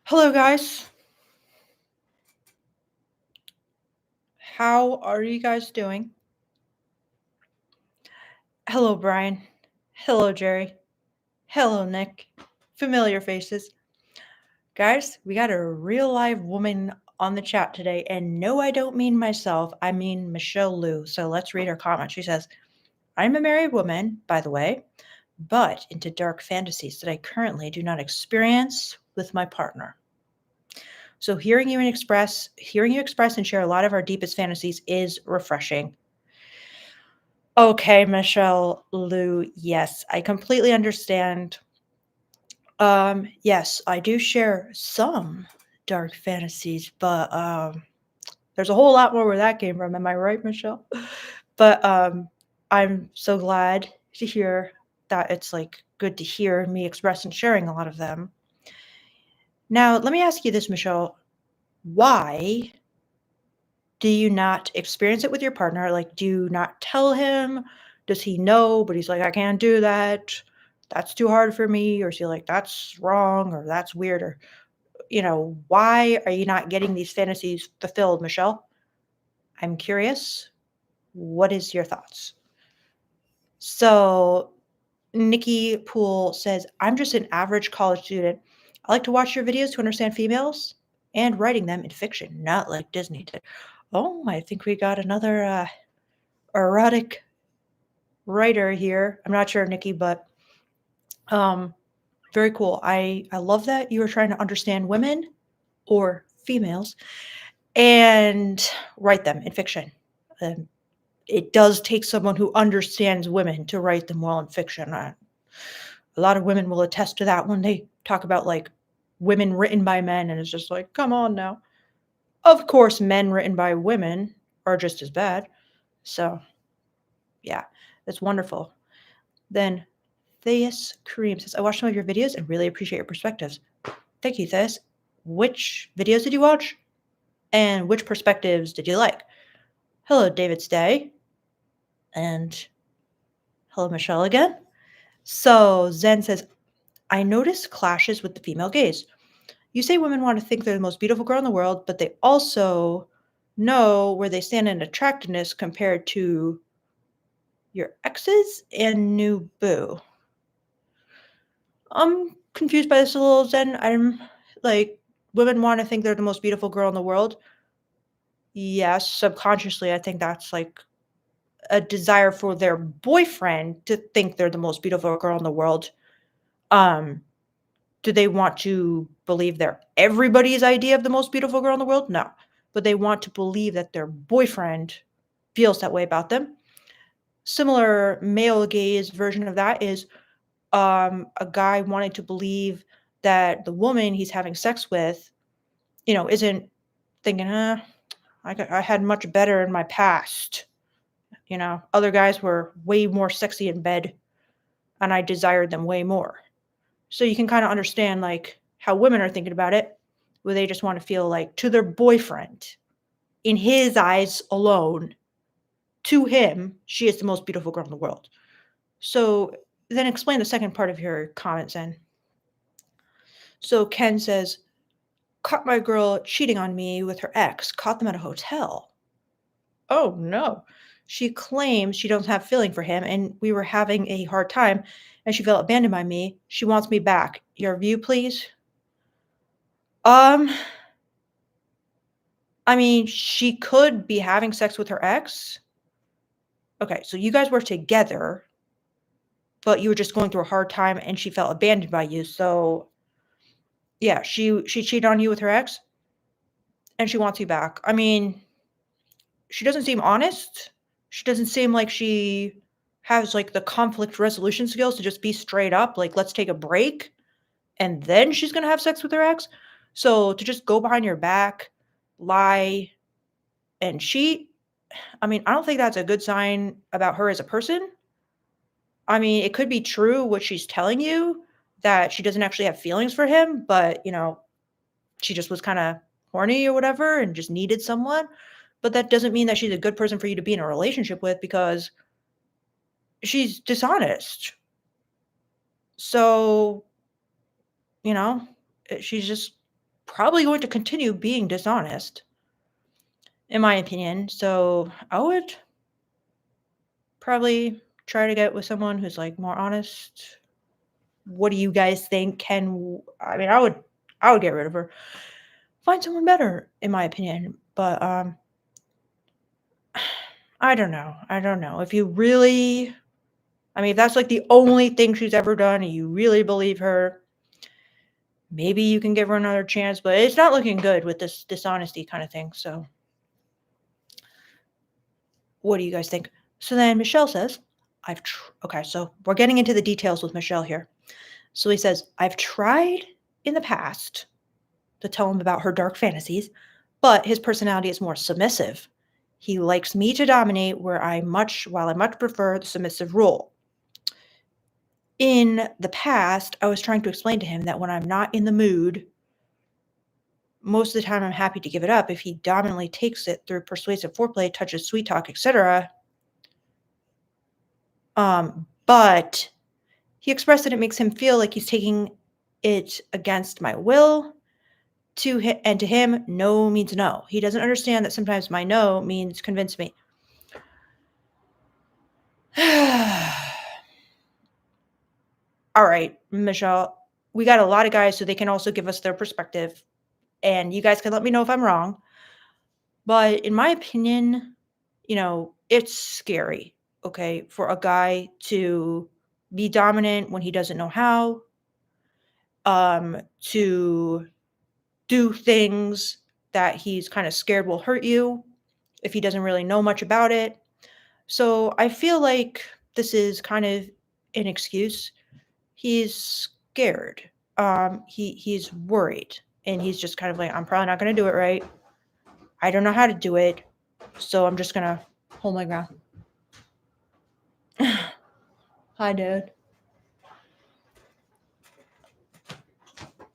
Hello, guys. How are you guys doing? Hello, Brian. Hello, Jerry. Hello, Nick. Familiar faces. Guys, we got a real live woman on the chat today. And no, I don't mean myself. I mean Michelle Liu. So let's read her comment. She says, I'm a married woman, by the way, but into dark fantasies that I currently do not experience with my partner. So hearing you express and share a lot of our deepest fantasies is refreshing. Okay, Michelle Liu, yes, I completely understand. Yes, I do share some dark fantasies, but there's a whole lot more where that came from. Am I right, Michelle? But I'm so glad to hear that it's like good to hear me express and sharing a lot of them. Now, let me ask you this, Michelle. Why do you not experience it with your partner? Like, do you not tell him? Does he know, but he's like, I can't do that. That's too hard for me. Or is he like, that's wrong or that's weird? Or, why are you not getting these fantasies fulfilled, Michelle? I'm curious. What is your thoughts? So, Nikki Poole says, I'm just an average college student. I like to watch your videos to understand females and writing them in fiction, not like Disney did. Oh, I think we got another erotic writer here. I'm not sure, Nikki, but very cool. I love that you are trying to understand women or females and write them in fiction. It does take someone who understands women to write them well in fiction. A lot of women will attest to that when they talk about like women written by men, and it's just like, come on now. Of course, men written by women are just as bad. So, yeah, that's wonderful. Then Theus Kareem says, I watched some of your videos and really appreciate your perspectives. Thank you, Theus. Which videos did you watch? And which perspectives did you like? Hello, David Stay. And hello, Michelle again. So Zen says, I noticed clashes with the female gaze. You say women want to think they're the most beautiful girl in the world, but they also know where they stand in attractiveness compared to your exes and new boo. I'm confused by this a little, Zen. I'm like, women want to think they're the most beautiful girl in the world. Yes, subconsciously, I think that's like a desire for their boyfriend to think they're the most beautiful girl in the world. Do they want to believe they're everybody's idea of the most beautiful girl in the world? No. But they want to believe that their boyfriend feels that way about them. Similar male gaze version of that is a guy wanting to believe that the woman he's having sex with, isn't thinking, I had much better in my past. Other guys were way more sexy in bed and I desired them way more. So you can kind of understand like how women are thinking about it, where they just want to feel like to their boyfriend, in his eyes alone, to him, she is the most beautiful girl in the world. So then explain the second part of your comments then. So Ken says, caught my girl cheating on me with her ex, caught them at a hotel. Oh no. She claims she doesn't have feeling for him and we were having a hard time and she felt abandoned by me. She wants me back. Your view, please? Um, I mean, she could be having sex with her ex. Okay, so you guys were together, but you were just going through a hard time and she felt abandoned by you. So yeah, she cheated on you with her ex and she wants you back. I mean, she doesn't seem honest. She doesn't seem like she has like the conflict resolution skills to just be straight up like let's take a break and then she's going to have sex with her ex. So to just go behind your back, lie and cheat, I mean, I don't think that's a good sign about her as a person. I mean, it could be true what she's telling you that she doesn't actually have feelings for him, but she just was kind of horny or whatever and just needed someone. But that doesn't mean that she's a good person for you to be in a relationship with because she's dishonest. So, she's just probably going to continue being dishonest, in my opinion. So I would probably try to get with someone who's like more honest. What do you guys think? I mean, I would get rid of her. Find someone better, in my opinion. But I don't know. If you really, I mean, if that's like the only thing she's ever done and you really believe her, maybe you can give her another chance, but it's not looking good with this dishonesty kind of thing. So what do you guys think? So then Michelle says, okay, so we're getting into the details with Michelle here. So he says, I've tried in the past to tell him about her dark fantasies, but his personality is more submissive. He likes me to dominate while I much prefer the submissive role. In the past, I was trying to explain to him that when I'm not in the mood, most of the time I'm happy to give it up if he dominantly takes it through persuasive foreplay, touches, sweet talk, etc. But he expressed that it makes him feel like he's taking it against my will. To him, no means no. He doesn't understand that sometimes my no means convince me. All right, Michelle, we got a lot of guys so they can also give us their perspective. And you guys can let me know if I'm wrong. But in my opinion, it's scary, okay, for a guy to be dominant when he doesn't know how, to do things that he's kind of scared will hurt you if he doesn't really know much about it. So I feel like this is kind of an excuse. He's scared. He's worried, and he's just kind of like, I'm probably not going to do it right. I don't know how to do it, so I'm just going to hold my ground. Hi, Dad.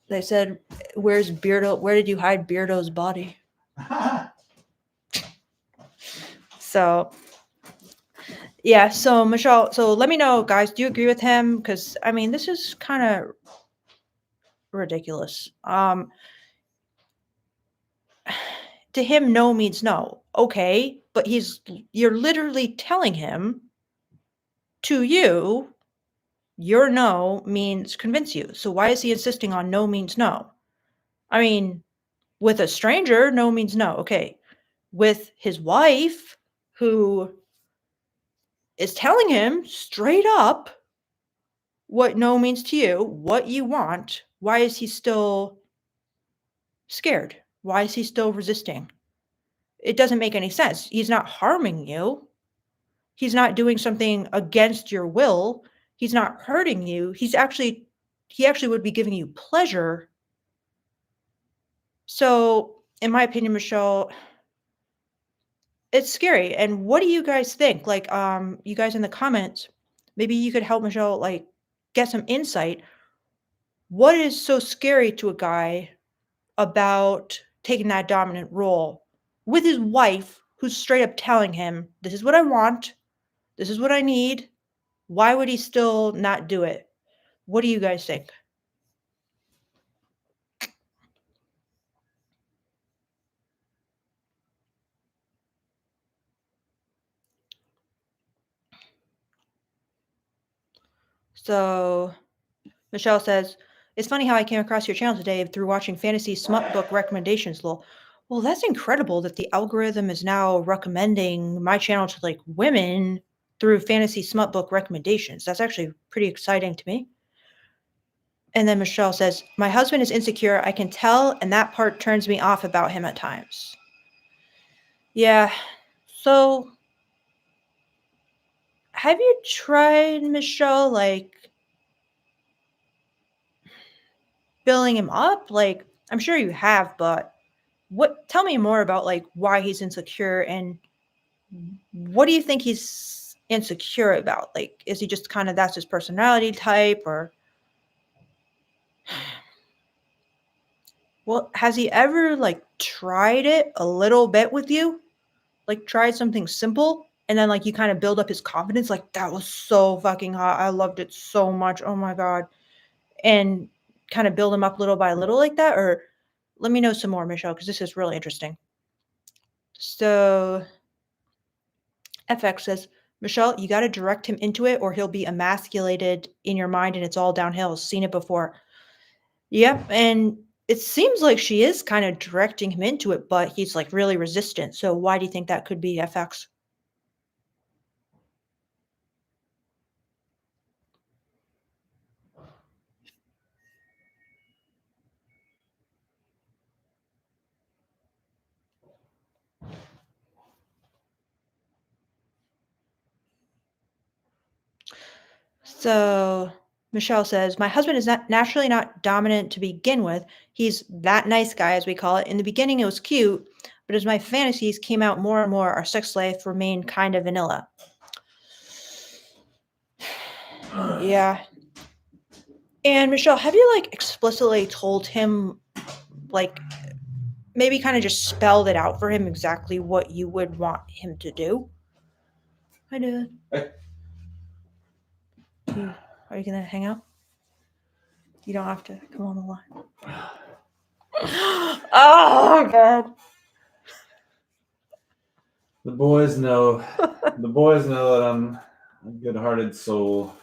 They said, where's Beardo? Where did you hide Beardo's body? So, yeah. So, Michelle, so let me know, guys, do you agree with him? Because, I mean, this is kind of ridiculous. To him, no means no. Okay, but you're literally telling him to you, your no means convince you. So why is he insisting on no means no? I mean, with a stranger, no means no. Okay. With his wife, who is telling him straight up what no means to you, what you want, why is he still scared? Why is he still resisting? It doesn't make any sense. He's not harming you. He's not doing something against your will. He's not hurting you. He actually would be giving you pleasure. So, in my opinion, Michelle, it's scary. And what do you guys think? Like, you guys in the comments, maybe you could help Michelle, like, get some insight. What is so scary to a guy about taking that dominant role with his wife, who's straight up telling him, this is what I want, this is what I need? Why would he still not do it? What do you guys think? So Michelle says, it's funny how I came across your channel today through watching fantasy smut book recommendations, lol. Well, that's incredible that the algorithm is now recommending my channel to like women through fantasy smut book recommendations. That's actually pretty exciting to me. And then Michelle says, my husband is insecure. I can tell, and that part turns me off about him at times. Yeah. So have you tried, Michelle, like building him up? Like, I'm sure you have, but tell me more about like why he's insecure and what do you think he's insecure about? Like, is he just kind of that's his personality type, or well, has he ever like tried it a little bit with you? Like tried something simple and then like you kind of build up his confidence, like that was so fucking hot. I loved it so much. Oh my God. And kind of build him up little by little like that? Or let me know some more, Michelle, because this is really interesting. So FX says, Michelle, you got to direct him into it or he'll be emasculated in your mind and it's all downhill. Seen it before. Yep. And it seems like she is kind of directing him into it, but he's like really resistant. So why do you think that could be, FX? So Michelle says, my husband is not naturally not dominant to begin with. He's that nice guy, as we call it. In the beginning, it was cute, but as my fantasies came out more and more, our sex life remained kind of vanilla. Yeah. And Michelle, have you like explicitly told him, like maybe kind of just spelled it out for him exactly what you would want him to do? Hi, dude. Hey. Are you gonna hang out? You don't have to come on the line. Oh God. The boys know. The boys know that I'm a good-hearted soul.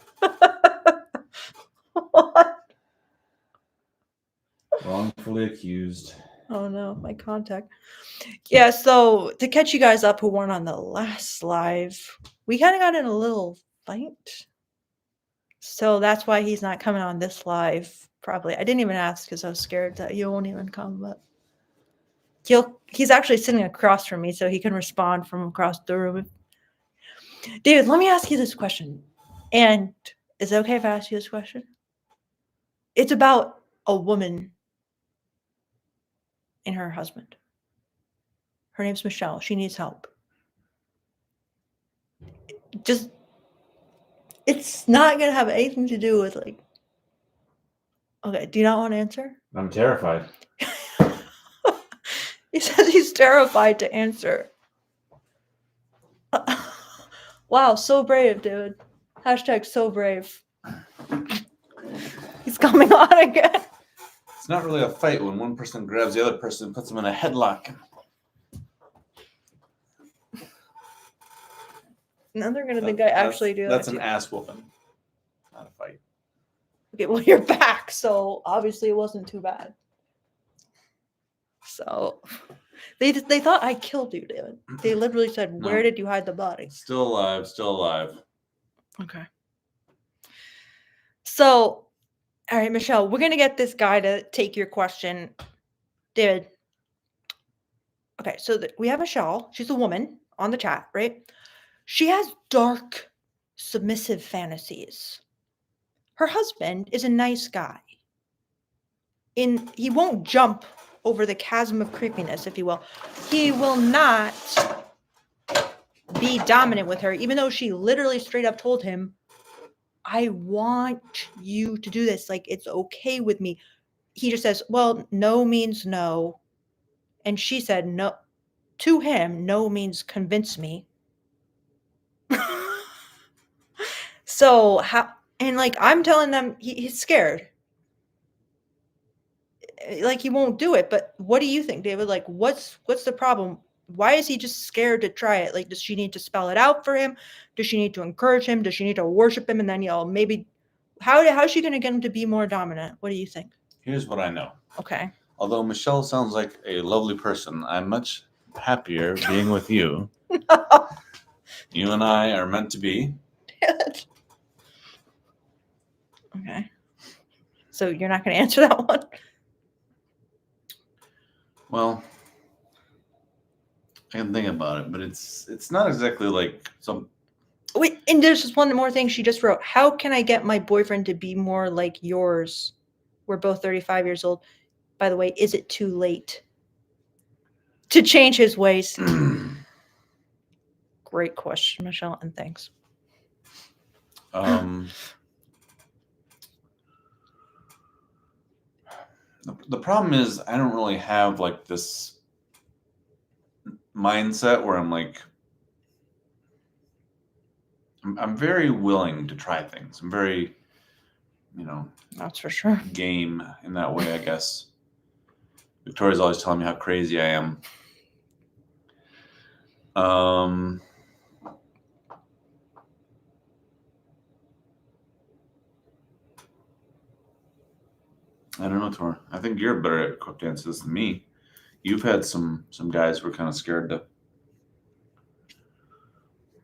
What? Wrongfully accused. Oh no, my contact. Yeah, so to catch you guys up who weren't on the last live, we kind of got in a little fight. So that's why he's not coming on this live, probably. I didn't even ask because I was scared that you won't even come, but he's actually sitting across from me so he can respond from across the room. David, let me ask you this question. And is it okay if I ask you this question? It's about a woman and her husband. Her name's Michelle. She needs help. Just, it's not going to have anything to do with like, okay, do you not want to answer? I'm terrified. He says he's terrified to answer. Wow, so brave, dude. Hashtag so brave. He's coming on again. It's not really a fight when one person grabs the other person and puts them in a headlock. Now they're going to think I actually do that. That's an ass whooping, not a fight. Okay, well, you're back, so obviously it wasn't too bad. So they thought I killed you, David. They literally said, where did you hide the body? Still alive, still alive. Okay. So, all right, Michelle, we're going to get this guy to take your question. David. Okay, so we have Michelle. She's a woman on the chat, right? She has dark, submissive fantasies. Her husband is a nice guy. He won't jump over the chasm of creepiness, if you will. He will not be dominant with her, even though she literally straight up told him, I want you to do this. Like, it's okay with me. He just says, well, no means no. And she said, no. To him, no means convince me. So how, and like I'm telling them he's scared. Like he won't do it. But what do you think, David? Like what's the problem? Why is he just scared to try it? Like, does she need to spell it out for him? Does she need to encourage him? Does she need to worship him? And then maybe how's she gonna get him to be more dominant? What do you think? Here's what I know. Okay. Although Michelle sounds like a lovely person, I'm much happier being with you. You and I are meant to be. Okay. So you're not going to answer that one? Well, I can think about it, but it's not exactly like some. Wait, and there's just one more thing she just wrote. How can I get my boyfriend to be more like yours? We're both 35 years old. By the way, is it too late to change his ways? Great question, Michelle, and thanks. The problem is I don't really have like this mindset where I'm like, I'm very willing to try things. I'm very, that's for sure, game in that way, I guess. Victoria's always telling me how crazy I am. I don't know, Tor. I think you're better at quick answers than me. You've had some guys who were kind of scared to.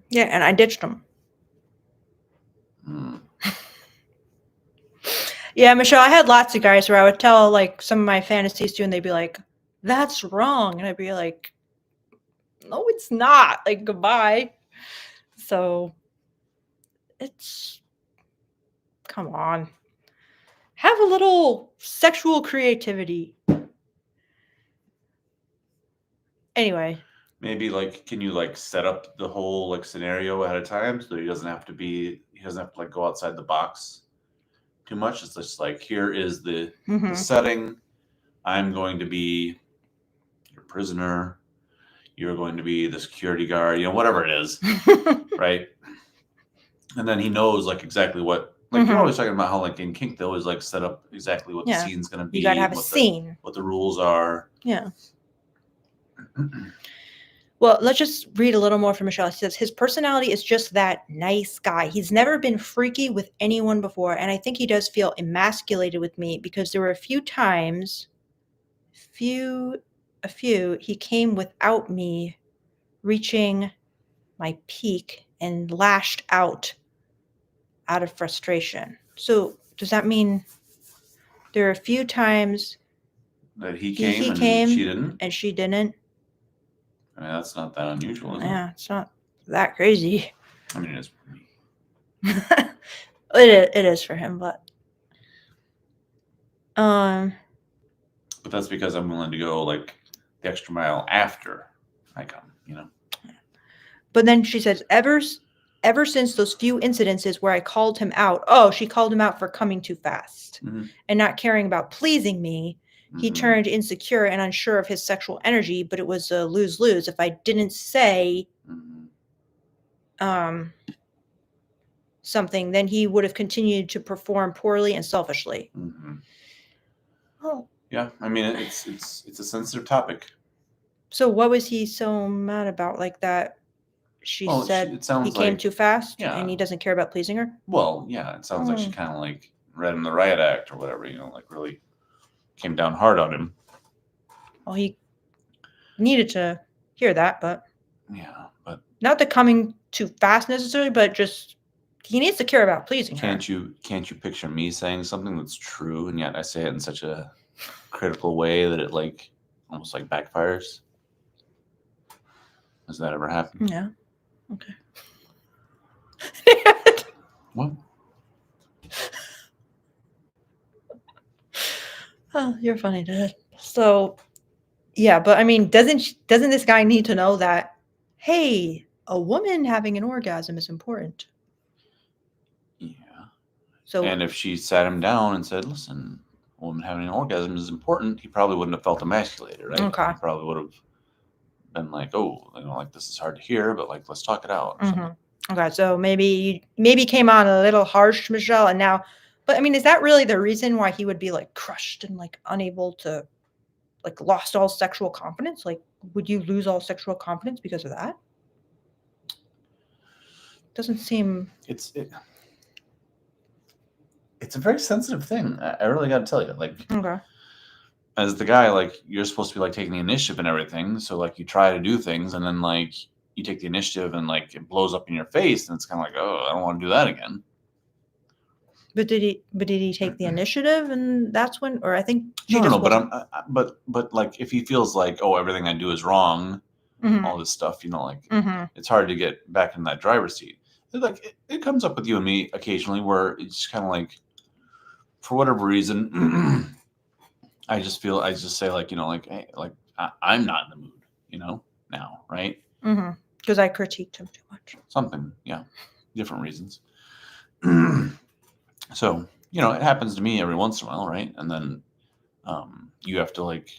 Yeah, and I ditched them. Yeah, Michelle, I had lots of guys where I would tell like some of my fantasies to, and they'd be like, "That's wrong," and I'd be like, "No, it's not." Like, goodbye. So come on. Have a little sexual creativity. Anyway. Maybe like, can you like set up the whole like scenario ahead of time so he doesn't have to like go outside the box too much? It's just like, here is the setting. I'm going to be your prisoner. You're going to be the security guard, whatever it is. Right. And then he knows like exactly what, like you're always talking about how like in kink, they always like set up exactly what the scene's going to be. You got to have a scene. What the rules are. Yeah. Well, let's just read a little more from Michelle. She says, his personality is just that nice guy. He's never been freaky with anyone before, and I think he does feel emasculated with me because there were a few times, he came without me reaching my peak and lashed out of frustration. So does that mean there are a few times that he came and she didn't? And she didn't? I mean, that's not that unusual, is it? Yeah, it's not that crazy. I mean, it is for me. It is for him, but that's because I'm willing to go like the extra mile after I come, But then she says, ever since those few incidences where I called him out, she called him out for coming too fast and not caring about pleasing me. He turned insecure and unsure of his sexual energy, but it was a lose-lose. If I didn't say something, then he would have continued to perform poorly and selfishly. Oh. Yeah, I mean, it's a sensitive topic. So what was he so mad about? Like that she said he came too fast and he doesn't care about pleasing her? Well, yeah, it sounds like she kind of like read him the riot act or whatever, like really came down hard on him. Well, he needed to hear that, but but not the coming too fast necessarily, but just he needs to care about pleasing her. Can't you picture me saying something that's true and yet I say it in such a critical way that it like almost like backfires? Has that ever happened? Yeah. Okay. What? Oh, you're funny, Dad. So, yeah, but I mean, doesn't this guy need to know that, hey, a woman having an orgasm is important? Yeah. So And if she sat him down and said, "Listen, a woman having an orgasm is important," he probably wouldn't have felt emasculated, right? Okay. He probably would have been like, "Oh, like this is hard to hear, but like let's talk it out." Or something. Okay, so maybe came on a little harsh, Michelle, and now, but I mean, is that really the reason why he would be like crushed and like unable to, like, lost all sexual confidence? Like, would you lose all sexual confidence because of that? Doesn't seem. It's a very sensitive thing. I really got to tell you, like, Okay. as the guy, like you're supposed to be like taking the initiative and everything. So like you try to do things, and then like you take the initiative, and like it blows up in your face, and it's kind of like, oh, I don't want to do that again. But did he take the initiative, and that's when, or I think she No, just no, wasn't. but like if he feels like, oh, everything I do is wrong, all this stuff, like it's hard to get back in that driver's seat. Like it comes up with you and me occasionally where it's kind of like, for whatever reason, I just say like, like, hey, like I'm not in the mood, now, right? Because I critiqued him too much. Something, yeah, different reasons. So, it happens to me every once in a while, right? And then you have to like,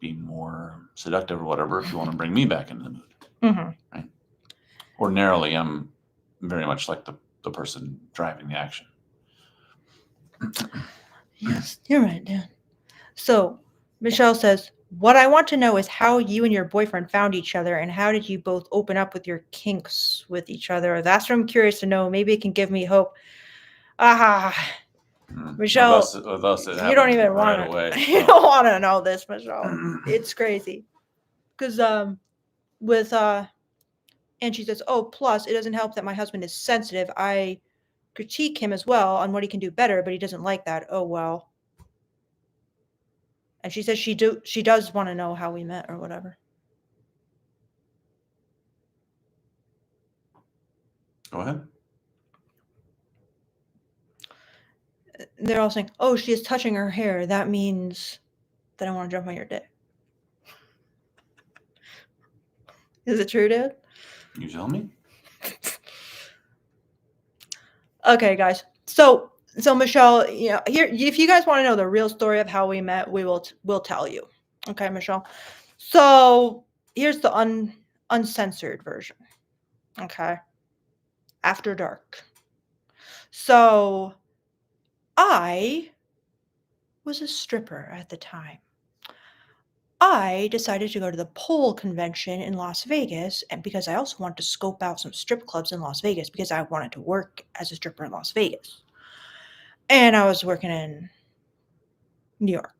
be more seductive or whatever if you want to bring me back into the mood, right? Ordinarily, I'm very much like the person driving the action. Yes, you're right, Dan. So Michelle says, what I want to know is how you and your boyfriend found each other, and how did you both open up with your kinks with each other? That's what I'm curious to know. Maybe it can give me hope. Michelle, with us, you don't even want away. You don't want to know this, Michelle. It's crazy. Because with and she says, oh, plus it doesn't help that my husband is sensitive. I critique him as well on what he can do better, but he doesn't like that. Oh well. And she says she does want to know how we met or whatever. Go ahead. They're all saying, oh, she is touching her hair. That means that I want to jump on your dick. Is it true, Dad? You tell me. Okay, guys. So Michelle, here, if you guys want to know the real story of how we met, we'll tell you. Okay, Michelle. So here's the uncensored version. Okay. After dark. So I was a stripper at the time. I decided to go to the pole convention in Las Vegas, and because I also wanted to scope out some strip clubs in Las Vegas because I wanted to work as a stripper in Las Vegas. And I was working in New York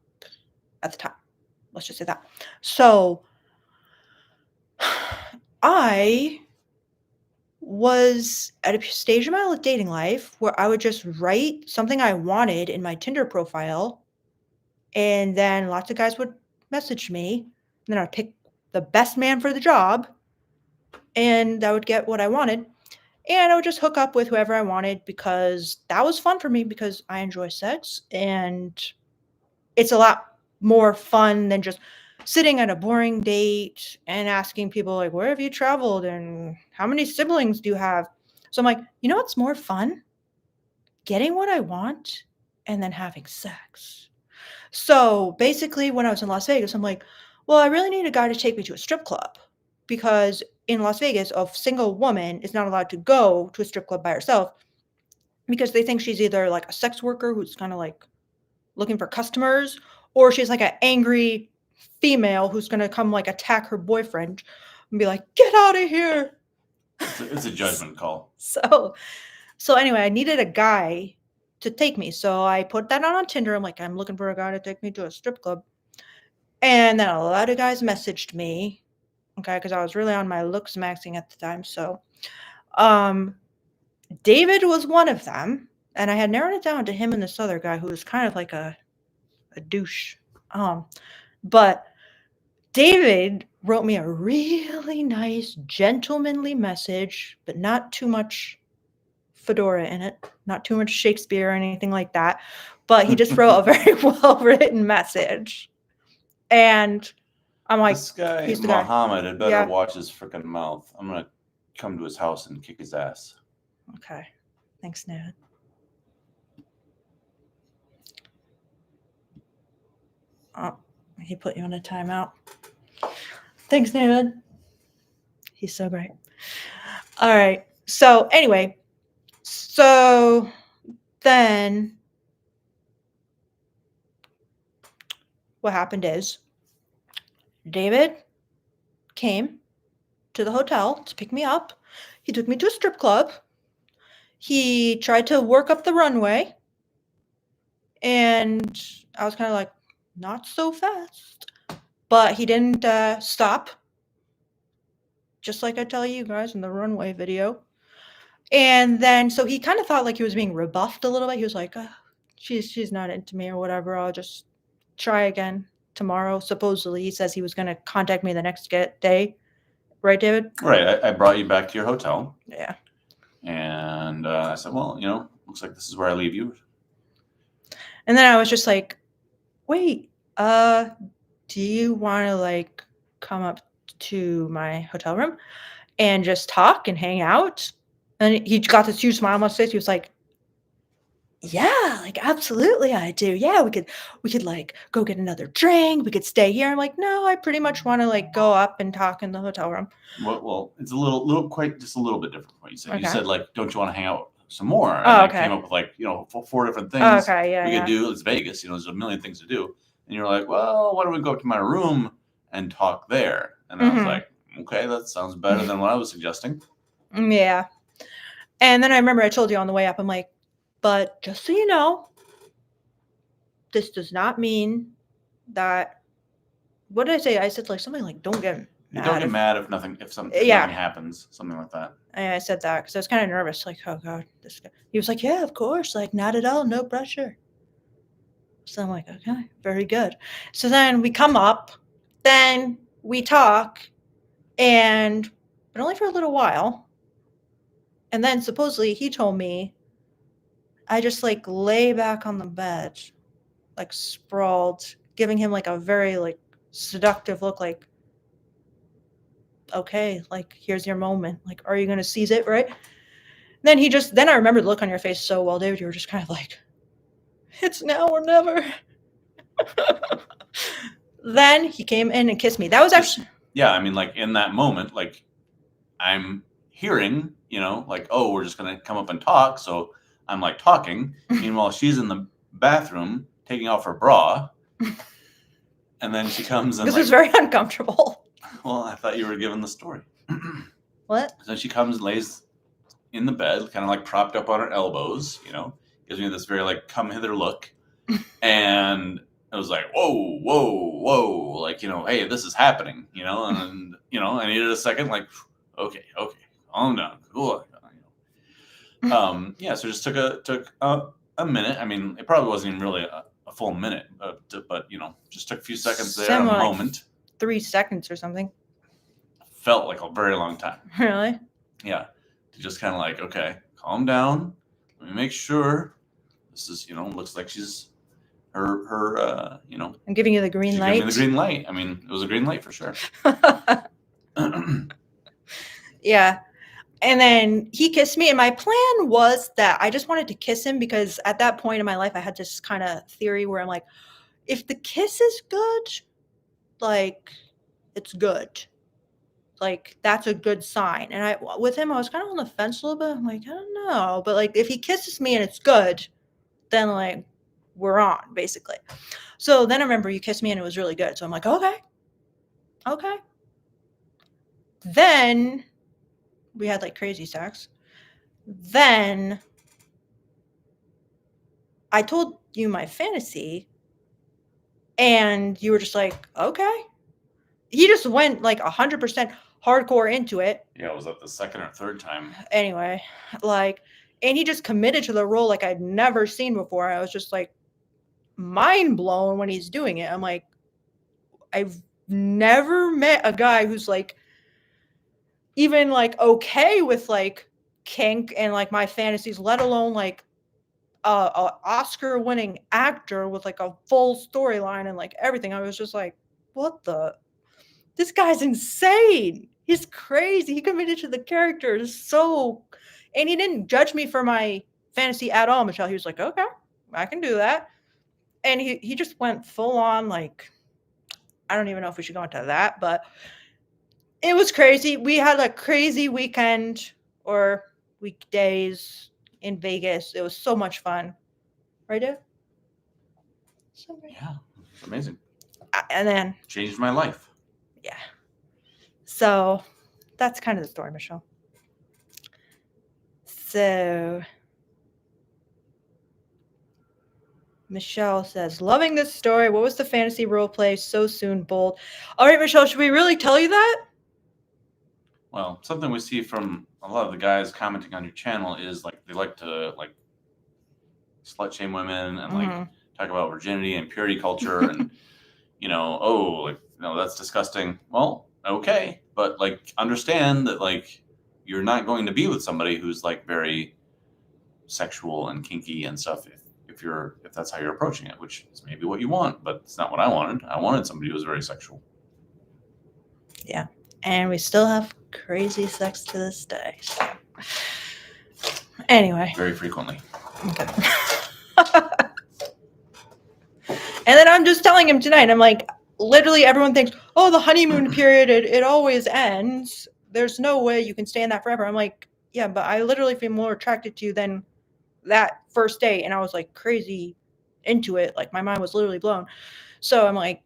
at the time. Let's just say that. So I was at a stage in my dating life where I would just write something I wanted in my Tinder profile, and then lots of guys would message me, and then I'd pick the best man for the job, and I would get what I wanted, and I would just hook up with whoever I wanted because that was fun for me because I enjoy sex, and it's a lot more fun than just sitting at a boring date and asking people like, where have you traveled and how many siblings do you have? So I'm like, you know what's more fun? Getting what I want and then having sex. So basically, when I was in Las Vegas, I'm like, well, I really need a guy to take me to a strip club because in Las Vegas, a single woman is not allowed to go to a strip club by herself because they think she's either like a sex worker who's kind of like looking for customers, or she's like an angry female who's going to come like attack her boyfriend and be like, get out of here. It's a judgment call. So anyway, I needed a guy to take me. So I put that on Tinder. I'm like, I'm looking for a guy to take me to a strip club. And then a lot of guys messaged me. Okay. Because I was really on my looks maxing at the time. So David was one of them. And I had narrowed it down to him and this other guy who was kind of like a douche. But David wrote me a really nice, gentlemanly message, but not too much fedora in it, not too much Shakespeare or anything like that. But he just wrote a very well-written message. And I'm like, this guy, he's the Muhammad, guy. had better watch his freaking mouth. I'm going to come to his house and kick his ass. Okay. Thanks, Ned. Oh, he put you on a timeout. Thanks, Ned. He's so great. All right. So anyway, so then what happened is David came to the hotel to pick me up. He took me to a strip club. He tried to work up the runway. And I was kind of like, not so fast. But he didn't stop. Just like I tell you guys in the runway video. And then, so he kind of thought like he was being rebuffed a little bit. He was like, she's not into me or whatever. I'll just try again tomorrow. Supposedly, he says he was going to contact me the next day. Right, David? Right. I brought you back to your hotel. Yeah. And I said, well, looks like this is where I leave you. And then I was just like, wait, do you want to like come up to my hotel room and just talk and hang out? And he got this huge smile on his face. He was like, yeah, like absolutely I do. Yeah, we could like go get another drink. We could stay here. I'm like, no, I pretty much want to like go up and talk in the hotel room. Well, it's a little quite just a little bit different from what you said. Okay. You said like, don't you want to hang out some more? And Oh, I okay. came up with like, 4 different things Okay, we could do. It's Vegas, there's a million things to do. And you're like, well, why don't we go up to my room and talk there? And I was like, okay, that sounds better than what I was suggesting. Yeah. And then I remember I told you on the way up, I'm like, but just so you know, this does not mean that. What did I say? I said like something like, don't get mad. Don't get mad if nothing nothing happens, something like that. And I said that because I was kind of nervous, like, oh God, this guy. He was like, yeah, of course, like not at all, no pressure. So I'm like, okay, very good. So then we come up, then we talk, but only for a little while. And then supposedly he told me I just like lay back on the bed, like sprawled, giving him like a very like seductive look, like, okay, like here's your moment. Like, are you gonna seize it, right? Then I remember the look on your face so well, David. You were just kind of like, it's now or never. Then he came in and kissed me. That was actually. Yeah, I mean, like in that moment, like I'm hearing, like, oh, we're just gonna come up and talk. So I'm like talking. Meanwhile, she's in the bathroom taking off her bra. And then she comes and this was very uncomfortable. Well, I thought you were giving the story. What? So she comes and lays in the bed, kind of like propped up on her elbows, gives me this very like come hither look. And I was like, whoa, whoa, whoa, like, hey, this is happening, and, I needed a second, like, okay, calm down, cool. Yeah, so it just took a minute. I mean, it probably wasn't even really a full minute, but just took a few seconds there, a moment. Like 3 seconds or something. Felt like a very long time. Really? Yeah. To just kind of like, okay, calm down. Let me make sure this is, looks like she's her I'm giving you the green light. Giving me the green light. I mean, it was a green light for sure. Yeah. And then he kissed me, and my plan was that I just wanted to kiss him because at that point in my life I had this kind of theory where I'm like, if the kiss is good, like it's good. Like that's a good sign. And with him I was kind of on the fence a little bit. I'm like, I don't know, but like if he kisses me and it's good, then like we're on basically. So then I remember you kissed me and it was really good. So I'm like, okay. Then we had like crazy sex. Then I told you my fantasy and you were just like, okay. He just went like 100% hardcore into it. Yeah, was that the second or third time? Anyway, like, and he just committed to the role like I'd never seen before. I was just like mind blown when he's doing it. I'm like, I've never met a guy who's like even like okay with like kink and like my fantasies, let alone like a Oscar-winning actor with like a full storyline and like everything. I was just like, what the? This guy's insane. He's crazy. He committed to the character so And he didn't judge me for my fantasy at all, Michelle. He was like, okay, I can do that. And he just went full on, like, I don't even know if we should go into that, but it was crazy. We had a crazy weekend or weekdays in Vegas. It was so much fun. Right, Dave? So great. Yeah, it's amazing. And then Changed my life. Yeah. So that's kind of the story, Michelle. So Michelle says, loving this story. What was the fantasy role play? So soon, bold. All right, Michelle, should we really tell you that? Well, something we see from a lot of the guys commenting on your channel is like they like to like slut shame women and like talk about virginity and purity culture and oh, like that's disgusting. Well, okay, but like understand that like you're not going to be with somebody who's like very sexual and kinky and stuff if that's how you're approaching it, which is maybe what you want, but it's not what I wanted. I wanted somebody who was very sexual. Yeah. And we still have crazy sex to this day. So. Anyway. Very frequently. Okay. And then I'm just telling him tonight, I'm like, literally everyone thinks, oh, the honeymoon period, it always ends. There's no way you can stay in that forever. I'm like, yeah, but I literally feel more attracted to you than that first date. And I was like crazy into it. Like my mind was literally blown. So I'm like,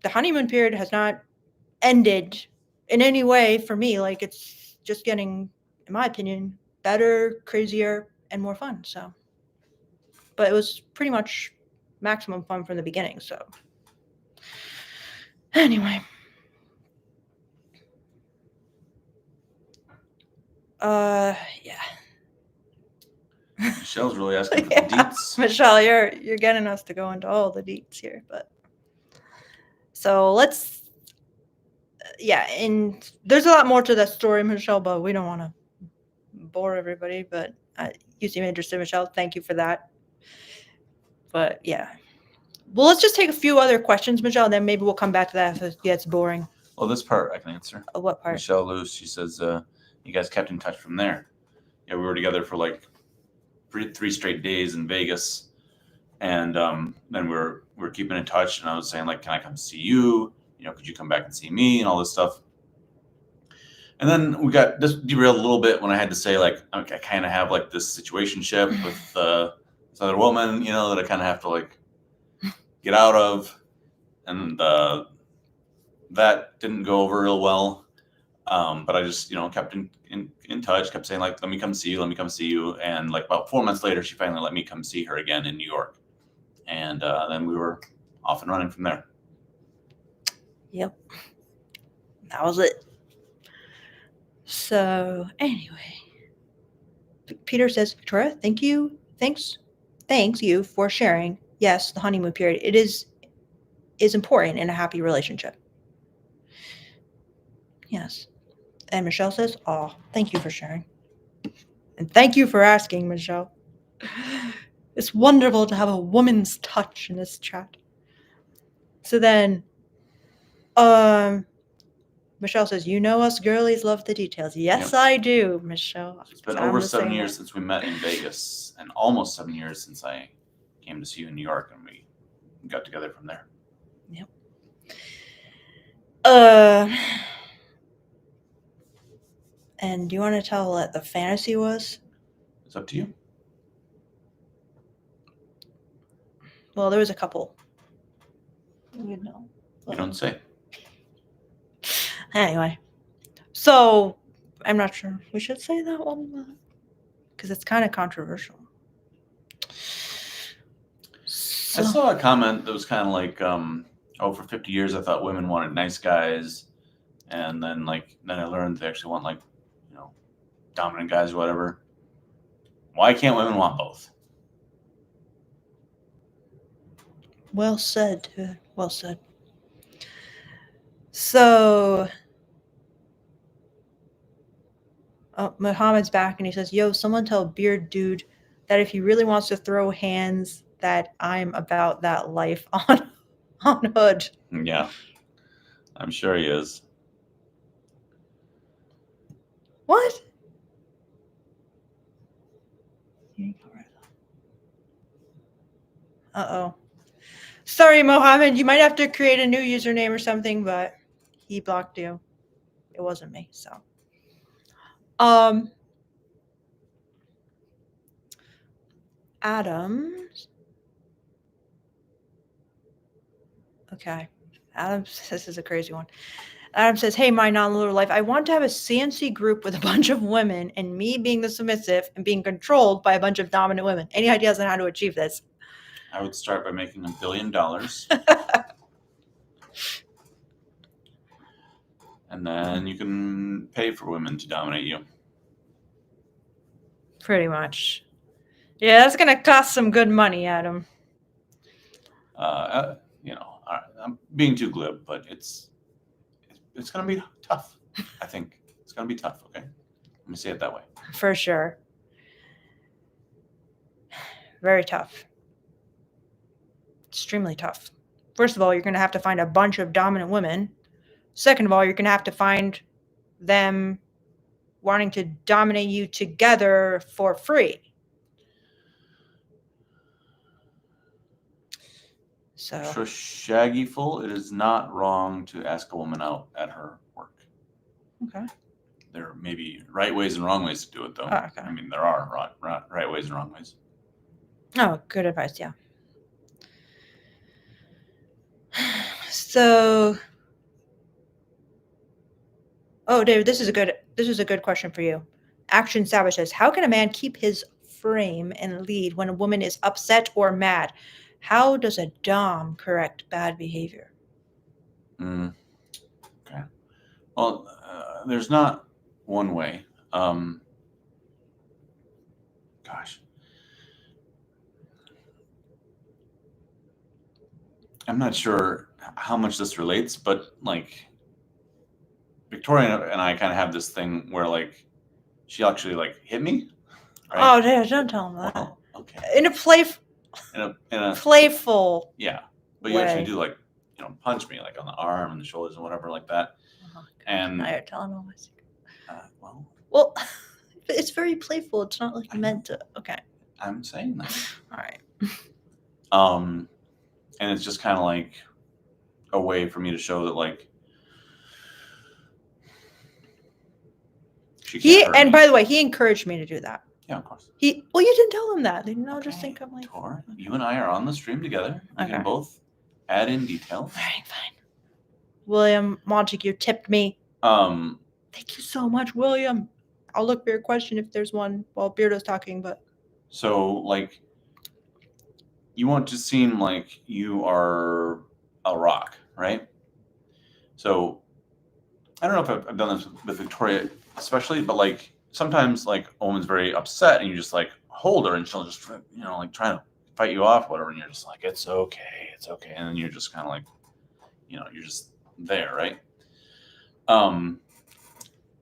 the honeymoon period has not ended in any way for me. Like it's just getting, in my opinion, better, crazier, and more fun. So, but it was pretty much maximum fun from the beginning. So anyway. Yeah. Michelle's really asking for the deets. Michelle, you're getting us to go into all the deets here, but so let's and there's a lot more to that story, Michelle, but we don't want to bore everybody, but you seem interested, Michelle. Thank you for that. But yeah. Well, let's just take a few other questions, Michelle, and then maybe we'll come back to that if it gets boring. Well, this part I can answer. What part? Michelle Luce, she says, you guys kept in touch from there. Yeah, we were together for like 3 straight days in Vegas. And then we're keeping in touch. And I was saying, like, can I come see you? Could you come back and see me and all this stuff? And then we got just derailed a little bit when I had to say, like, I kind of have like this situationship with this other woman, that I kind of have to like get out of. And that didn't go over real well. But I just, kept in touch, kept saying, like, let me come see you. And like about 4 months later, she finally let me come see her again in New York. And then we were off and running from there. Yep. That was it. So anyway, Peter says, Victoria, thanks you for sharing. Yes, the honeymoon period, it is important in a happy relationship. Yes. And Michelle says, oh, thank you for sharing. And thank you for asking, Michelle. It's wonderful to have a woman's touch in this chat. So then, Michelle says, us girlies love the details. Yes, yep. I do, Michelle. It's been over 7 years since we met in Vegas and almost 7 years since I came to see you in New York, and we got together from there. Yep. And do you want to tell what the fantasy was? It's up to you. Well, there was a couple. You know. You don't say. Anyway, so I'm not sure we should say that one because it's kind of controversial. So. I saw a comment that was kind of like, for 50 years I thought women wanted nice guys, and then I learned they actually want like, dominant guys or whatever. Why can't women want both? Well said. Well said. So, Muhammad's back and he says, yo, someone tell Beard Dude that if he really wants to throw hands, that I'm about that life on Hood. Yeah, I'm sure he is. What? Uh-oh. Sorry, Mohammed. You might have to create a new username or something, but he blocked you. It wasn't me, so. Adam. Okay. Adam, this is a crazy one. Adam says, hey, MyNonLeatherLife, I want to have a CNC group with a bunch of women and me being the submissive and being controlled by a bunch of dominant women. Any ideas on how to achieve this? I would start by making $1 billion. And then you can pay for women to dominate you. Pretty much. Yeah, that's going to cost some good money, Adam. I'm being too glib, but it's going to be tough. I think it's going to be tough. Okay, let me say it that way. For sure. Very tough. Extremely tough. First of all, you're going to have to find a bunch of dominant women. Second of all, you're going to have to find them wanting to dominate you together for free. So, Shaggyful, it is not wrong to ask a woman out at her work. Okay. There may be right ways and wrong ways to do it, though. Oh, okay. I mean, there are right ways and wrong ways. Oh, good advice. Yeah. So, David, this is a good question for you. Action Savage says, how can a man keep his frame and lead when a woman is upset or mad? How does a dom correct bad behavior? Okay. Well, there's not one way. Gosh. I'm not sure how much this relates, but like Victoria and I kind of have this thing where like she actually like hit me. Right? Oh, don't tell him that. Well, okay. In a playful. Yeah, but you actually do like punch me like on the arm and the shoulders and whatever like that. Oh, and now you're telling all my secrets. Well, it's very playful. It's not like meant to. Okay. I'm saying that. All right. And it's just kind of like a way for me to show that like she can't hurt me. By the way, he encouraged me to do that. Yeah, of course. You didn't tell him that. Just think I'm like. Tor, you and I are on the stream together. We can both add in details. All right, fine. William Montague tipped me. Thank you so much, William. I'll look for your question if there's one while Beardo's talking, but. So, like, you want to seem like you are a rock, right? So, I don't know if I've done this with Victoria especially, but like sometimes like a woman's very upset and you just like hold her and she'll just like try to fight you off, whatever, and you're just like, it's okay, and then you're just kind of like, you're just there, right?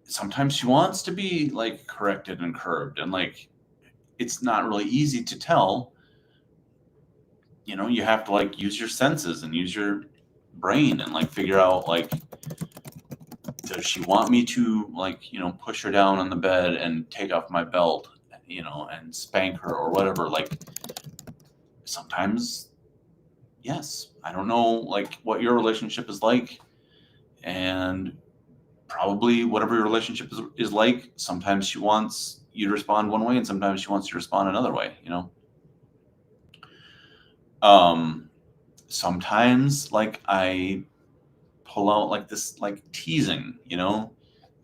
Sometimes she wants to be like corrected and curbed, and like it's not really easy to tell. You have to like use your senses and use your brain and like figure out like, does she want me to like push her down on the bed and take off my belt, and spank her or whatever? Like sometimes, yes. I don't know like what your relationship is like, and probably whatever your relationship is like, sometimes she wants you to respond one way and sometimes she wants you to respond another way. Sometimes like I pull out like this like teasing, kind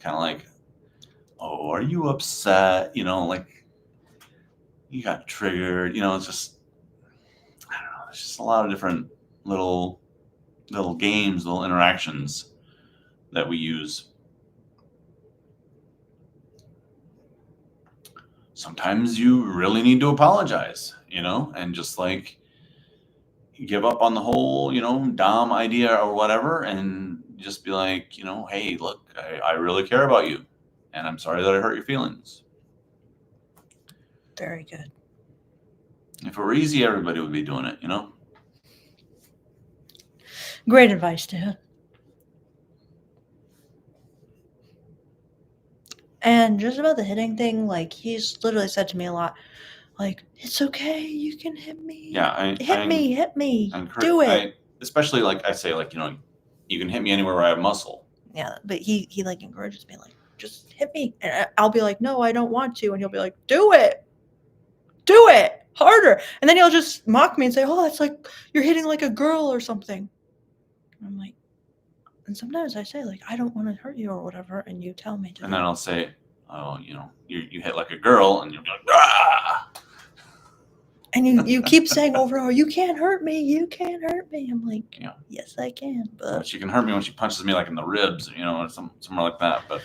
of like, oh, are you upset? Like you got triggered. It's just, I don't know. It's just a lot of different little games, little interactions that we use. Sometimes you really need to apologize, and just like give up on the whole, dom idea or whatever, and just be like, hey, look, I really care about you, and I'm sorry that I hurt your feelings. Very good. If it were easy, everybody would be doing it, Great advice, Dad. And just about the hitting thing, like he's literally said to me a lot, Like, it's okay. You can hit me. Yeah, hit me. Do it. Especially like I say, like, you can hit me anywhere where I have muscle. Yeah, but he like encourages me, like, just hit me, and I'll be like, no, I don't want to, and he'll be like, do it harder, and then he'll just mock me and say, oh, it's like you're hitting like a girl or something. And I'm like, and sometimes I say, like, I don't want to hurt you or whatever, and you tell me to. And then I'll say, oh, you hit like a girl, and you'll be like, ah! And you keep saying over and over, you can't hurt me. You can't hurt me. I'm like, yeah, yes, I can. But she can hurt me when she punches me like in the ribs, or somewhere like that. But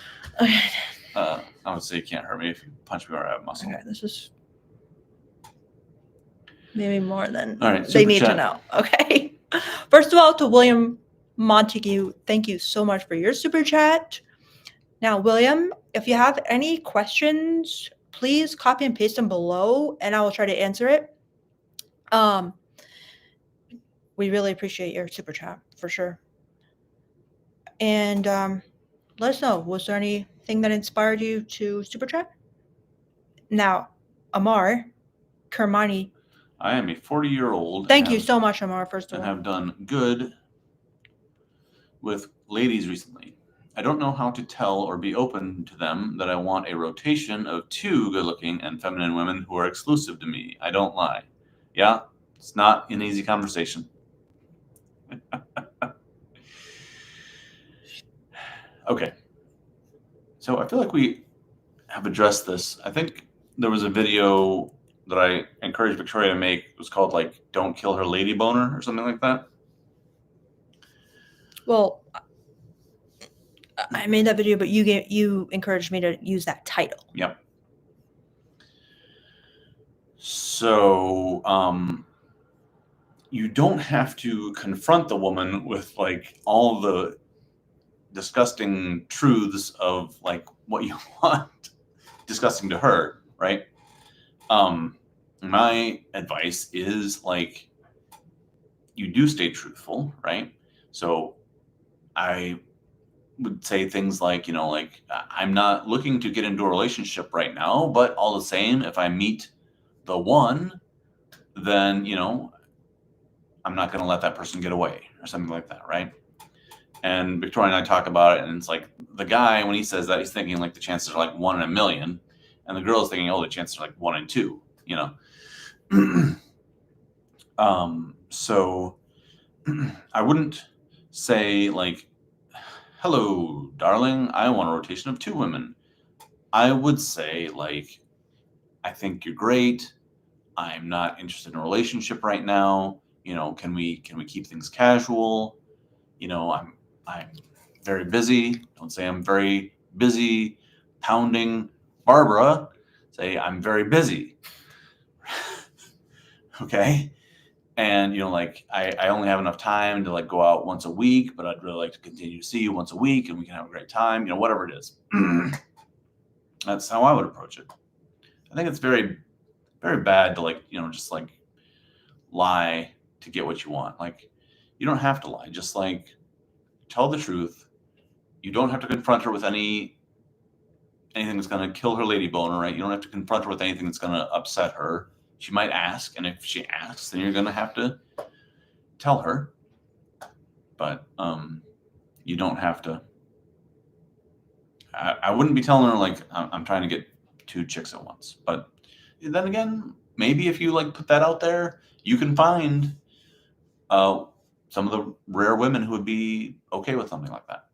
I would say you can't hurt me if you punch me where I have muscle. Okay, this is maybe more than right, they need to know. Okay. First of all, to William Montague, thank you so much for your super chat. Now, William, if you have any questions, please copy and paste them below, and I will try to answer it. We really appreciate your super chat for sure. And let us know, was there anything that inspired you to super chat? Now, Amar Kermani. I am a 40-year-old. Thank you so much, Amar, first of all. And have done good with ladies recently. I don't know how to tell or be open to them that I want a rotation of 2 good-looking and feminine women who are exclusive to me. I don't lie. Yeah, it's not an easy conversation. Okay. So I feel like we have addressed this. I think there was a video that I encouraged Victoria to make. It was called, like, Don't Kill Her Lady Boner or something like that. Well, I made that video, but you encouraged me to use that title. Yep. So, you don't have to confront the woman with, like, all the disgusting truths of, like, what you want disgusting to her, right? My advice is, like, you do stay truthful, right? So I would say things like, like, I'm not looking to get into a relationship right now, but all the same, if I meet the one, then, I'm not going to let that person get away or something like that, right? And Victoria and I talk about it, and it's like the guy, when he says that, he's thinking like the chances are like 1 in a million, and the girl is thinking, oh, the chances are like 1 in 2, So I wouldn't say like, hello, darling, I want a rotation of 2 women. I would say, like, I think you're great. I'm not interested in a relationship right now. Can we keep things casual? I'm very busy. Don't say I'm very busy pounding Barbara. Say I'm very busy. Okay. And, like, I only have enough time to, like, go out once a week, but I'd really like to continue to see you once a week and we can have a great time, whatever it is. That's how I would approach it. I think it's very, very bad to, like, just like lie to get what you want. Like, you don't have to lie. Just, like, tell the truth. You don't have to confront her with anything that's going to kill her lady boner, right? You don't have to confront her with anything that's going to upset her. She might ask, and if she asks, then you're going to have to tell her. But you don't have to. I wouldn't be telling her, like, I'm trying to get 2 chicks at once. But then again, maybe if you, like, put that out there, you can find some of the rare women who would be okay with something like that.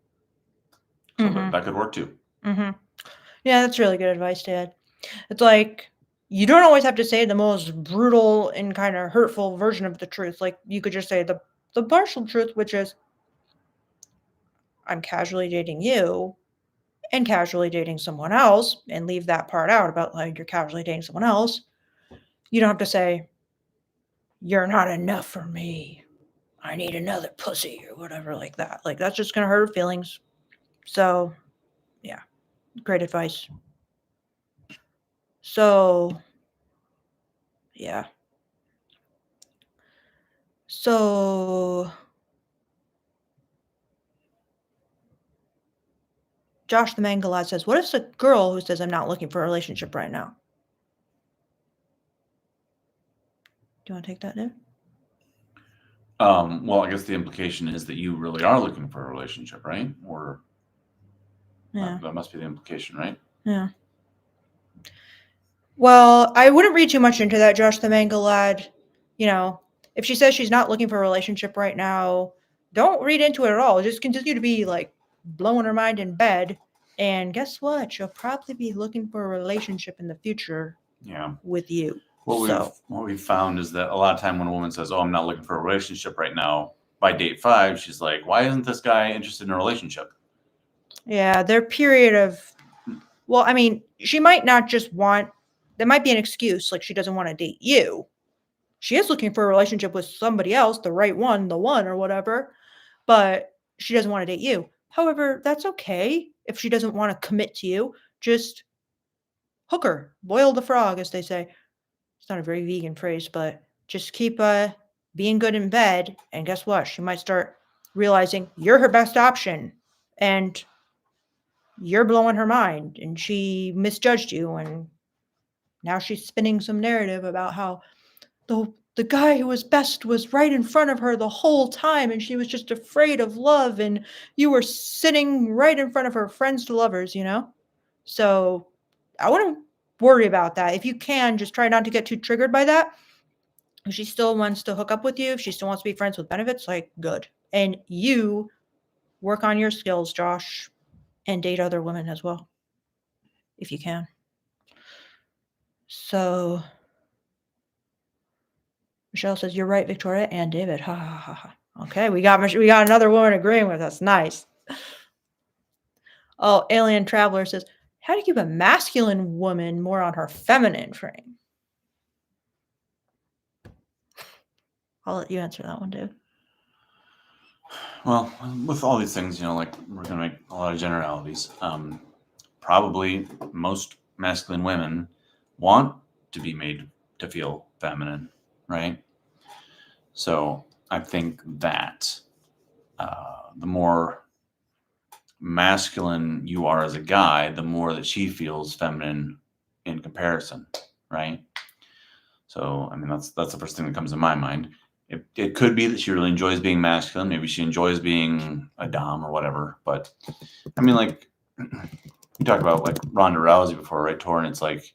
So that could work too. Mm-hmm. Yeah, that's really good advice, Dad. It's like, you don't always have to say the most brutal and kind of hurtful version of the truth. Like, you could just say the partial truth, which is, I'm casually dating you and casually dating someone else, and leave that part out about like you're casually dating someone else. You don't have to say, you're not enough for me. I need another pussy or whatever like that. Like, that's just going to hurt her feelings. So, yeah, great advice. So, yeah. So, Josh the Mangalad says, what if it's a girl who says, I'm not looking for a relationship right now? you want to take that, Dave? Well, I guess the implication is that you really are looking for a relationship, right? Or Yeah. that must be the implication, right? Yeah. Well, I wouldn't read too much into that, Josh the Manga Lad. You know, if she says she's not looking for a relationship right now, don't read into it at all. Just continue to be like blowing her mind in bed. And guess what? She'll probably be looking for a relationship in the future. Yeah. With you. What we've found is that a lot of time when a woman says, "Oh, I'm not looking for a relationship right now," by date 5, she's like, "Why isn't this guy interested in a relationship?" Yeah, their period of, well, I mean, she might not just want, there might be an excuse, like she doesn't want to date you. She is looking for a relationship with somebody else, the right one, the one or whatever, but she doesn't want to date you. However, that's okay if she doesn't want to commit to you. Just hook her, boil the frog, as they say. It's not a very vegan phrase, but just keep being good in bed, and guess what? She might start realizing you're her best option, and you're blowing her mind, and she misjudged you, and now she's spinning some narrative about how the guy who was best was right in front of her the whole time, and she was just afraid of love, and you were sitting right in front of her, friends to lovers, you know? So I wouldn't worry about that. If you can, just try not to get too triggered by that. If she still wants to hook up with you, if she still wants to be friends with benefits, like, good. And you work on your skills, Josh, and date other women as well, if you can. So Michelle says, "You're right, Victoria and David." Ha ha ha ha. Okay, we got another woman agreeing with us. Nice. Oh, Alien Traveler says, "How do you keep a masculine woman more on her feminine frame?" I'll let you answer that one, Dave. Well, with all these things, like we're gonna make a lot of generalities. Probably most masculine women want to be made to feel feminine, right? So I think that the more masculine you are as a guy, the more that she feels feminine in comparison, right? So I mean that's the first thing that comes to my mind. It could be that she really enjoys being masculine. Maybe she enjoys being a dom or whatever. But I mean, like we talked about like Ronda Rousey before, right, Tor? And it's like,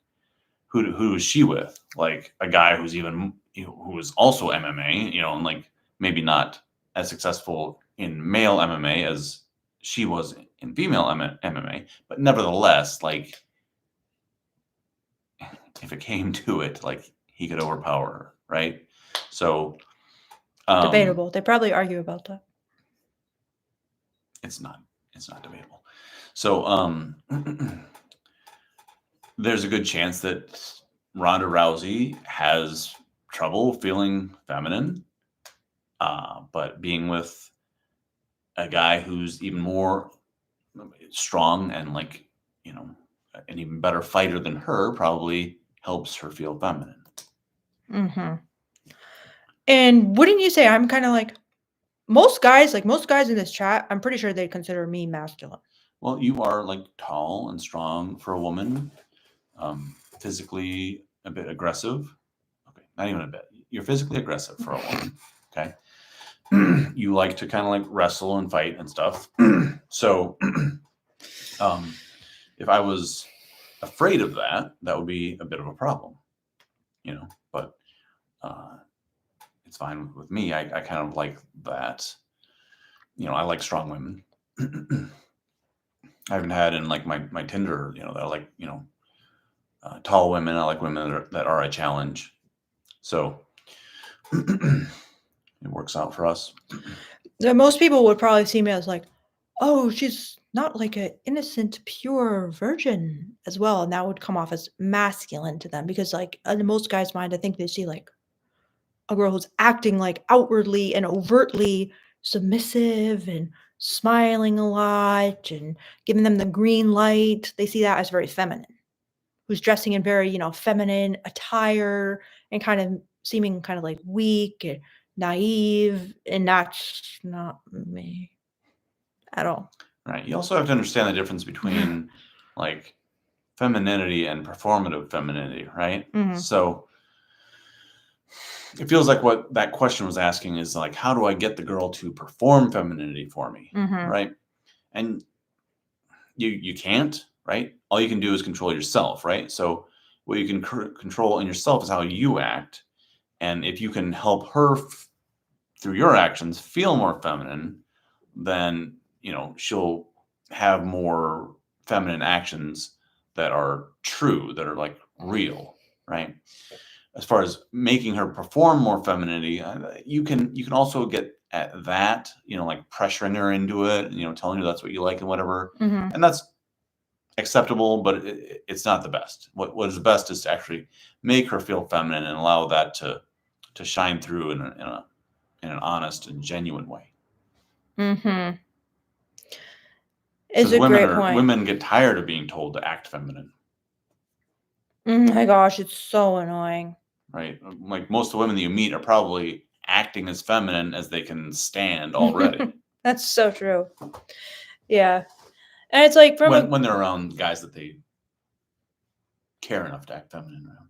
who is she with? Like a guy who's even who is also MMA, and like maybe not as successful in male MMA as she was in female MMA, but nevertheless, like if it came to it, like he could overpower her, right? So Debatable. They probably argue about that. It's not debatable. So there's a good chance that Ronda Rousey has trouble feeling feminine, but being with a guy who's even more strong and like an even better fighter than her probably helps her feel feminine. Mm-hmm. And wouldn't you say I'm kind of like most guys in this chat, I'm pretty sure they consider me masculine. Well, you are like tall and strong for a woman, physically a bit aggressive. Okay, not even a bit. You're physically aggressive for a woman. Okay. You like to kind of like wrestle and fight and stuff. So if I was afraid of that, that would be a bit of a problem, but it's fine with me. I kind of like that. I like strong women. I haven't had in like my Tinder, that I like, tall women. I like women that are a challenge. So it works out for us. So most people would probably see me as like, oh, she's not like an innocent, pure virgin as well. And that would come off as masculine to them because, like, in most guys' mind, I think they see like a girl who's acting like outwardly and overtly submissive and smiling a lot and giving them the green light. They see that as very feminine, who's dressing in very, feminine attire and kind of seeming kind of like weak and naive. And that's not me at all. Right. You also have to understand the difference between like femininity and performative femininity, right? Mhm. So it feels like what that question was asking is like, how do I get the girl to perform femininity for me? Right. And you can't, right? All you can do is control yourself, right? So what you can control in yourself is how you act. And if you can help her through your actions feel more feminine, then, she'll have more feminine actions that are true, that are like real, right? As far as making her perform more femininity, you can also get at that, like pressuring her into it, telling her that's what you like and whatever. And that's acceptable, but it's not the best. What is the best is to actually make her feel feminine and allow that to shine through in an honest and genuine way. It's a great point. Women get tired of being told to act feminine. Oh my gosh, it's so annoying. Right? Like most of the women that you meet are probably acting as feminine as they can stand already. That's so true. Yeah. And it's like when they're around guys that they care enough to act feminine around.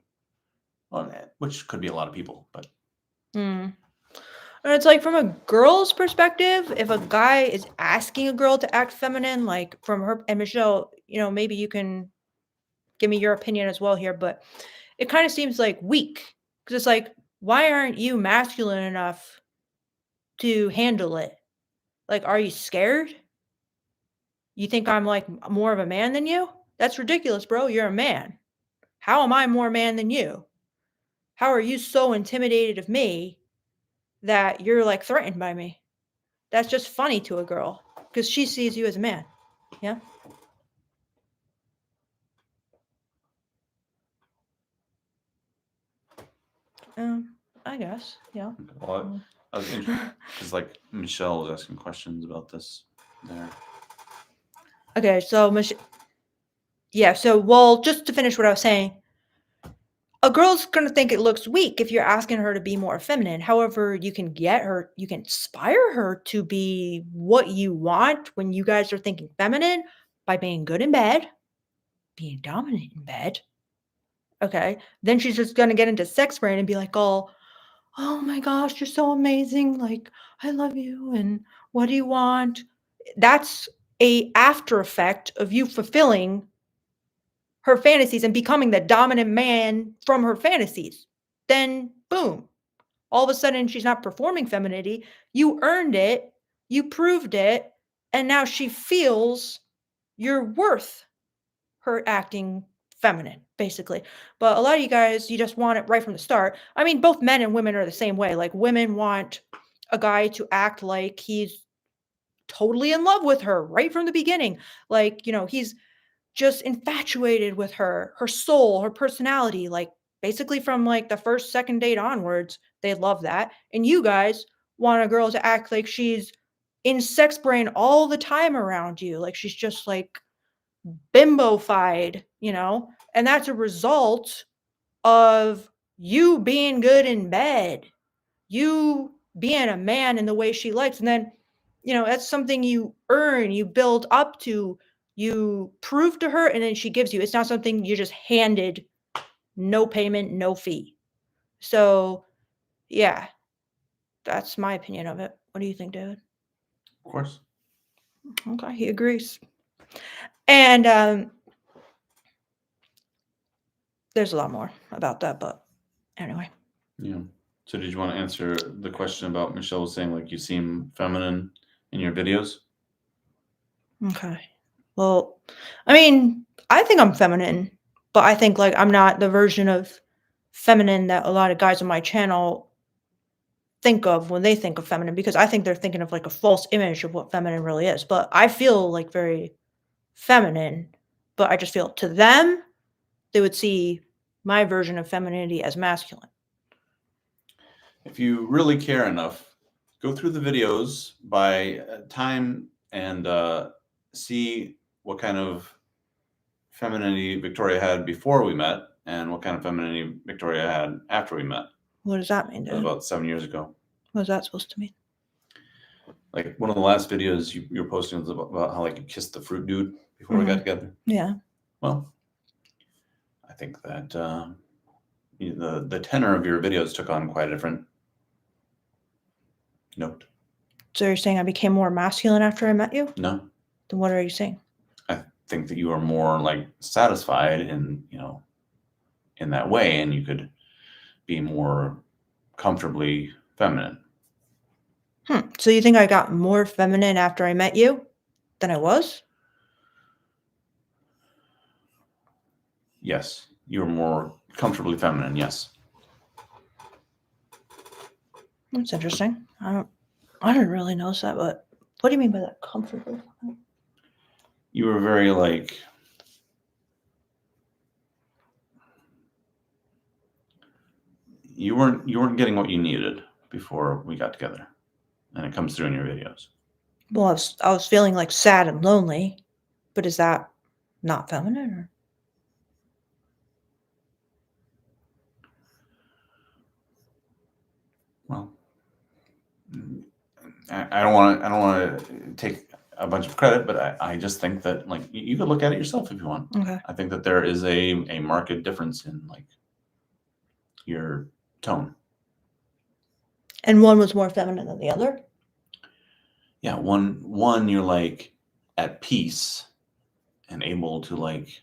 Well, which could be a lot of people, but. And it's like from a girl's perspective, if a guy is asking a girl to act feminine, like from her, and Michelle, maybe you can give me your opinion as well here, but it kind of seems like weak, because it's like, why aren't you masculine enough to handle it? Like, are you scared? You think I'm like more of a man than you? That's ridiculous, bro. You're a man. How am I more man than you? How are you so intimidated of me that you're like threatened by me? That's just funny to a girl because she sees you as a man. Yeah. I guess. Yeah. Well, I was interested because like Michelle was asking questions about this there. Okay, so yeah, so well, just to finish what I was saying, a girl's gonna think it looks weak if you're asking her to be more feminine. However, you can inspire her to be what you want when you guys are thinking feminine by being good in bed, being dominant in bed. Okay. Then she's just gonna get into sex brain and be like, oh my gosh, you're so amazing. Like, I love you. And what do you want? That's a after effect of you fulfilling her fantasies and becoming the dominant man from her fantasies. Then boom, all of a sudden she's not performing femininity. You earned it, you proved it, and now she feels you're worth her acting feminine, basically. But a lot of you guys, you just want it right from the start. I mean, both men and women are the same way. Like, women want a guy to act like he's totally in love with her right from the beginning. Like, he's just infatuated with her soul, her personality, like basically from like the first, second date onwards. They love that. And you guys want a girl to act like she's in sex brain all the time around you. Like she's just like bimbofied, and that's a result of you being good in bed, you being a man in the way she likes. And then, that's something you earn, you build up to, you prove to her, and then she gives you. It's not something you're just handed, no payment, no fee. So, yeah, that's my opinion of it. What do you think, David? Of course. Okay, he agrees. And there's a lot more about that, but anyway. Yeah. So did you want to answer the question about Michelle was saying like you seem feminine in your videos? Okay. Well, I mean, I think I'm feminine, but I think like I'm not the version of feminine that a lot of guys on my channel think of when they think of feminine, because I think they're thinking of like a false image of what feminine really is. But I feel like very feminine, but I just feel to them, they would see my version of femininity as masculine. If you really care enough, go through the videos by time and see what kind of femininity Victoria had before we met and what kind of femininity Victoria had after we met. What does that mean, That was about 7 years ago. What is that supposed to mean? Like one of the last videos you were posting was about how like you kissed the fruit dude before we got together. Yeah. Well, I think that the tenor of your videos took on quite a different note. So you're saying I became more masculine after I met you? No. Then what are you saying? I think that you are more like satisfied in, in that way, and you could be more comfortably feminine. So you think I got more feminine after I met you than I was? Yes. You are more comfortably feminine, yes. That's interesting. I didn't really notice that, but what do you mean by that, comfortably? You were very like, you weren't getting what you needed before we got together, and it comes through in your videos. Well, I was feeling like sad and lonely, but is that not feminine? Or? Well, I don't want to take a bunch of credit, but I just think that like you could look at it yourself if you want. Okay. I think that there is a marked difference in like your tone. And one was more feminine than the other? Yeah, one you're like at peace and able to like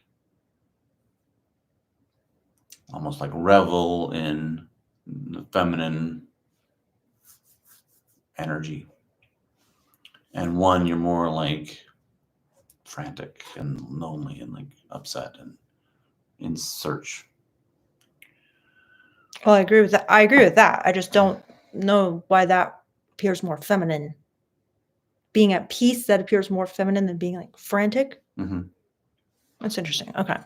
almost like revel in the feminine energy. And one you're more like frantic and lonely and like upset and in search. Well, I agree with that. I just don't know why that appears more feminine. Being at peace, that appears more feminine than being like frantic. Mm-hmm. That's interesting. Okay.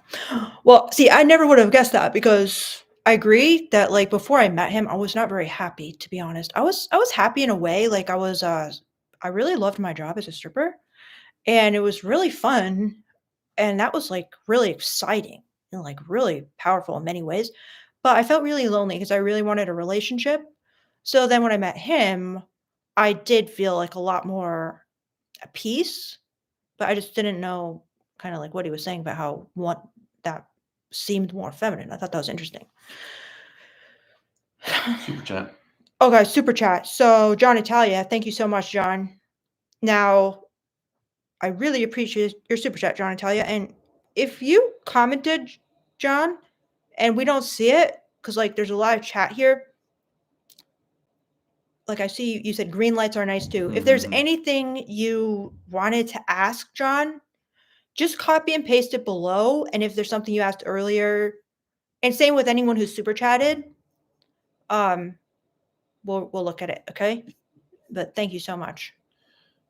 Well, see, I never would have guessed that because I agree that like before I met him, I was not very happy, to be honest. I was happy in a way. Like I really loved my job as a stripper and it was really fun. And that was like really exciting and like really powerful in many ways. But I felt really lonely because I really wanted a relationship. So then when I met him, I did feel like a lot more at peace, but I just didn't know kind of like what he was saying about how what that seemed more feminine. I thought that was interesting. Super chat. Okay, super chat. So John Italia, thank you so much, John. Now, I really appreciate your super chat, John Italia. And if you commented, John, and we don't see it, because like there's a lot of chat here. Like I see you said green lights are nice too. If there's anything you wanted to ask, John, just copy and paste it below. And if there's something you asked earlier, and same with anyone who's super chatted, we'll look at it, okay? But thank you so much.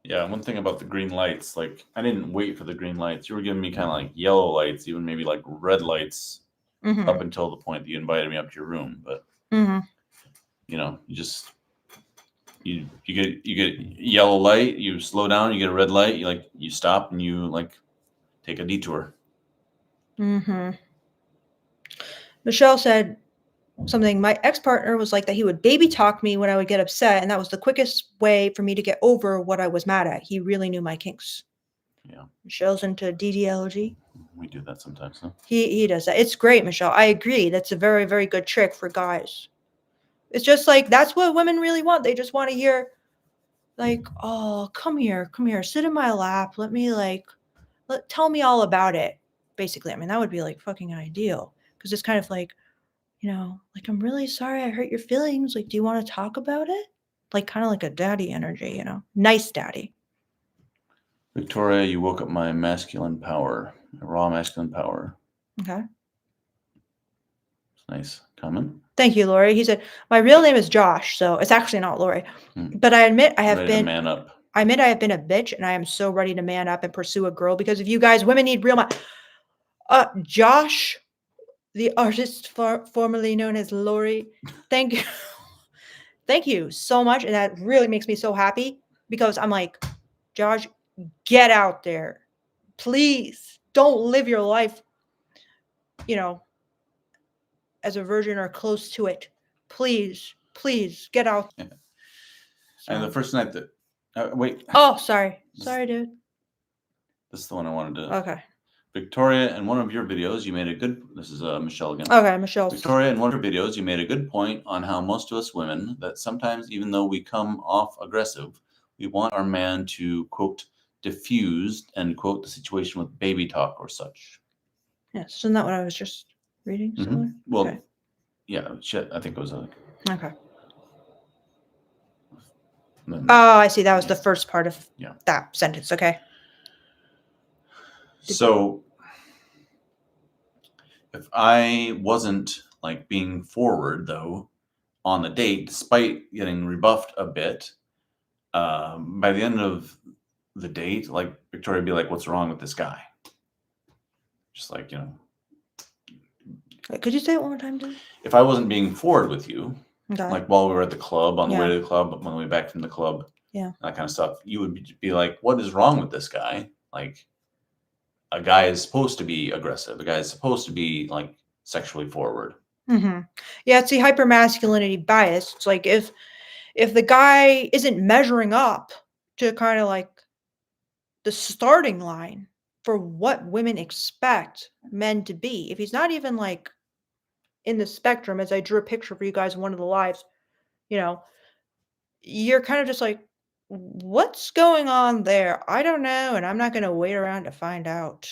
Yeah, one thing about the green lights, like I didn't wait for the green lights. You were giving me kind of like yellow lights, even maybe like red lights, up until the point that you invited me up to your room. But you get yellow light, you slow down, you get a red light, you stop and you like take a detour. Michelle said something. My ex-partner was like that he would baby talk me when I would get upset, and that was the quickest way for me to get over what I was mad at. He really knew my kinks. Yeah. Michelle's into DDLG. We do that sometimes, huh? He does that. It's great, Michelle. I agree. That's a very, very good trick for guys. It's just like that's what women really want. They just want to hear like, "Oh, come here. Sit in my lap. Let me tell me all about it." Basically, I mean, that would be like fucking ideal because it's kind of like, like, "I'm really sorry I hurt your feelings. Like, do you want to talk about it?" Like kind of like a daddy energy, Nice daddy. Victoria, you woke up my masculine power, my raw masculine power. Okay. Nice comment. Thank you, Lori. He said, "My real name is Josh, so it's actually not Lori. But I admit I have Ready to been man up. I admit I have been a bitch, and I am so ready to man up and pursue a girl because of you guys. Women need real man." Josh, the artist formerly known as Lori, thank you. Thank you so much, and that really makes me so happy because I'm like, Josh, get out there. Please don't live your life, as a virgin or close to it. Please get out. Yeah. And the first night that wait. Oh, sorry, dude. This is the one I wanted to. Okay. Victoria, in one of your videos, you made a good. This is Michelle again. Okay, Michelle. Victoria, in one of your videos, you made a good point on how most of us women, that sometimes even though we come off aggressive, we want our man to, quote, diffuse, end quote, the situation with baby talk or such. Yes, isn't that what I was just reading? Mm-hmm. Well, okay. Yeah, shit, I think it was Okay. Then, oh, I see. That was the first part of that sentence. Okay. So if I wasn't like being forward though on the date, despite getting rebuffed a bit, by the end of the date, like Victoria would be like, "What's wrong with this guy?" Just like, Wait, could you say it one more time, dude? If I wasn't being forward with you, Okay. like while we were at the club, on the way to the club, on the way back from the club, that kind of stuff, you would be like, "What is wrong with this guy?" Like, a guy is supposed to be aggressive. A guy is supposed to be like sexually forward. Mm-hmm. Yeah, it's the hypermasculinity bias. It's like if the guy isn't measuring up to kind of like the starting line for what women expect men to be, if he's not even like in the spectrum, as I drew a picture for you guys in one of the lives, you're kind of just like, what's going on there? I don't know, and I'm not going to wait around to find out.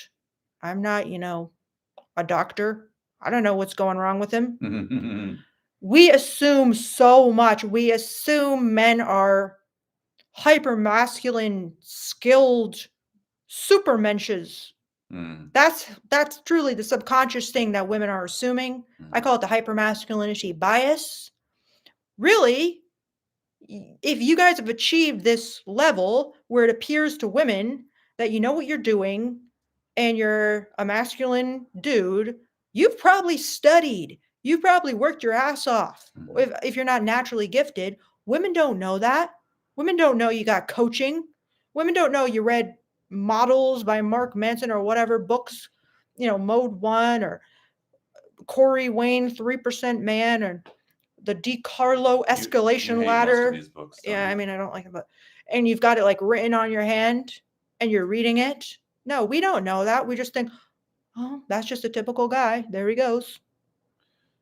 I'm not, a doctor. I don't know what's going wrong with him. We assume so much. We assume men are hyper-masculine, skilled supermensches. That's truly the subconscious thing that women are assuming. I call it the hypermasculinity bias. Really, if you guys have achieved this level where it appears to women that you know what you're doing and you're a masculine dude, you've probably studied. You've probably worked your ass off. If you're not naturally gifted, women don't know that. Women don't know you got coaching. Women don't know you read Models by Mark Manson or whatever books, Mode 1 or Corey Wayne, 3% Man, or the DiCarlo escalation ladder. Most of these books, I mean, I don't like it, but and you've got it like written on your hand and you're reading it. No, we don't know that. We just think, oh, that's just a typical guy. There he goes.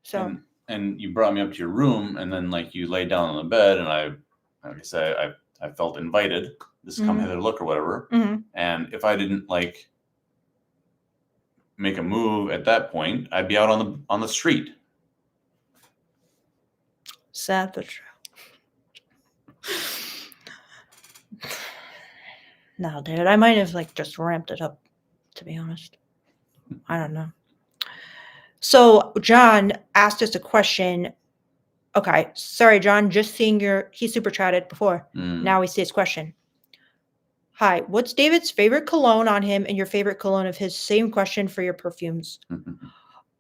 So and you brought me up to your room, and then like you laid down on the bed, and like I said, I felt invited. This come hither look or whatever. And if I didn't like make a move at that point, I'd be out on the street. Sad but true. No, dude, I might have like just ramped it up, to be honest. I don't know. So John asked us a question. Okay, sorry, John, just seeing he super chatted before. Now we see his question. Hi, what's David's favorite cologne on him and your favorite cologne of his? Same question for your perfumes.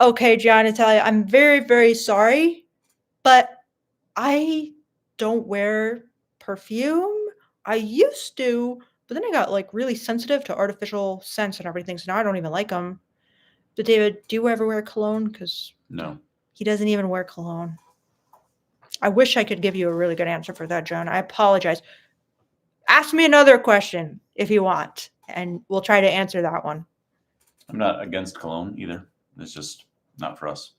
Okay, John, Natalia, I'm very, very sorry, but I don't wear perfume. I used to, but then I got like really sensitive to artificial scents and everything, so now I don't even like them. But David, do you ever wear cologne? Because no, he doesn't even wear cologne. I wish I could give you a really good answer for that, John. I apologize. Ask me another question if you want, and we'll try to answer that one. I'm not against cologne either. It's just not for us.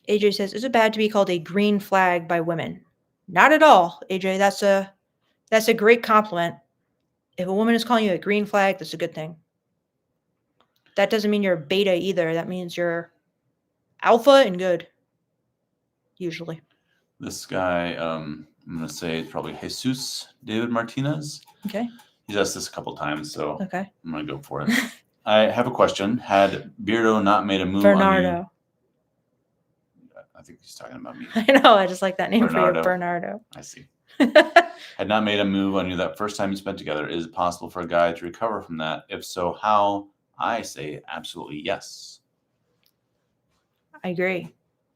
AJ says, is it bad to be called a green flag by women? Not at all, AJ. That's a great compliment. If a woman is calling you a green flag, that's a good thing. That doesn't mean you're a beta either. That means you're alpha and good. Usually. This guy, I'm going to say it's probably Jesus David Martinez. Okay. He's asked this a couple times, so okay. I'm going to go for it. I have a question. Had Beardo not made a move Bernardo. on you... I think he's talking about me. I know. I just like that name for you, Bernardo. I see. Had not made a move on you that first time you spent together. Is it possible for a guy to recover from that? If so, how? I say absolutely yes. I agree.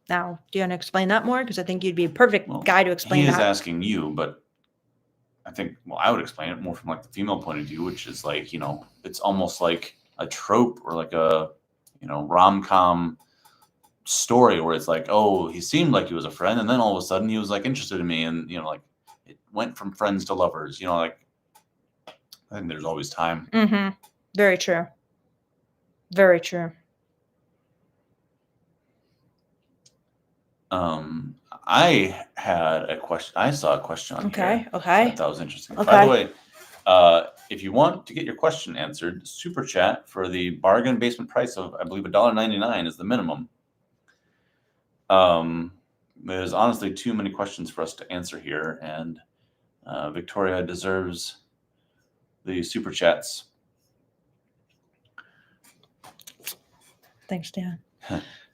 Now, do you want to explain that more? Because I think you'd be a perfect guy to explain that. He is asking you, but I think, I would explain it more from like the female point of view, which is like, it's almost like a trope or like a, rom-com story where it's like, oh, he seemed like he was a friend, and then all of a sudden he was like interested in me, and like it went from friends to lovers, like I think there's always time. Very true. Very true. I had a question. I saw a question on here. Okay. I thought was interesting. Okay. By the way, if you want to get your question answered, super chat for the bargain basement price of, I believe, $1.99 is the minimum. There's honestly too many questions for us to answer here, and Victoria deserves the super chats. Thanks, Dan.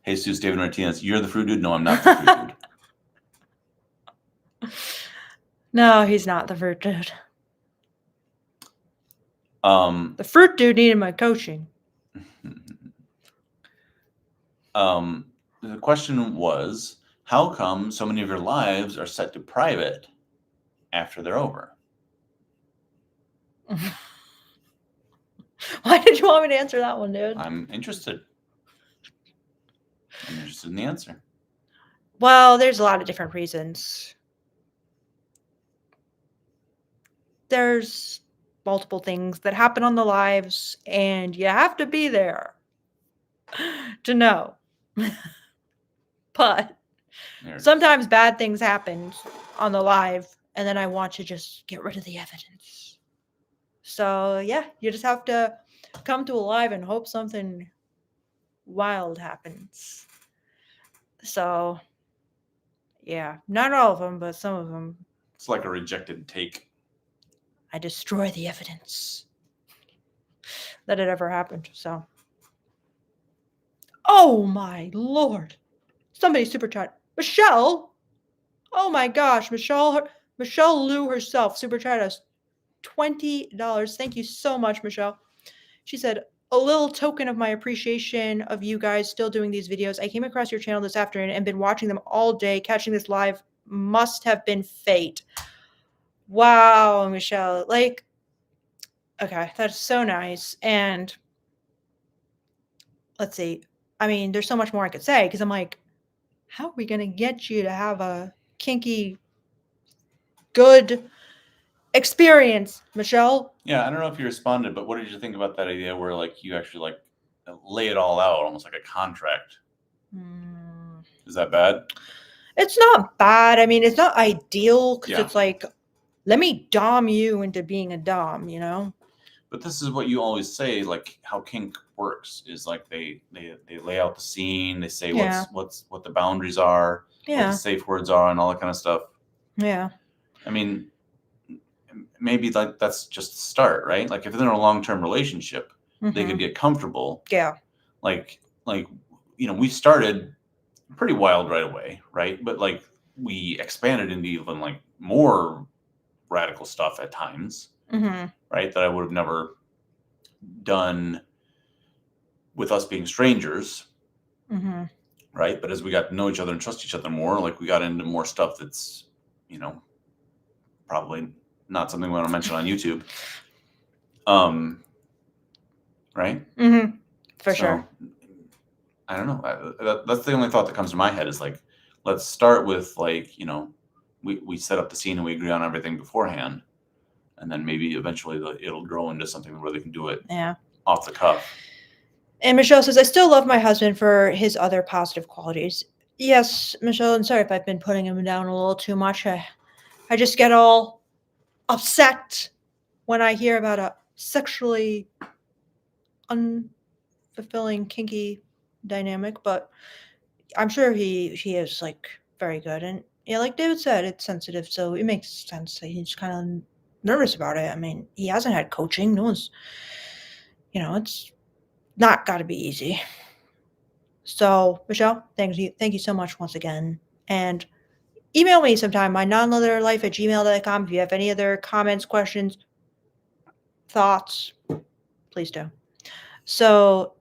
Hey, Jesus David Martinez, you're the fruit dude? No, I'm not the fruit dude. No, he's not the fruit dude. The fruit dude needed my coaching. The question was, how come so many of your lives are set to private after they're over? Why did you want me to answer that one, dude? I'm interested. I'm interested in the answer. Well, there's a lot of different reasons. There's multiple things that happen on the lives, and you have to be there to know. But sometimes bad things happen on the live, and then I want to just get rid of the evidence. So, yeah, you just have to come to a live and hope something wild happens. So, yeah, not all of them, but some of them. It's like a rejected take. I destroy the evidence that it ever happened. So, oh my Lord. Somebody super chat. Michelle. Oh my gosh. Michelle Lou herself super chat us $20. Thank you so much, Michelle. She said, a little token of my appreciation of you guys still doing these videos. I came across your channel this afternoon and been watching them all day. Catching this live must have been fate. Wow, Michelle. Like, okay, that's so nice. And let's see. I mean, there's so much more I could say because I'm like, how are we going to get you to have a kinky, good experience, Michelle? Yeah, I don't know if you responded, but what did you think about that idea where like you actually like lay it all out, almost like a contract? Is that bad? It's not bad. I mean, it's not ideal because it's like, let me dom you into being a dom, you know? But this is what you always say, like how kink works is like they lay out the scene, they say what the boundaries are, what the safe words are, and all that kind of stuff. Yeah. I mean, maybe like that's just the start, right? Like if they're in a long-term relationship, they could get comfortable. Yeah. Like you know, we started pretty wild right away, right? But like we expanded into even like more radical stuff at times, right? That I would have never done with us being strangers, right? But as we got to know each other and trust each other more, like we got into more stuff that's, you know, probably not something we want to mention on YouTube. Right? For sure. I don't know. That's the only thought that comes to my head is like, let's start with like, you know, we set up the scene and we agree on everything beforehand. And then maybe eventually it'll grow into something where they can do it off the cuff. And Michelle says, I still love my husband for his other positive qualities. Yes, Michelle, I'm sorry if I've been putting him down a little too much. I just get all upset when I hear about a sexually unfulfilling, kinky dynamic, but I'm sure he is like very good. And yeah, like David said, it's sensitive, so it makes sense that he's kind of nervous about it. I mean, he hasn't had coaching. No one's, you know, it's not got to be easy. So, Michelle, thank you so much once again. And email me sometime, MyNonLeatherLife@gmail.com. If you have any other comments, questions, thoughts, please do. So,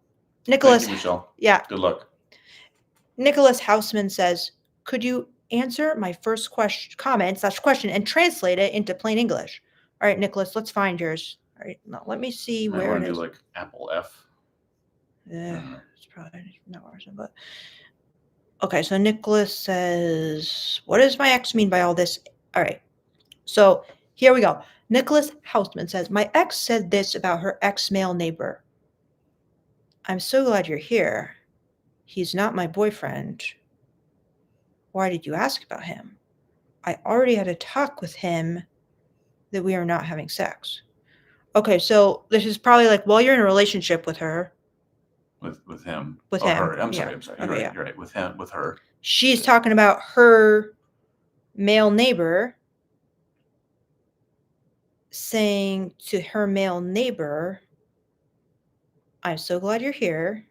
Nicholas. Thank you, Michelle. Yeah. Good luck. Nicholas Hausman says, could you answer my first question and translate it into plain English? All right, Nicholas, let's find yours. All right, now let me see where it is. Do like Apple F. It's probably not ours, but okay. So Nicholas says, "What does my ex mean by all this?" All right. So here we go. Nicholas Hausman says, my ex said this about her ex-male neighbor. I'm so glad you're here. He's not my boyfriend. Why did you ask about him? I already had a talk with him that we are not having sex. Okay, so this is probably like while you're in a relationship with her. With him. With him. Her. I'm Yeah. sorry. Okay, You're right. yeah. You're right. With her. She's talking about her male neighbor, saying to her male neighbor, I'm so glad you're here.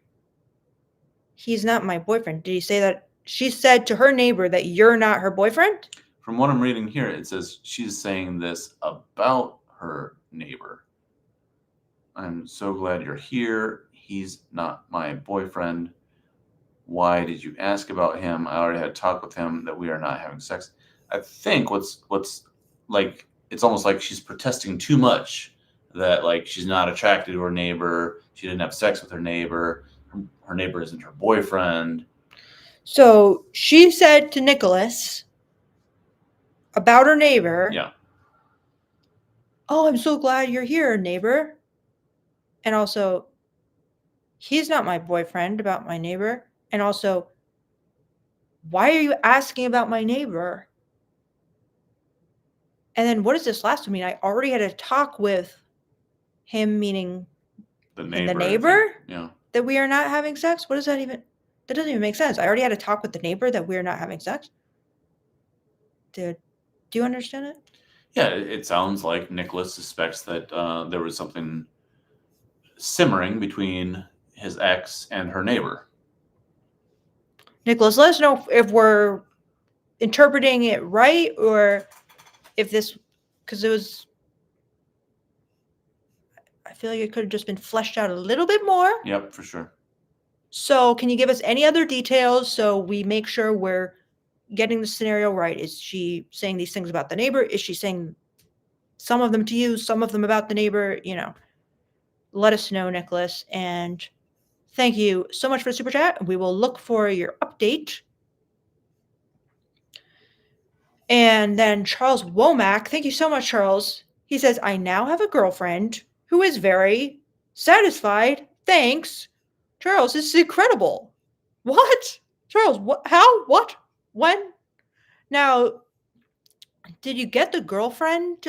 He's not my boyfriend. Did he say that? She said to her neighbor that you're not her boyfriend? From what I'm reading here, it says she's saying this about her neighbor. I'm so glad you're here. He's not my boyfriend. Why did you ask about him? I already had a talk with him that we are not having sex. I think what's like, it's almost like she's protesting too much, that like she's not attracted to her neighbor. She didn't have sex with her neighbor. Her neighbor isn't her boyfriend. So she said to Nicholas about her neighbor, Yeah. oh, I'm so glad you're here, neighbor. And also, he's not my boyfriend, about my neighbor. And also, why are you asking about my neighbor? And then what does this last one mean? I already had a talk with him, meaning The the neighbor. neighbor? Yeah. That we are not having sex? What does that even... That doesn't even make sense. I already had a talk with the neighbor that we are not having sex? Dude, do you understand it? Yeah, it sounds like Nicholas suspects that there was something simmering between his ex and her neighbor. Nicholas, let us know if we're interpreting it right, or if this... Because it was... I feel like it could have just been fleshed out a little bit more. Yep, for sure. So can you give us any other details so we make sure we're getting the scenario right? Is she saying these things about the neighbor? Is she saying some of them to you, some of them about the neighbor? You know, let us know, Nicholas. And thank you so much for the super chat. We will look for your update. And then Charles Womack, thank you so much, Charles. He says, I now have a girlfriend who is very satisfied. Thanks. Charles, this is incredible. What? Charles, what? How? What? When? Now, did you get the girlfriend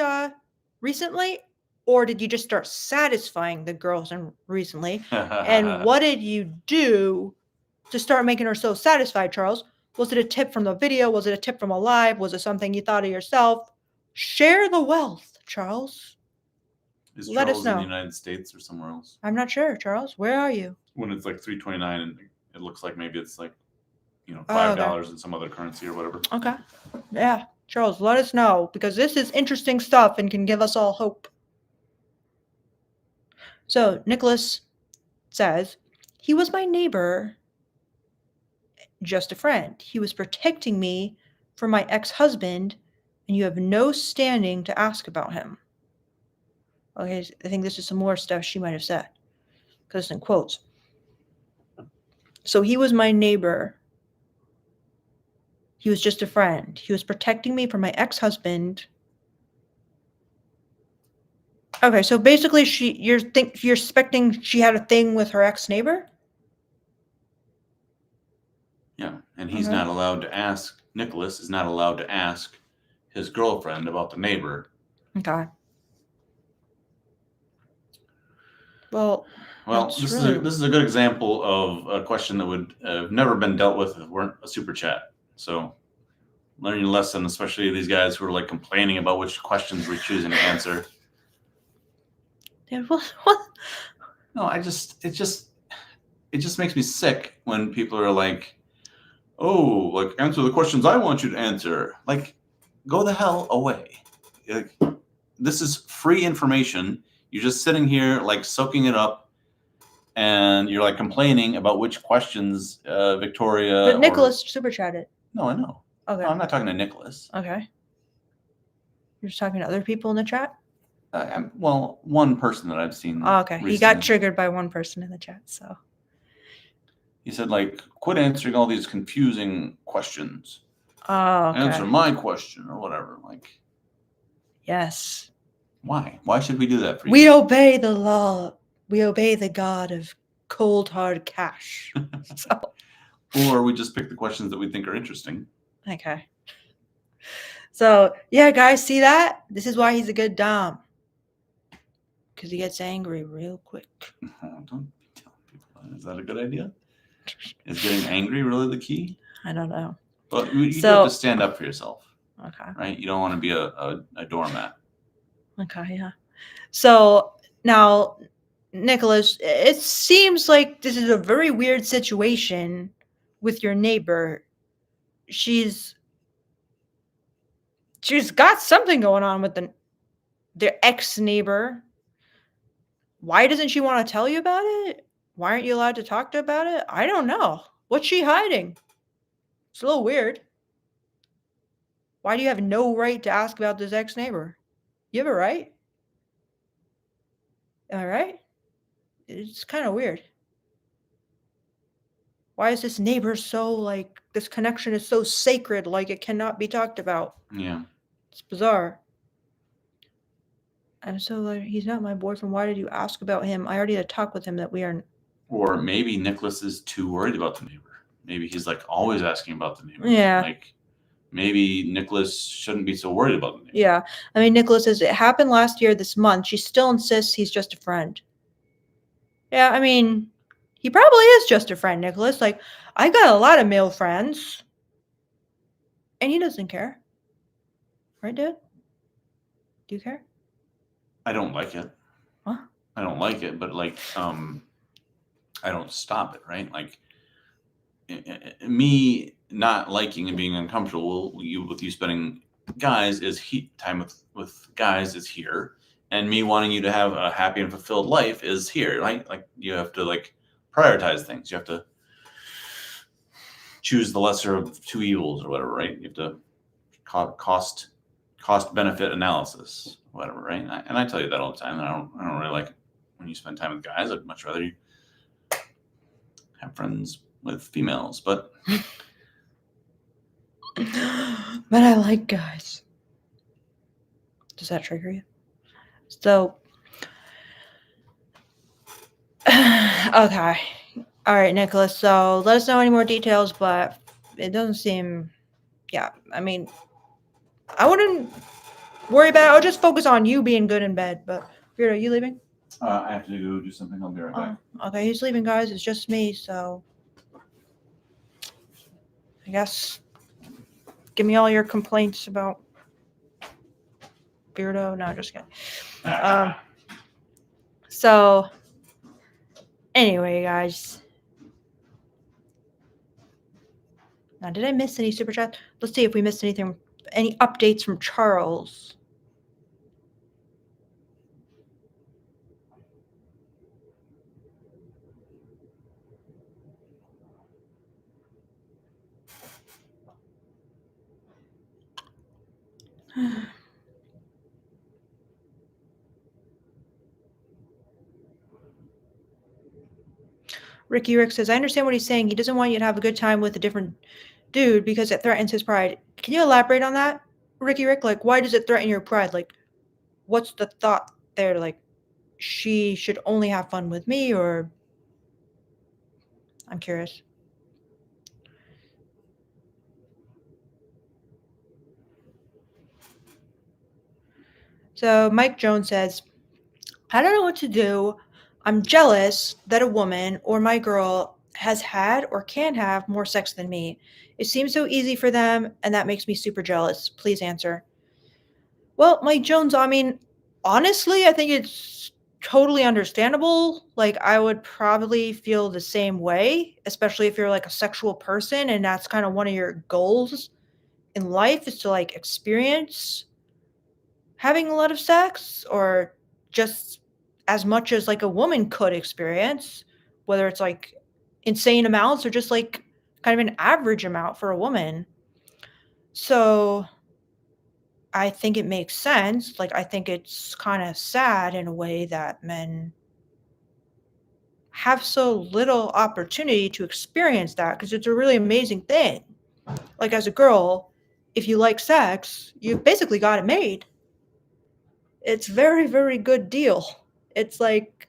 recently? Or did you just start satisfying the girlfriend recently? And what did you do to start making her so satisfied, Charles? Was it a tip from the video? Was it a tip from a live? Was it something you thought of yourself? Share the wealth, Charles. Is Let Charles us know. in the United States or somewhere else? I'm not sure, Charles. Where are you? When it's like 329 and it looks like maybe it's like, $5 okay. in some other currency or whatever. Okay. Yeah. Charles, let us know, because this is interesting stuff and can give us all hope. So Nicholas says, he was my neighbor, just a friend. He was protecting me from my ex-husband, and you have no standing to ask about him. Okay, I think this is some more stuff she might have said, because it's in quotes. So he was my neighbor. He was just a friend. He was protecting me from my ex-husband. Okay, so basically you're suspecting she had a thing with her ex-neighbor? Yeah, and he's not allowed to ask, Nicholas is not allowed to ask his girlfriend about the neighbor. Okay. Well, this is a good example of a question that would have never been dealt with if it weren't a super chat. So learning a lesson, especially these guys who are like complaining about which questions we're choosing to answer. Yeah, what? No, it just makes me sick when people are like, oh, like answer the questions I want you to answer. Like, go the hell away. Like, this is free information. You're just sitting here like soaking it up, and you're like complaining about which questions Victoria. But Nicholas super chatted. No, I know. Okay. No, I'm not talking to Nicholas. Okay. You're just talking to other people in the chat? Well, one person that I've seen. Oh, okay. Recently. He got triggered by one person in the chat, so. He said, like, quit answering all these confusing questions. Oh, okay. Answer my question or whatever. Like. Yes. Why? Why should we do that for you? We obey the law. We obey the god of cold hard cash. So, Or we just pick the questions that we think are interesting. okay. So, yeah, guys, see that? This is why he's a good dom. Because he gets angry real quick. Oh, don't be telling people that. Is that a good idea? Is getting angry really the key? I don't know. Well, you do have to stand up for yourself. Okay. Right? You don't want to be a doormat. Okay, yeah. So now, Nicholas, it seems like this is a very weird situation with your neighbor. She's got something going on with the ex-neighbor. Why doesn't she want to tell you about it? Why aren't you allowed to talk to her about it? I don't know. What's she hiding? It's a little weird. Why do you have no right to ask about this ex-neighbor? You have a right? All right? It's kind of weird. Why is this neighbor so, like, this connection is so sacred, like it cannot be talked about? Yeah. It's bizarre. And so, like, he's not my boyfriend. Why did you ask about him? I already had a talk with him that we are. Or maybe Nicholas is too worried about the neighbor. Maybe he's like always asking about the neighbor. Yeah. Like maybe Nicholas shouldn't be so worried about the neighbor. Yeah. I mean, Nicholas says it happened last year this month. She still insists he's just a friend. Yeah, I mean, he probably is just a friend, Nicholas. Like, I got a lot of male friends. And he doesn't care. Right, dude? Do you care? I don't like it. What? I don't like it, but like I don't stop it, right? Like me not liking and being uncomfortable with you spending time with guys is here, and me wanting you to have a happy and fulfilled life is here, right? Like you have to like prioritize things. You have to choose the lesser of two evils or whatever, right? You have to cost benefit analysis, whatever, right? And I tell you that all the time. And I don't really like it when you spend time with guys. I'd much rather you have friends with females, but I like guys. Does that trigger you? So, okay. All right, Nicholas. So let us know any more details, but it doesn't seem. Yeah, I mean, I wouldn't worry about it. I'll just focus on you being good in bed. But, Beardo, are you leaving? I have to go do something. I'll be right back. Okay, he's leaving, guys. It's just me, so I guess give me all your complaints about Beardo. No, just kidding. So, anyway, guys. Now, did I miss any super chat? Let's see if we missed anything. Any updates from Charles? Ricky Rick says, I understand what he's saying. He doesn't want you to have a good time with a different dude because it threatens his pride. Can you elaborate on that, Ricky Rick? Like, why does it threaten your pride? Like, what's the thought there? Like, she should only have fun with me, or I'm curious. So Mike Jones says, I don't know what to do. I'm jealous that a woman or my girl has had or can have more sex than me. It seems so easy for them, and that makes me super jealous. Please answer. Well, Mike Jones, I mean, honestly, I think it's totally understandable. Like, I would probably feel the same way, especially if you're like a sexual person and that's kind of one of your goals in life is to like experience having a lot of sex, or just as much as like a woman could experience, whether it's like insane amounts or just like kind of an average amount for a woman. So I think it makes sense. Like, I think it's kind of sad in a way that men have so little opportunity to experience that, because it's a really amazing thing. Like, as a girl, if you like sex, you've basically got it made. It's very, very good deal. It's like,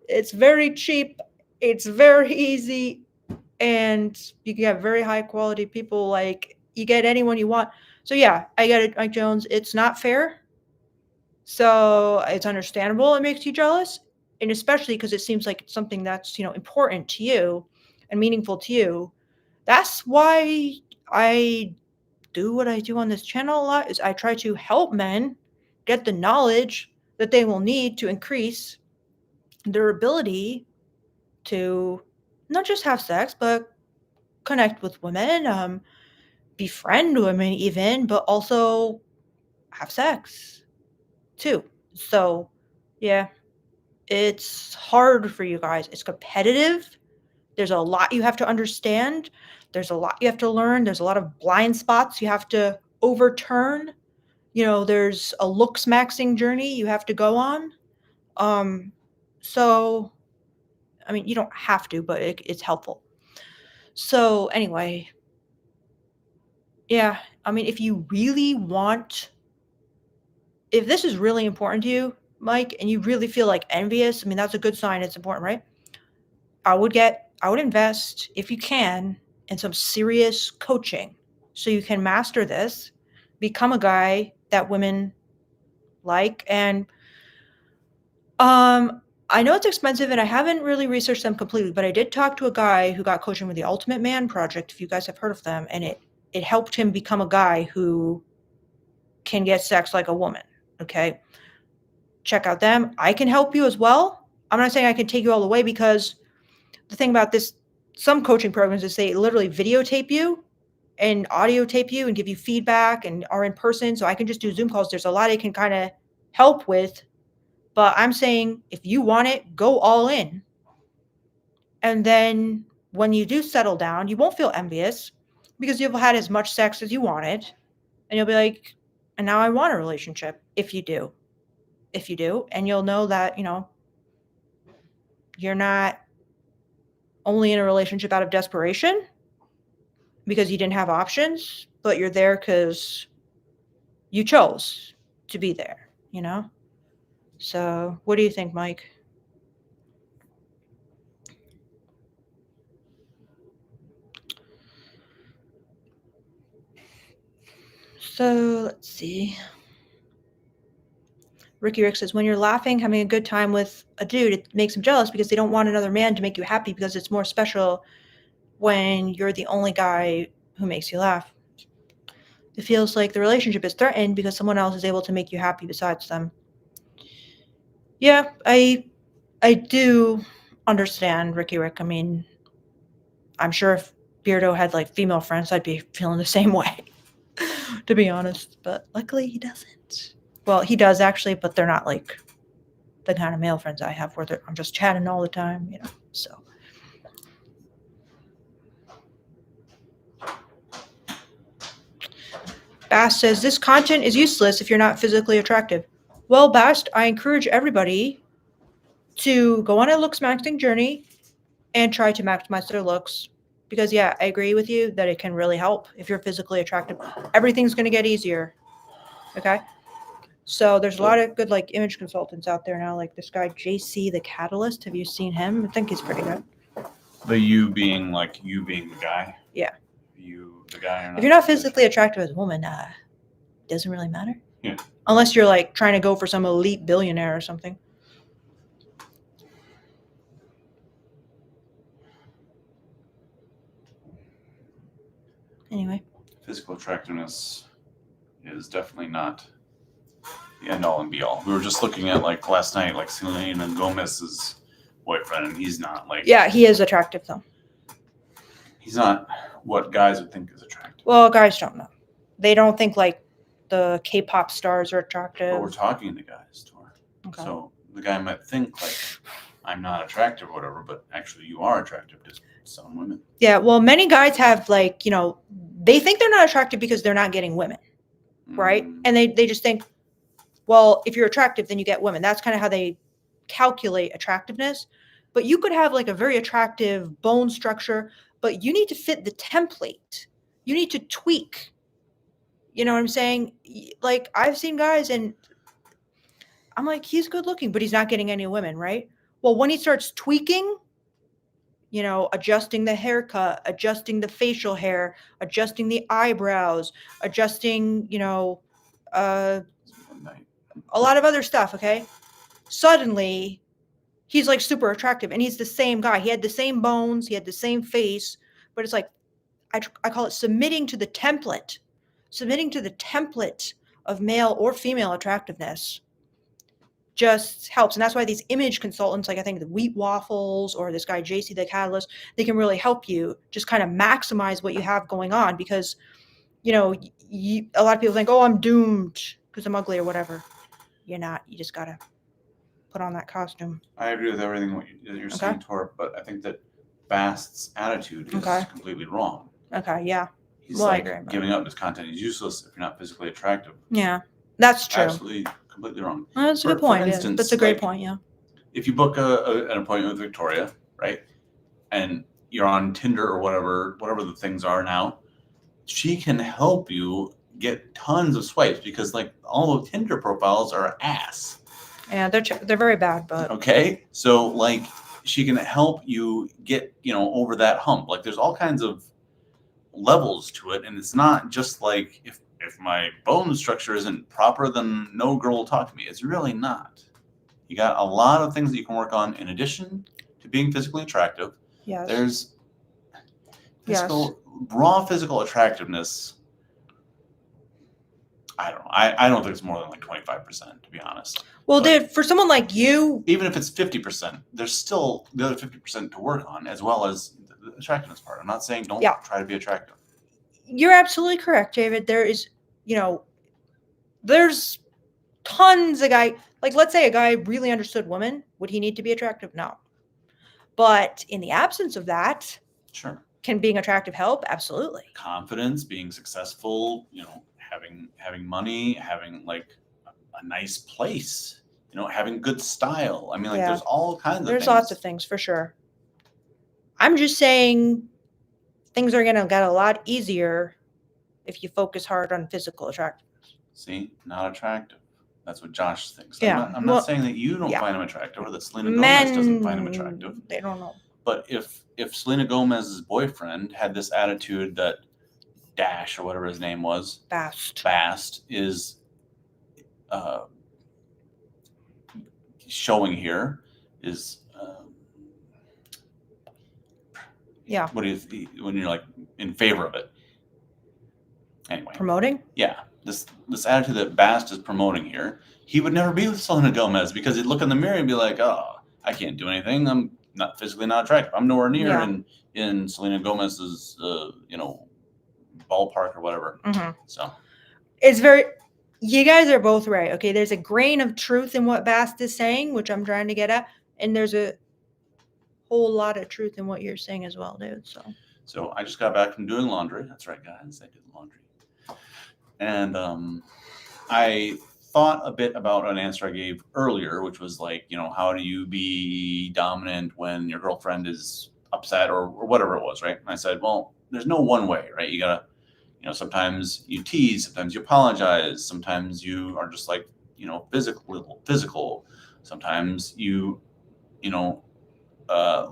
it's very cheap, it's very easy, and you can have very high quality people. Like, you get anyone you want. So yeah, I get it, Mike Jones. It's not fair. So it's understandable it makes you jealous. And especially because it seems like it's something that's, important to you and meaningful to you. That's why I do what I do on this channel a lot, is I try to help men get the knowledge that they will need to increase their ability to not just have sex, but connect with women, befriend women even, but also have sex too. So yeah, it's hard for you guys. It's competitive. There's a lot you have to understand. There's a lot you have to learn. There's a lot of blind spots you have to overturn. There's a looks maxing journey you have to go on. So I mean, you don't have to, but it's helpful. So anyway, yeah, I mean, if this is really important to you, Mike, and you really feel like envious, I mean, that's a good sign. It's important, right? I would invest, if you can, in some serious coaching so you can master this, become a guy that women like. And I know it's expensive and I haven't really researched them completely, but I did talk to a guy who got coaching with the Ultimate Man Project, if you guys have heard of them, and it helped him become a guy who can get sex like a woman. Okay? Check out them. I can help you as well. I'm not saying I can take you all the way, because the thing about this, some coaching programs is they literally videotape you and audio tape you and give you feedback and are in person. So I can just do Zoom calls. There's a lot I can kind of help with. But I'm saying, if you want it, go all in. And then when you do settle down, you won't feel envious because you've had as much sex as you wanted. And you'll be like, and now I want a relationship. If you do. And you'll know that, you're not only in a relationship out of desperation because you didn't have options, but you're there because you chose to be there, So what do you think, Mike? So let's see. Ricky Rick says, when you're laughing, having a good time with a dude, it makes them jealous because they don't want another man to make you happy, because it's more special when you're the only guy who makes you laugh. It feels like the relationship is threatened because someone else is able to make you happy besides them. Yeah, I do understand, Ricky Rick. I mean, I'm sure if Beardo had like female friends, I'd be feeling the same way, to be honest. But luckily he doesn't. Well, he does actually, but they're not like the kind of male friends I have where I'm just chatting all the time, so. Bast says, this content is useless if you're not physically attractive. Well, Bast, I encourage everybody to go on a looks maxing journey and try to maximize their looks. Because yeah, I agree with you that it can really help if you're physically attractive. Everything's going to get easier. Okay? So there's a lot of good like image consultants out there now, like this guy JC the Catalyst. Have you seen him? I think he's pretty good. The you being the guy? Yeah. You the guy or not? If you're not physically attractive as a woman, it doesn't really matter. Yeah. Unless you're like trying to go for some elite billionaire or something. Anyway. Physical attractiveness is definitely not the end all and be all. We were just looking at like last night, like Selena Gomez's boyfriend, and he's not like. Yeah, he is attractive though. He's not what guys would think is attractive. Well, guys don't know. They don't think like the K-pop stars are attractive. But we're talking to guys, Tor. Okay. So the guy might think like, I'm not attractive or whatever, but actually you are attractive to some women. Yeah, well, many guys have like, they think they're not attractive because they're not getting women, right? And they just think, well, if you're attractive, then you get women. That's kind of how they calculate attractiveness. But you could have like a very attractive bone structure, but you need to fit the template. You need to tweak. You know what I'm saying? Like, I've seen guys and I'm like, he's good looking, but he's not getting any women, right? Well, when he starts tweaking, adjusting the haircut, adjusting the facial hair, adjusting the eyebrows, adjusting, a lot of other stuff, okay? Suddenly, he's like super attractive, and he's the same guy. He had the same bones, he had the same face, but it's like, I call it submitting to the template. Submitting to the template of male or female attractiveness just helps. And that's why these image consultants, like I think the Wheat Waffles or this guy JC the Catalyst, they can really help you just kind of maximize what you have going on, because a lot of people think, oh, I'm doomed because I'm ugly or whatever. You're not. You just gotta put on that costume. I agree with everything you're saying, Tor, but I think that Bast's attitude is completely wrong. Okay, yeah. He's giving up his content is useless if you're not physically attractive. Yeah, that's true. Absolutely, completely wrong. Well, that's a good point. For instance, that's a great point, yeah. If you book an appointment with Victoria, right, and you're on Tinder or whatever the things are now, she can help you get tons of swipes, because all the Tinder profiles are ass. Yeah, they're very bad, but okay. So she can help you get over that hump. There's all kinds of levels to it, and it's not just if my bone structure isn't proper, then no girl will talk to me. It's really not. You got a lot of things that you can work on in addition to being physically attractive. Yes. There's raw physical attractiveness. I don't know. I don't think it's more than 25%, to be honest. Well, for someone like you, even if it's 50%, there's still the other 50% to work on, as well as the attractiveness part. I'm not saying don't try to be attractive. You're absolutely correct, David. There is, there's tons of guys. Let's say a guy really understood women. Would he need to be attractive? No. But in the absence of that, sure. Can being attractive help? Absolutely. Confidence, being successful, having money, having a nice place, having good style. I mean, there's all kinds of things. There's lots of things for sure. I'm just saying things are going to get a lot easier if you focus hard on physical attractiveness. See, not attractive. That's what Josh thinks. Yeah. I'm not saying that you don't find him attractive, or that Selena Gomez doesn't find him attractive. They don't know. But if Selena Gomez's boyfriend had this attitude that Dash, or whatever his name was, Bast is showing here, is what do you when you're in favor of it? Anyway, promoting? Yeah, this attitude that Bast is promoting here, he would never be with Selena Gomez, because he'd look in the mirror and be like, "Oh, I can't do anything. I'm not physically not attractive. I'm nowhere near in Selena Gomez's ballpark or whatever." Mm-hmm. So it's you guys are both right. Okay, there's a grain of truth in what Bast is saying, which I'm trying to get at, and there's a whole lot of truth in what you're saying as well, dude. So I just got back from doing laundry. That's right, guys. I did laundry. And I thought a bit about an answer I gave earlier, which was how do you be dominant when your girlfriend is upset or whatever it was, right? And I said, well, there's no one way, right? You gotta, sometimes you tease, sometimes you apologize, sometimes you are just physical. Sometimes you,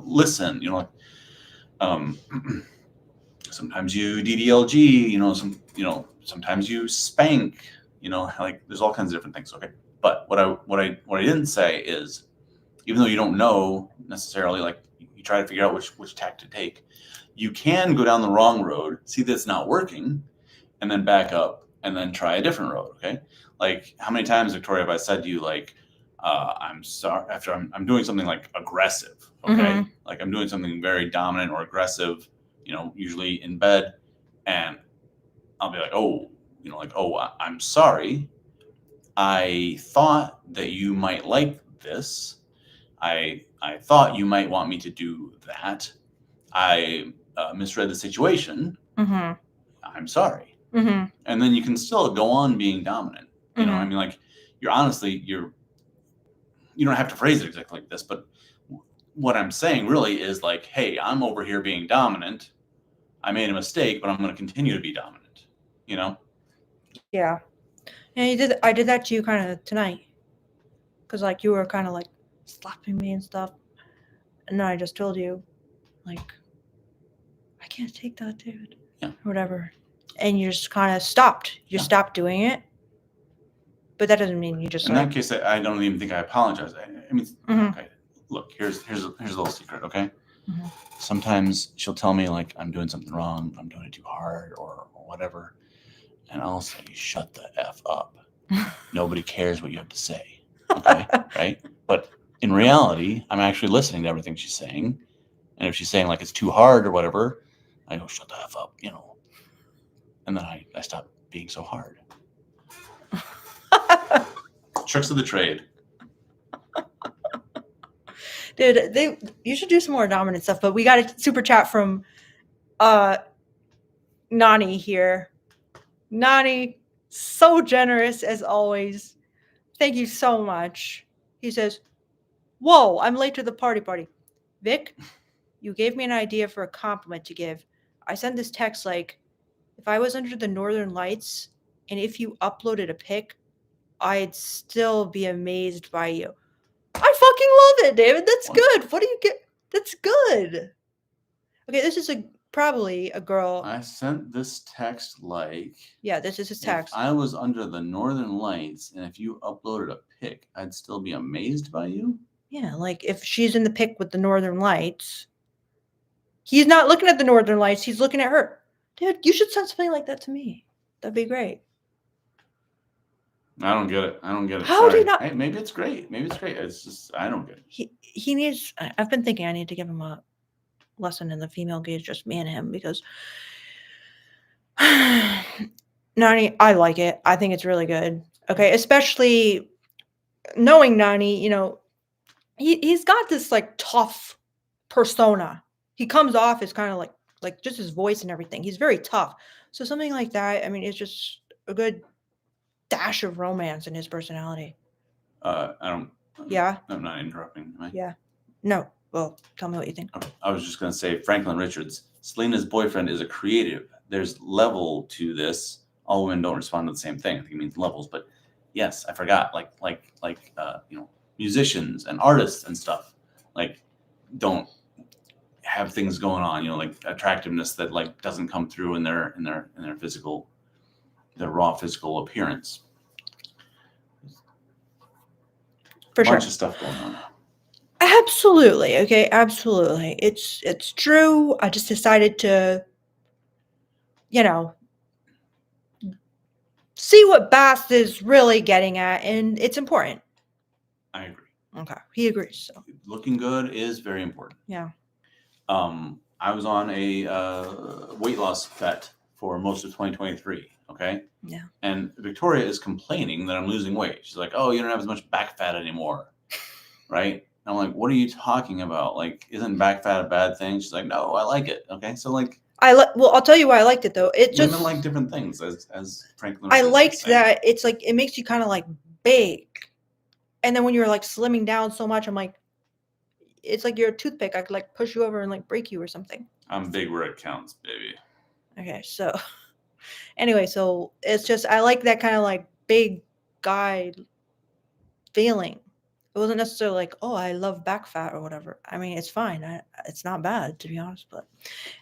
listen, sometimes you DDLG, sometimes you spank, there's all kinds of different things. Okay. But what I didn't say is, even though you don't know necessarily, you try to figure out which tack to take, you can go down the wrong road, see that it's not working, and then back up and then try a different road. Okay. How many times, Victoria, have I said to you, I'm sorry, after I'm doing something aggressive, okay? Mm-hmm. I'm doing something very dominant or aggressive, usually in bed, and I'll be like, oh, I'm sorry. I thought that you might like this. I thought you might want me to do that. I misread the situation. Mm-hmm. I'm sorry. Mm-hmm. And then you can still go on being dominant. You know, I mean, you're honestly, you don't have to phrase it exactly like this, but what I'm saying really is hey, I'm over here being dominant. I made a mistake, but I'm going to continue to be dominant, Yeah. Yeah. I did that to you kind of tonight. because like you were kind of like slapping me and stuff, and then I just told you, like, I can't take that, dude. Yeah. Or whatever, and you just kind of stopped. You stopped doing it, but that doesn't mean you just. In that case, I don't even think I apologize. I mean, okay. Look, here's a little secret, okay? Mhm. Sometimes she'll tell me like I'm doing something wrong, I'm doing it too hard, or whatever, and I'll say, "Shut the f up." Nobody cares what you have to say, okay? Right? But in reality, I'm actually listening to everything she's saying, and if she's saying like it's too hard or whatever, I go, "Shut the f up," and then I stop being so hard. Tricks of the trade. Dude, you should do some more dominant stuff. But we got a super chat from Nani here. Nani, so generous as always. Thank you so much. He says, "Whoa, I'm late to the party. Vic, you gave me an idea for a compliment to give. I sent this text like, if I was under the northern lights and if you uploaded a pic, I'd still be amazed by you." I fucking love it, David. That's good. What do you get? That's good. Okay, this is probably a girl. I sent this text like, yeah, this is his text. If I was under the northern lights and if you uploaded a pic, I'd still be amazed by you? Yeah, like if she's in the pic with the northern lights, he's not looking at the northern lights, he's looking at her. Dude, you should send something like that to me. That'd be great. I don't get it. How Sorry. do you not? Hey, maybe it's great. It's just I don't get it. He needs. I've been thinking I need to give him a lesson in the female gaze, just me and him, because Nani, I like it. I think it's really good. Okay, especially knowing Nani, he's got this like tough persona. He comes off as kind of like just his voice and everything. He's very tough. So something like that, I mean, it's just a good dash of romance in his personality. I'm not interrupting, am I? Yeah. No. Well, tell me what you think. Okay. I was just going to say Franklin Richards. Selena's boyfriend is a creative. There's level to this. All women don't respond to the same thing. I think it means levels, but yes, I forgot. Like musicians and artists and stuff like don't have things going on. Like attractiveness that like doesn't come through in their physical, their raw physical appearance. For sure. Bunch of stuff going on. Absolutely. Okay. Absolutely. It's true. I just decided to, see what Bast is really getting at, and it's important. I agree. Okay. He agrees. So. Looking good is very important. Yeah. I was on a weight loss bet for most of 2023. Okay. Yeah. And Victoria is complaining that I'm losing weight. She's like, "Oh, you don't have as much back fat anymore." Right. And I'm like, "What are you talking about? Like, isn't back fat a bad thing?" She's like, "No, I like it." Okay. So like, well, I'll tell you why I liked it though. It just women like different things, as Franklin. I liked that it's like it makes you kind of like big, and then when you're like slimming down so much, I'm like, it's like you're a toothpick. I could like push you over and like break you or something. I'm big where it counts, baby. Okay, so anyway, so it's just I like that kind of like big guy feeling. It wasn't necessarily like, oh, I love back fat or whatever. I mean, it's fine. It's not bad, to be honest. But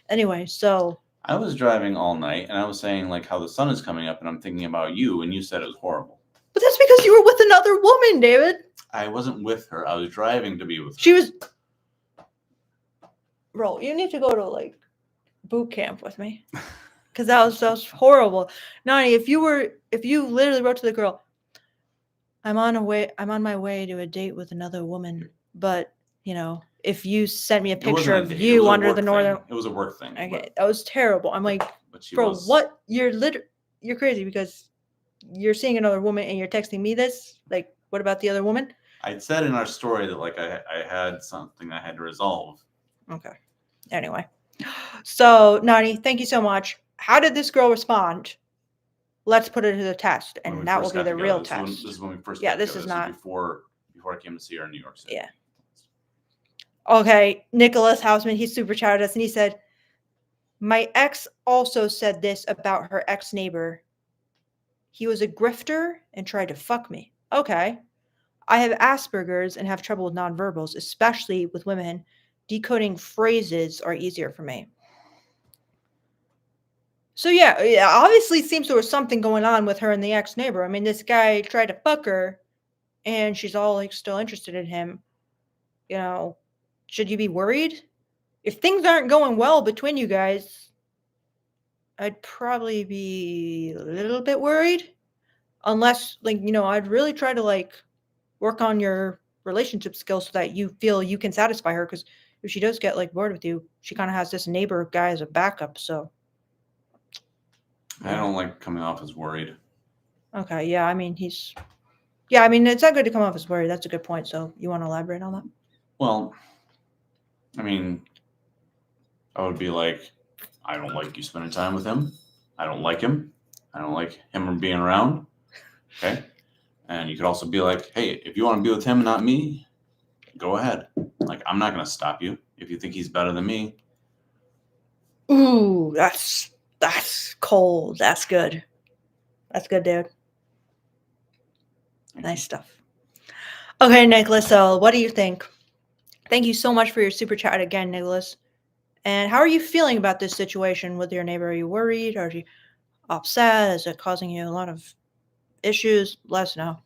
anyway, so I was driving all night and I was saying like how the sun is coming up and I'm thinking about you and you said it was horrible. But that's because you were with another woman, David. I wasn't with her. I was driving to be with her. She was. Bro, you need to go to like boot camp with me. Because that was horrible. Nani, if you literally wrote to the girl, I'm on my way to a date with another woman, but if you sent me a picture of you under the northern, it was a work thing. Okay, that was terrible. I'm like, bro, what? You're crazy because you're seeing another woman and you're texting me this. Like, what about the other woman? I said in our story that like I had something I had to resolve. Okay. Anyway, so Nani, thank you so much. How did this girl respond? Let's put it to the test, and that will be the real test. This is when we first. Yeah, this is not before I came to see her in New York City. Yeah. Okay, Nicholas Hausman, he super chatted us, and he said, "My ex also said this about her ex-neighbor. He was a grifter and tried to fuck me." Okay, I have Asperger's and have trouble with nonverbals, especially with women. Decoding phrases are easier for me. So yeah, obviously seems there was something going on with her and the ex-neighbor. I mean, this guy tried to fuck her, and she's all like still interested in him. You know, should you be worried? If things aren't going well between you guys, I'd probably be a little bit worried. Unless, like, I'd really try to like work on your relationship skills so that you feel you can satisfy her. Because if she does get like bored with you, she kind of has this neighbor guy as a backup. So I don't like coming off as worried. Okay, yeah, I mean it's not good to come off as worried. That's a good point. So you want to elaborate on that? Well, I mean, I would be like, I don't like you spending time with him. I don't like him. I don't like him being around. Okay. And you could also be like, hey, if you want to be with him, not me, go ahead. Like, I'm not going to stop you if you think he's better than me. Ooh, that's cold. That's good. That's good, dude. Nice stuff. Okay, Nicholas, so what do you think? Thank you so much for your super chat again, Nicholas. And how are you feeling about this situation with your neighbor? Are you worried? Are you upset? Is it causing you a lot of issues? Let us know.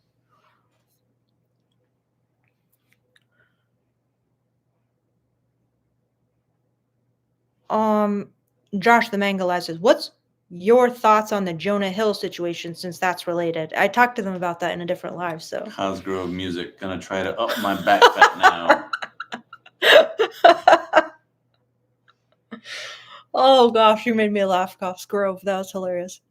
Josh the Mangala says, what's your thoughts on the Jonah Hill situation, since that's related? I talked to them about that in a different live, so. Cosgrove music, gonna try to up my back fat now. Oh gosh, you made me laugh, Cosgrove. That was hilarious.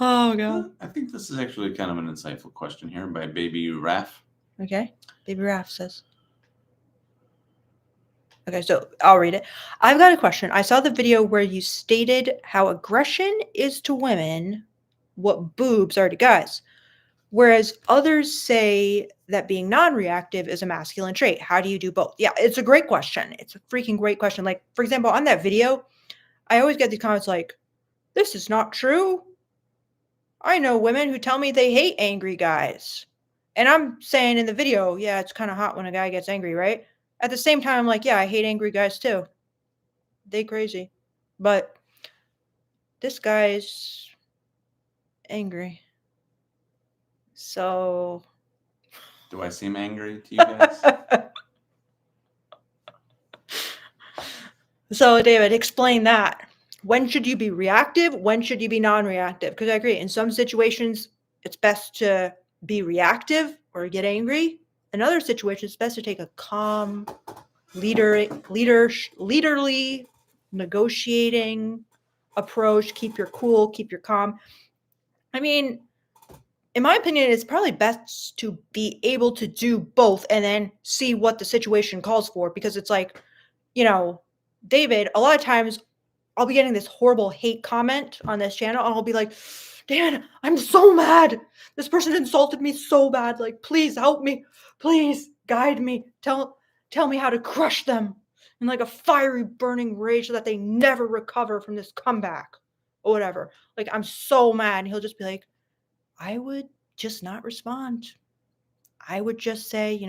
Oh god. I think this is actually kind of an insightful question here by Baby Raph. Okay. Baby Raph says. Okay, so I'll read it. I've got a question. I saw the video where you stated how aggression is to women what boobs are to guys, whereas others say that being non-reactive is a masculine trait. How do you do both? Yeah, it's a great question. It's a freaking great question. Like, for example, on that video, I always get these comments like, this is not true. I know women who tell me they hate angry guys. And I'm saying in the video, yeah, it's kind of hot when a guy gets angry, right? At the same time, I'm like, yeah, I hate angry guys too. They crazy. But this guy's angry. So. Do I seem angry to you guys? So, David, explain that. When should you be reactive? When should you be non-reactive? Because I agree, in some situations, it's best to be reactive or get angry. In other situations, it's best to take a calm, leaderly, negotiating approach. Keep your cool, keep your calm. I mean, in my opinion, it's probably best to be able to do both and then see what the situation calls for. Because it's like, David, a lot of times I'll be getting this horrible hate comment on this channel, and I'll be like, Dan, I'm so mad. This person insulted me so bad. Like, please help me. Please guide me. Tell me how to crush them in like a fiery, burning rage so that they never recover from this comeback or whatever. Like, I'm so mad. And he'll just be like, I would just not respond. I would just say,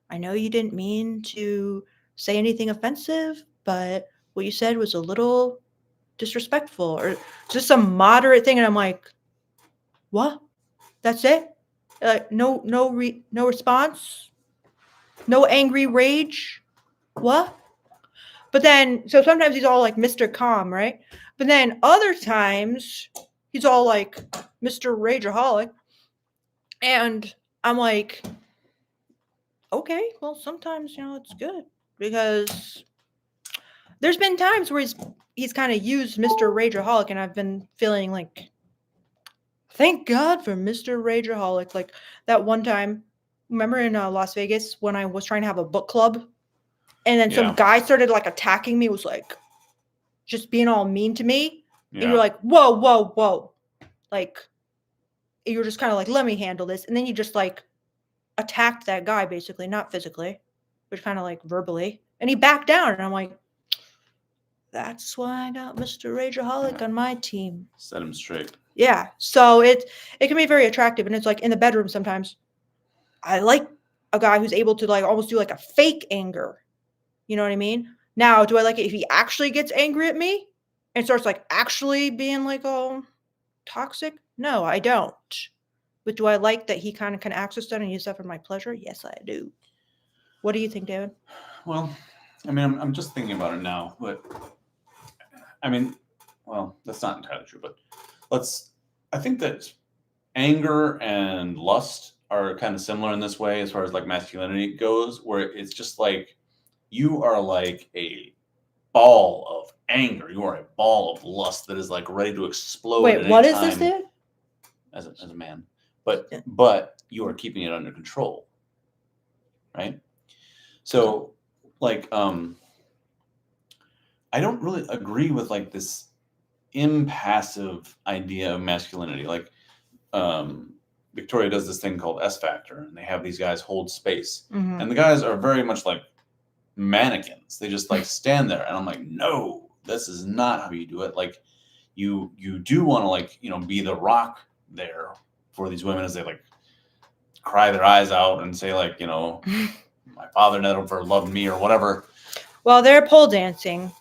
I know you didn't mean to say anything offensive, but what you said was a little disrespectful or just some moderate thing. And I'm like, what? That's it? No response? No angry rage? What? But then, so sometimes he's all like Mr. Calm, right? But then other times he's all like Mr. Rageaholic. And I'm like, okay, well, sometimes, it's good because there's been times where he's kind of used Mr. Rageaholic, and I've been feeling like, thank God for Mr. Rageaholic. Like that one time, remember in Las Vegas when I was trying to have a book club, and then some guy started like attacking me, was like just being all mean to me, and you're like, whoa, like you're just kind of like, let me handle this, and then you just like attacked that guy, basically, not physically, but kind of like verbally, and he backed down, and I'm like, That's why I got Mr. Rageaholic on my team. Set him straight. Yeah. So it can be very attractive, and it's like in the bedroom sometimes. I like a guy who's able to like almost do like a fake anger. You know what I mean? Now, do I like it if he actually gets angry at me and starts like actually being like, oh, toxic? No, I don't. But do I like that he kind of can access that and use that for my pleasure? Yes, I do. What do you think, David? Well, I mean, I'm just thinking about it now, but I mean, well, that's not entirely true, but I think that anger and lust are kind of similar in this way as far as like masculinity goes, where it's just like you are like a ball of anger. You are a ball of lust that is like ready to explode. Wait, what is this, David? As a man, but you are keeping it under control, right? So, like, I don't really agree with like this impassive idea of masculinity. Like, Victoria does this thing called S Factor, and they have these guys hold space, and the guys are very much like mannequins. They just like stand there, and I'm like, no, this is not how you do it. Like, you do want to like be the rock there for these women as they like cry their eyes out and say like my father never loved me or whatever. Well, they're pole dancing.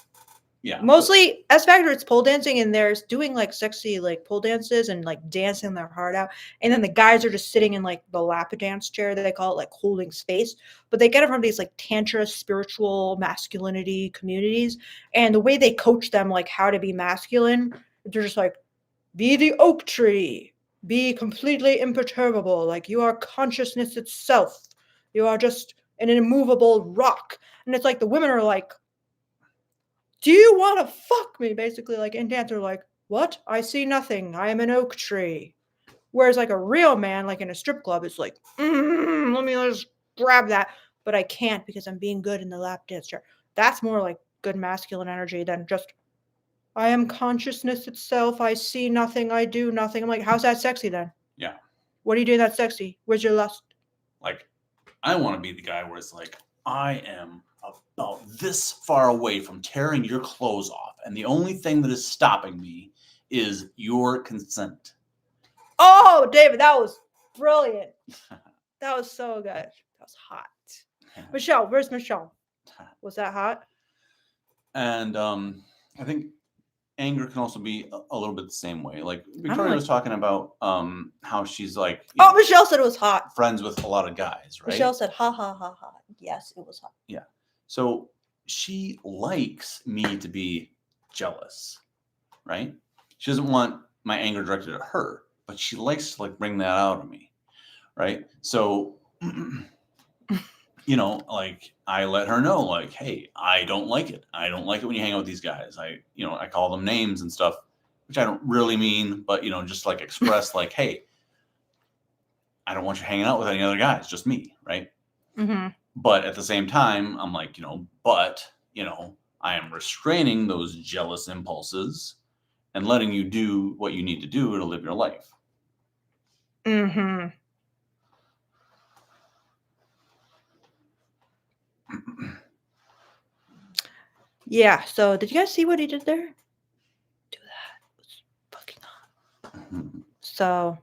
Yeah. Mostly S Factor, it's pole dancing, and they're doing like sexy like pole dances and like dancing their heart out. And then the guys are just sitting in like the lap dance chair that they call it, like holding space. But they get it from these like tantra spiritual masculinity communities. And the way they coach them like how to be masculine, they're just like, be the oak tree, be completely imperturbable, like you are consciousness itself. You are just an immovable rock. And it's like the women are like, do you want to fuck me? Basically, like in dance, they're like, what? I see nothing. I am an oak tree. Whereas like a real man, like in a strip club, is like, let me just grab that. But I can't because I'm being good in the lap dance chair. That's more like good masculine energy than just, I am consciousness itself. I see nothing. I do nothing. I'm like, how's that sexy then? Yeah. What are you doing that's sexy? Where's your lust? Like, I want to be the guy where it's like, I am about this far away from tearing your clothes off, and the only thing that is stopping me is your consent. Oh, David, that was brilliant. That was so good. That was hot. Michelle, where's Michelle? Was that hot? And I think anger can also be a little bit the same way. Like Victoria was talking about how she's like, Michelle said it was hot. Friends with a lot of guys, right? Michelle said, ha, ha, ha, ha. Yes, it was hot. Yeah. So she likes me to be jealous, right? She doesn't want my anger directed at her, but she likes to like bring that out of me, right? So, like I let her know, like, hey, I don't like it. I don't like it when you hang out with these guys. I call them names and stuff, which I don't really mean, but just like express like, hey, I don't want you hanging out with any other guys, just me, right? Mm-hmm. But at the same time, I'm like, I am restraining those jealous impulses and letting you do what you need to do to live your life. Mm-hmm. Yeah, so did you guys see what he did there? Do that. It was fucking hot. Mm-hmm. So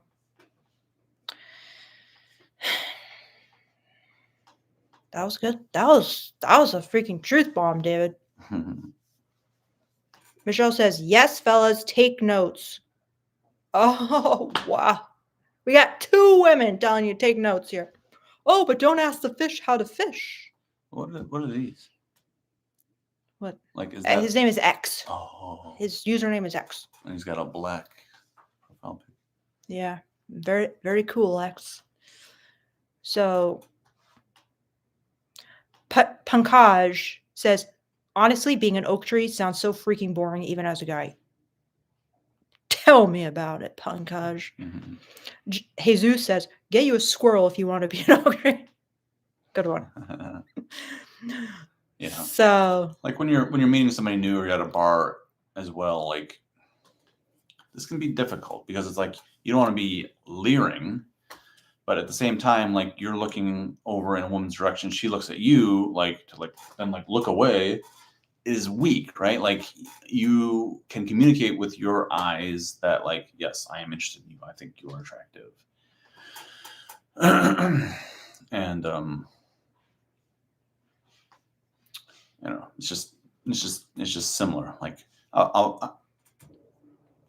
that was good. That was a freaking truth bomb, David. Michelle says, yes, fellas, take notes. Oh, wow. We got 2 women telling you take notes here. Oh, but don't ask the fish how to fish. What are these? What? Like, is that... His name is X. Oh. His username is X. And he's got a black profile pic. Yeah. Very, very cool, X. So, Pankaj says, honestly, being an oak tree sounds so freaking boring even as a guy. Tell me about it, Pankaj. Mm-hmm. Jesus says, get you a squirrel if you want to be an oak tree. Good one. Yeah. So, like when you're meeting somebody new or you're at a bar as well, like this can be difficult because it's like you don't want to be leering, but at the same time, like you're looking over in a woman's direction, she looks at you like to then look away, is weak, right? Like you can communicate with your eyes that like, yes, I am interested in you. I think you are attractive. And you know, it's just similar. Like I'll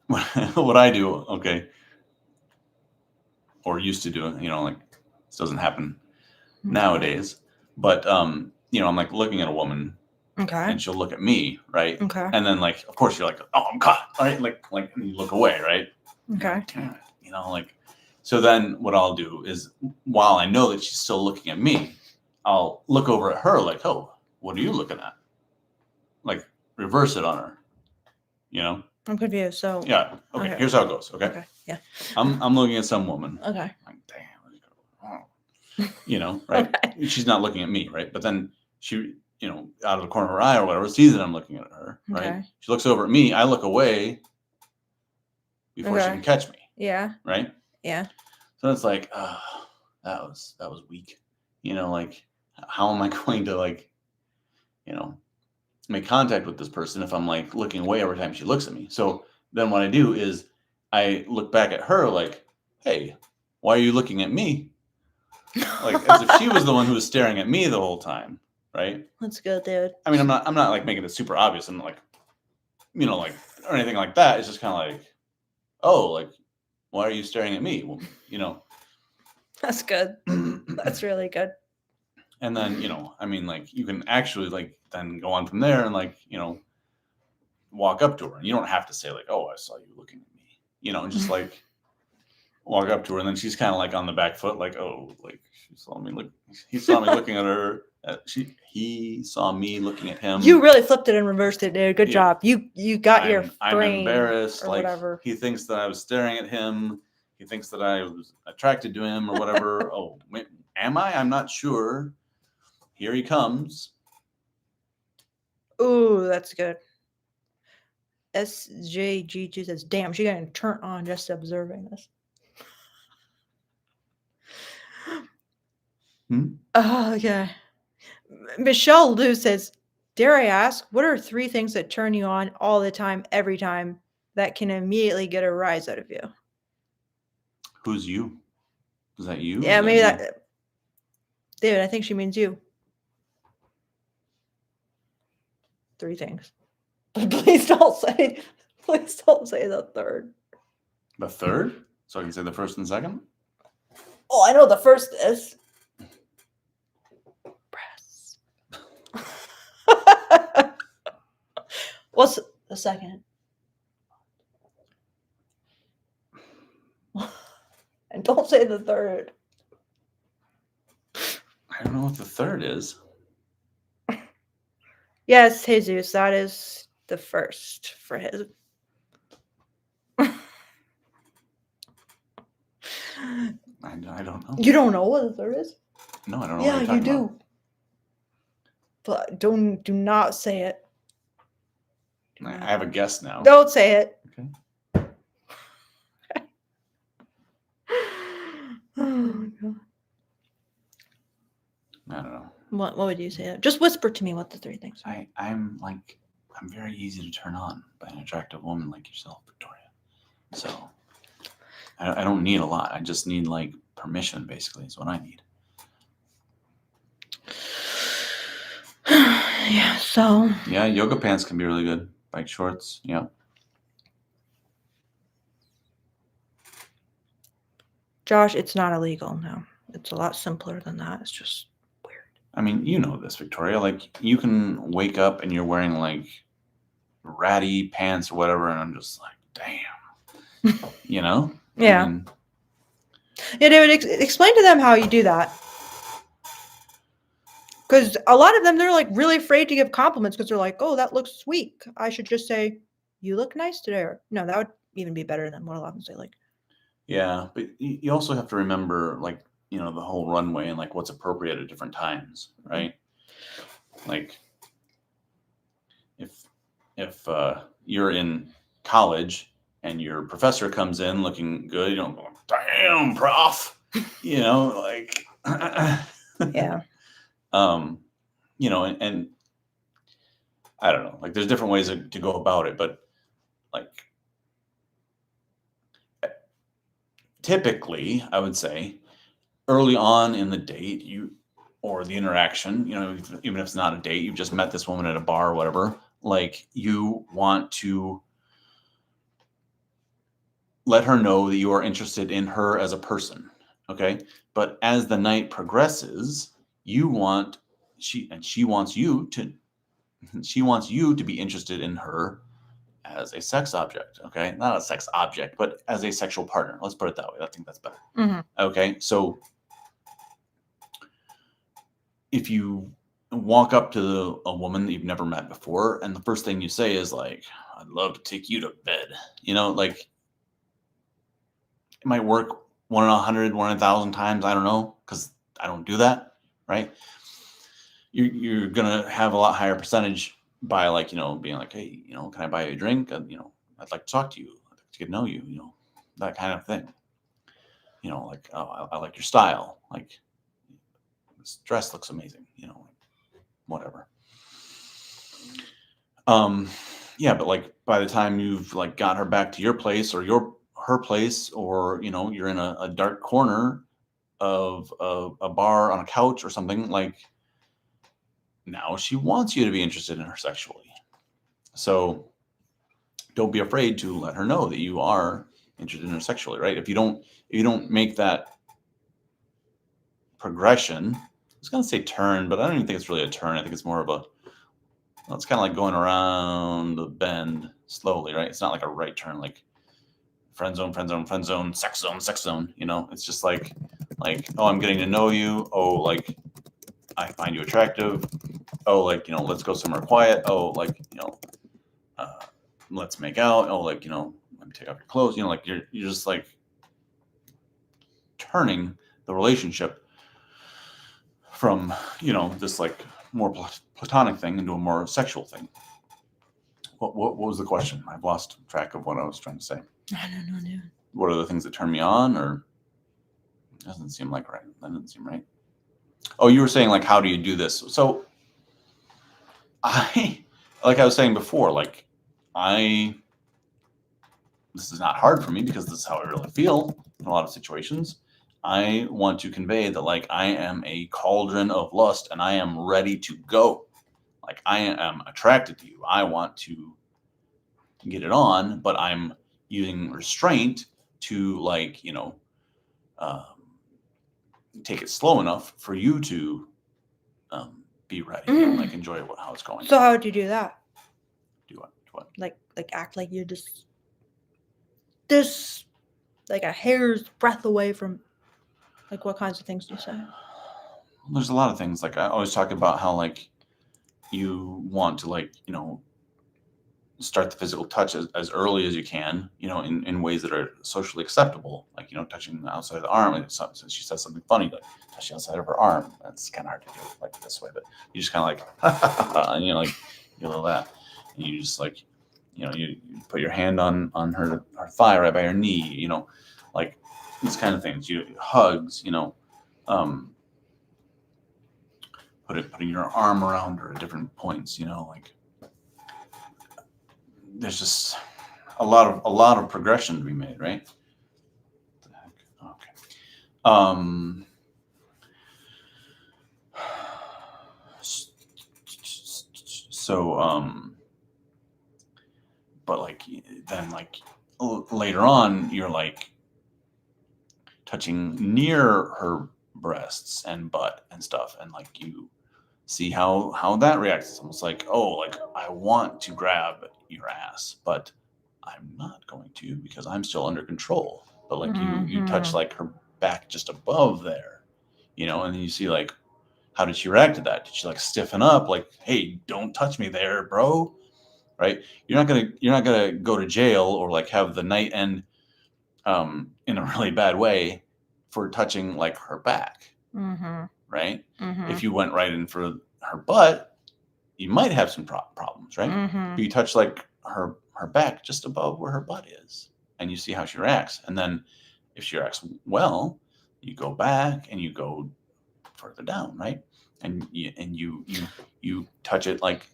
what I do, okay, or used to do, you know, like this doesn't happen nowadays, but you know, I'm like looking at a woman, Okay. and she'll look at me, right? Okay. And then like, of course, you're like, oh, I'm caught, right? Like, and you look away, right? Okay. Like, damn it, you know, like. So then, what I'll do is, while I know that she's still looking at me, I'll look over at her, like, oh, what are you looking at? Like, reverse it on her, you know? I'm confused. So Yeah. Okay. Okay. Here's how it goes. Okay. Okay. Yeah. I'm looking at some woman. Okay. Like, damn. You know, right? Okay. She's not looking at me, right? But then she, you know, out of the corner of her eye or whatever, sees that I'm looking at her, right? Okay. She looks over at me. I look away before she Okay. can catch me, Yeah. right? Yeah. So it's like, that was weak. You know, like, how am I going to like, you know, make contact with this person if I'm like looking away every time she looks at me? So then what I do is I look back at her like, hey, why are you looking at me? Like as if she was the one who was staring at me the whole time, right? That's good, dude. I mean, I'm not like making it super obvious. I'm like, you know, like or anything like that. It's just kind of like, oh, like, why are you staring at me? Well, you know. That's good. That's really good. And then, you know, I mean, like you can actually like then go on from there and like, you know, walk up to her. And you don't have to say like, oh, I saw you looking at me. You know, just like walk up to her, and then she's kind of like on the back foot, like, oh, like he saw me looking at her. He saw me looking at him. You really flipped it and reversed it, dude. Good job. You got your I'm brain embarrassed. or Like whatever. he thinks that I was staring at him. He thinks that I was attracted to him or whatever. Oh, wait, am I? I'm not sure. Here he comes. Ooh, that's good. SJG2 says, damn, she got turned on just observing this. Oh, yeah. Michelle Lou says, dare I ask, what are 3 things that turn you on all the time, every time, that can immediately get a rise out of you? Who's you? Is that you? Yeah, Is maybe that that. David, I think she means you. 3 things. Please don't say the third. the third? So I can say the first and second? Oh, I know the first is breasts. What's the second? And don't say the third. I don't know what the third is. Yes, Jesus, that is the first for his. I don't know. You don't know what the third is? No, I don't know. Yeah, what you're you talking do. about. But do not say it. I have a guess now. Don't say it. Okay. Oh my God. I don't know. What would you say? Just whisper to me what the 3 things are. I'm very easy to turn on by an attractive woman like yourself, Victoria. So I don't need a lot. I just need like permission, basically, is what I need. Yeah, so. Yeah, yoga pants can be really good. Bike shorts, yeah. Josh, it's not illegal, no. It's a lot simpler than that. It's just weird. I mean, you know this, Victoria. Like, you can wake up and you're wearing like ratty pants or whatever, and I'm just like, damn. You know? Yeah. I mean, yeah, David, explain to them how you do that. Because a lot of them, they're like really afraid to give compliments because they're like, oh, that looks sweet. I should just say, you look nice today. Or, no, that would even be better than what a lot of them say. Like, yeah, but you also have to remember, like, you know, the whole runway and like what's appropriate at different times, right? Like, if you're in college and your professor comes in looking good, you don't go, damn, prof, you know, like, yeah. You know, and I don't know. Like there's different ways to go about it, but like typically, I would say early on in the date, or the interaction, even if it's not a date, you've just met this woman at a bar or whatever, like you want to let her know that you are interested in her as a person. Okay. But as the night progresses, she wants you to be interested in her as a sex object. Okay. Not a sex object, but as a sexual partner. Let's put it that way. I think that's better. Mm-hmm. Okay. So if you walk up to a woman that you've never met before, and the first thing you say is like, I'd love to take you to bed, like it might work 1 in 100, 1 in 1,000 times. I don't know, because I don't do that, right? You're gonna have a lot higher percentage by like, being like, hey, can I buy you a drink? I'd like to talk to you. I'd like to get to know you, that kind of thing. Like, oh, I like your style. Like, this dress looks amazing, whatever. Yeah, but like by the time you've like got her back to your place or her place, or you're in a dark corner of a bar on a couch or something, like now she wants you to be interested in her sexually. So don't be afraid to let her know that you are interested in her sexually, right? If you don't make that progression, I was gonna say turn, but I don't even think it's really a turn. I think it's more of it's kind of like going around the bend slowly, right? It's not like a right turn, like friend zone, friend zone, friend zone, sex zone, sex zone. It's just like, oh, I'm getting to know you. Oh, like I find you attractive. Oh, like let's go somewhere quiet. Oh, like let's make out. Oh, like let me take off your clothes. Like you're just like turning the relationship from this like more platonic thing into a more sexual thing. What was the question? I've lost track of what I was trying to say. I don't know, dude. What are the things that turn me on? Or doesn't seem like right. That doesn't seem right. Oh, you were saying like, how do you do this? So like I was saying before, like this is not hard for me because this is how I really feel in a lot of situations. I want to convey that like I am a cauldron of lust and I am ready to go. Like I am attracted to you. I want to get it on, but I'm using restraint to like, take it slow enough for you to be ready and like enjoy how it's going. So how would you do that? Do what? Like act like you're just like a hair's breadth away from, like, what kinds of things do you say? There's a lot of things. Like I always talk about how like you want to like, start the physical touch as early as you can, in ways that are socially acceptable, like, touching the outside of the arm. Like so she says something funny, like touch the outside of her arm. That's kind of hard to do like this way, but you just kind of like, and like, that. And you just like, you put your hand on her thigh right by her knee, like these kind of things, hugs, putting your arm around her at different points, like there's just a lot of progression to be made, right? What the heck? Okay. So but like then like later on you're like touching near her breasts and butt and stuff, and like you see how that reacts. It's almost like, oh, like I want to grab your ass, but I'm not going to because I'm still under control. But like you touch like her back just above there, and then you see like, how did she react to that? Did she like stiffen up? Like, hey, don't touch me there, bro. Right? You're not gonna go to jail or like have the night end in a really bad way for touching like her back. Right? If you went right in for her butt, you might have some problems, right? But you touch like her back just above where her butt is, and you see how she reacts. And then if she reacts well, you go back and you go further down, right? And you touch it like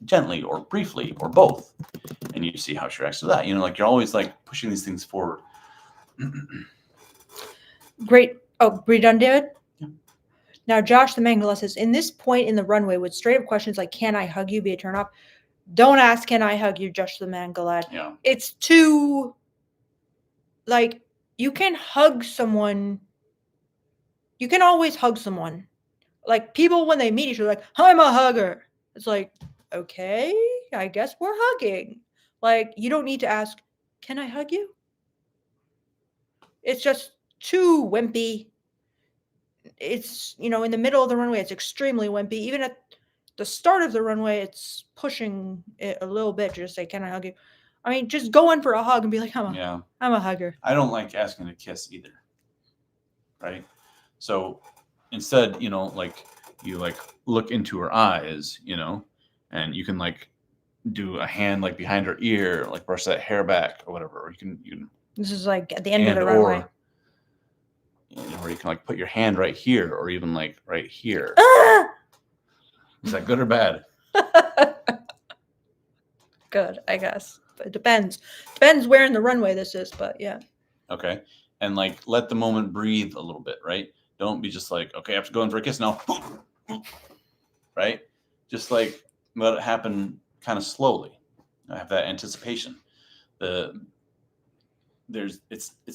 gently or briefly or both, and you see how she reacts to that. Like you're always like pushing these things forward. Great. Oh, we done, David? Yeah. Now, Josh the Mangala says, in this point in the runway, would straight up questions like, can I hug you, be a turn off? Don't ask, can I hug you, Josh the Mangala. Yeah. It's too, like, you can hug someone. You can always hug someone. Like, people, when they meet each other, like, I'm a hugger. It's like, okay, I guess we're hugging. Like, you don't need to ask, can I hug you? It's just too wimpy. It's, in the middle of the runway, it's extremely wimpy. Even at the start of the runway, it's pushing it a little bit to just say, can I hug you? I mean, just go in for a hug and be like, I'm a hugger. I don't like asking to kiss either. Right? So instead, like you like look into her eyes, and you can like do a hand like behind her ear, like brush that hair back or whatever. Or you can This is like at the end of the runway. Or you can like put your hand right here or even like right here. Is that good or bad? Good, I guess. But it depends. Depends where in the runway this is, but yeah. Okay. And like let the moment breathe a little bit, right? Don't be just like, okay, I have to go in for a kiss now. Right? Just like let it happen kind of slowly. I have that anticipation. It's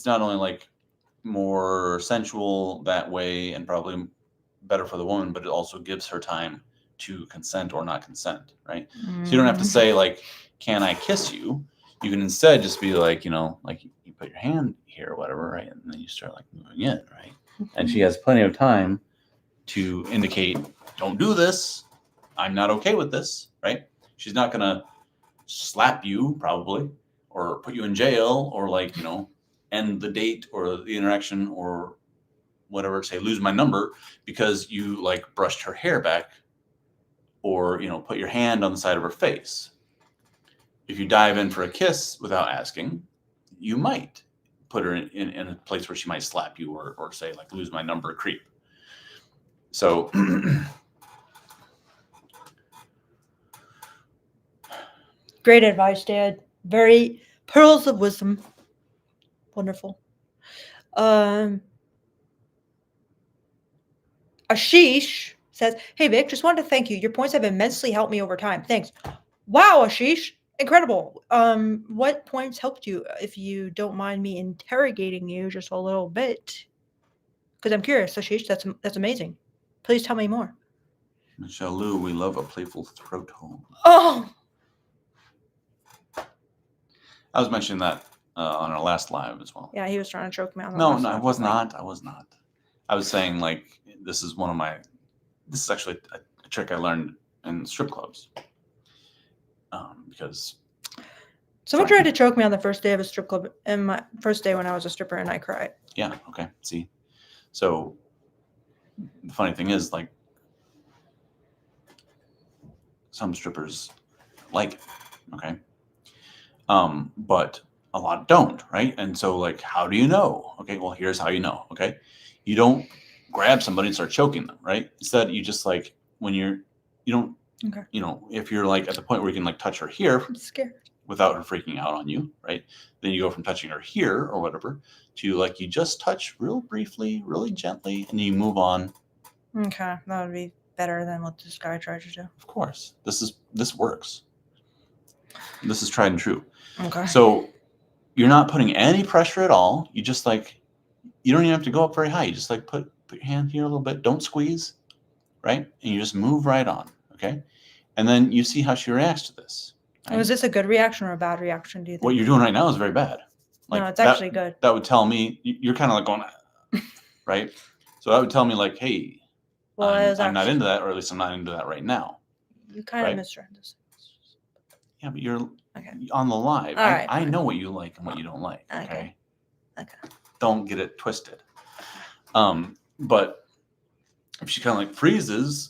not only like more sensual that way and probably better for the woman, but it also gives her time to consent or not consent, right? So you don't have to say like, can I kiss you? You can instead just be like, like you put your hand here or whatever, right? And then you start like moving in, right? And she has plenty of time to indicate, don't do this. I'm not okay with this, right? She's not going to slap you probably or put you in jail or like, end the date or the interaction or whatever, say lose my number because you like brushed her hair back or, put your hand on the side of her face. If you dive in for a kiss without asking, you might put her in a place where she might slap you or say like lose my number, creep. So great advice, Dad. Very pearls of wisdom. Wonderful. Ashish says, hey, Vic, just wanted to thank you. Your points have immensely helped me over time. Thanks. Wow, Ashish. Incredible. What points helped you, if you don't mind me interrogating you just a little bit? Because I'm curious, Ashish. That's amazing. Please tell me more. Michelle Lou, we love a playful throat hole. Oh! I was mentioning that on our last live as well. Yeah, he was trying to choke me on the No, I was not. I was not. I was saying like this is actually a trick I learned in strip clubs. Because someone tried to choke me on the first day of a strip club, and my first day when I was a stripper, and I cried. Yeah. Okay. See, so the funny thing is, like, some strippers like it. Okay. But a lot don't, right? And so, like, how do you know? Okay. Well, here's how you know. Okay. You don't grab somebody and start choking them, right? Instead, you just like you don't. Okay. If you're like at the point where you can like touch her here, I'm scared. Without her freaking out on you, right? Then you go from touching her here or whatever to like you just touch real briefly, really gently, and you move on. Okay, that would be better than what this guy tried to do. Of course, this works. This is tried and true. Okay. So you're not putting any pressure at all. You just like you don't even have to go up very high. You just like put your hand here a little bit. Don't squeeze, right? And you just move right on. Okay, and then you see how she reacts to this. Right? Was this a good reaction or a bad reaction, do you think? What you're doing right now is very bad. Like, no, it's actually good. That would tell me you're kind of like going, right? So that would tell me like, hey, well, I'm not into that, or at least I'm not into that right now. You kind of misread this. Yeah, but you're on the live. I know what you like and what you don't like. Okay. Don't get it twisted. But if she kind of like freezes,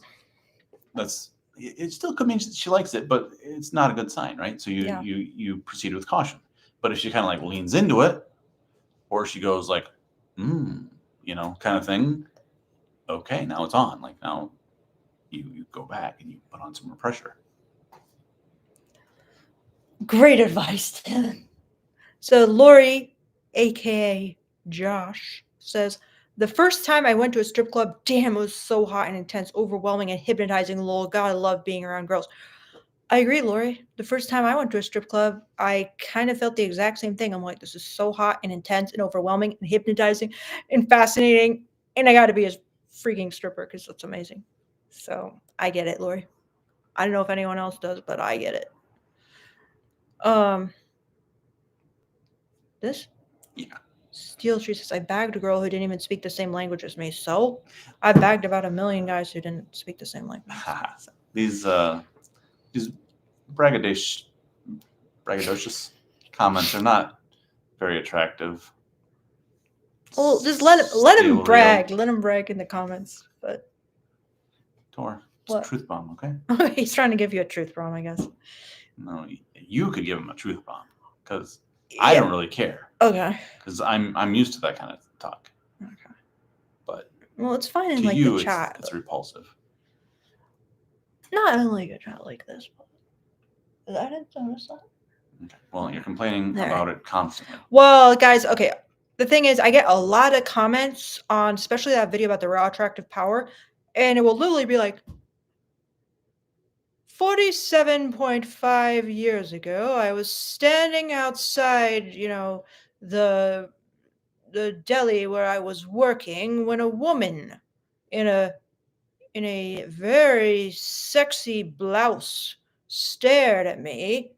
it still could mean she likes it, but it's not a good sign, right? So you proceed with caution. But if she kind of like leans into it, or she goes like, kind of thing, okay, now it's on. Like now you go back and you put on some more pressure. Great advice, Tim. So Lori, aka Josh, says the first time I went to a strip club, damn, it was so hot and intense, overwhelming and hypnotizing. Lol, God, I love being around girls. I agree, Lori. The first time I went to a strip club, I kind of felt the exact same thing. I'm like, this is so hot and intense and overwhelming and hypnotizing and fascinating, and I got to be a freaking stripper because that's amazing. So I get it, Lori. I don't know if anyone else does, but I get it. This? Yeah. Steel Tree says, I bagged a girl who didn't even speak the same language as me. So I bagged about 1 million guys who didn't speak the same language. These braggadocious comments are not very attractive. Well, just let him brag. Let him brag in the comments. But Tor, what? Truth bomb, okay? He's trying to give you a truth bomb, I guess. No, you could give him a truth bomb because I don't really care. Okay. Because I'm used to that kind of talk. Okay. But well, it's fine in to like you, the chat. It's repulsive. Not in like a chat like this. But I didn't notice that. Okay. Well, you're complaining about it constantly. Well, guys, okay. The thing is, I get a lot of comments on, especially that video about the raw attractive power, and it will literally be like, 47.5 years ago, I was standing outside, the deli where I was working when a woman in a very sexy blouse stared at me.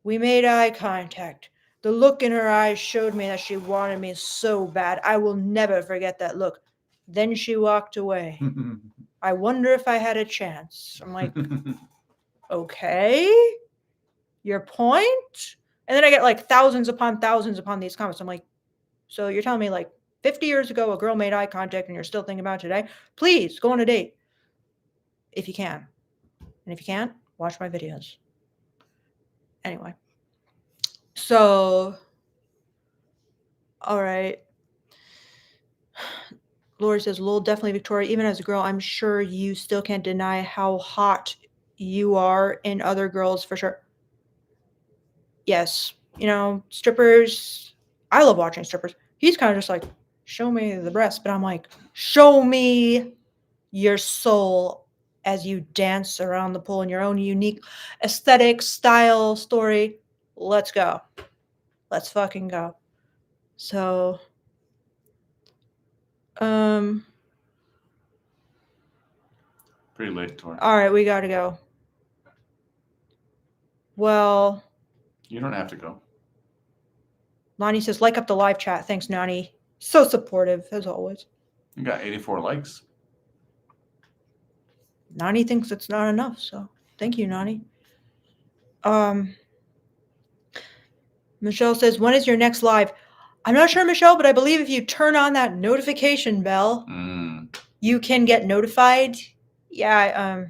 We made eye contact. The look in her eyes showed me that she wanted me so bad. I will never forget that look. Then she walked away. I wonder if I had a chance. I'm like, okay, your point? And then I get like thousands upon these comments. I'm like, so you're telling me like 50 years ago a girl made eye contact and you're still thinking about it today? Please go on a date if you can. And if you can't, watch my videos. Anyway. So, all right. Lori says, lol, definitely Victoria. Even as a girl, I'm sure you still can't deny how hot you are in other girls for sure. Yes. Strippers. I love watching strippers. He's kind of just like, show me the breast. But I'm like, show me your soul as you dance around the pool in your own unique aesthetic, style, story. Let's go. Let's fucking go. So, pretty late, Tor. All right, we gotta go. Well, you don't have to go. Lonnie says, like up the live chat. Thanks, Nani. So supportive, as always. You got 84 likes. Nani thinks it's not enough, so thank you, Nani. Michelle says, when is your next live? I'm not sure, Michelle, but I believe if you turn on that notification bell, you can get notified. Yeah,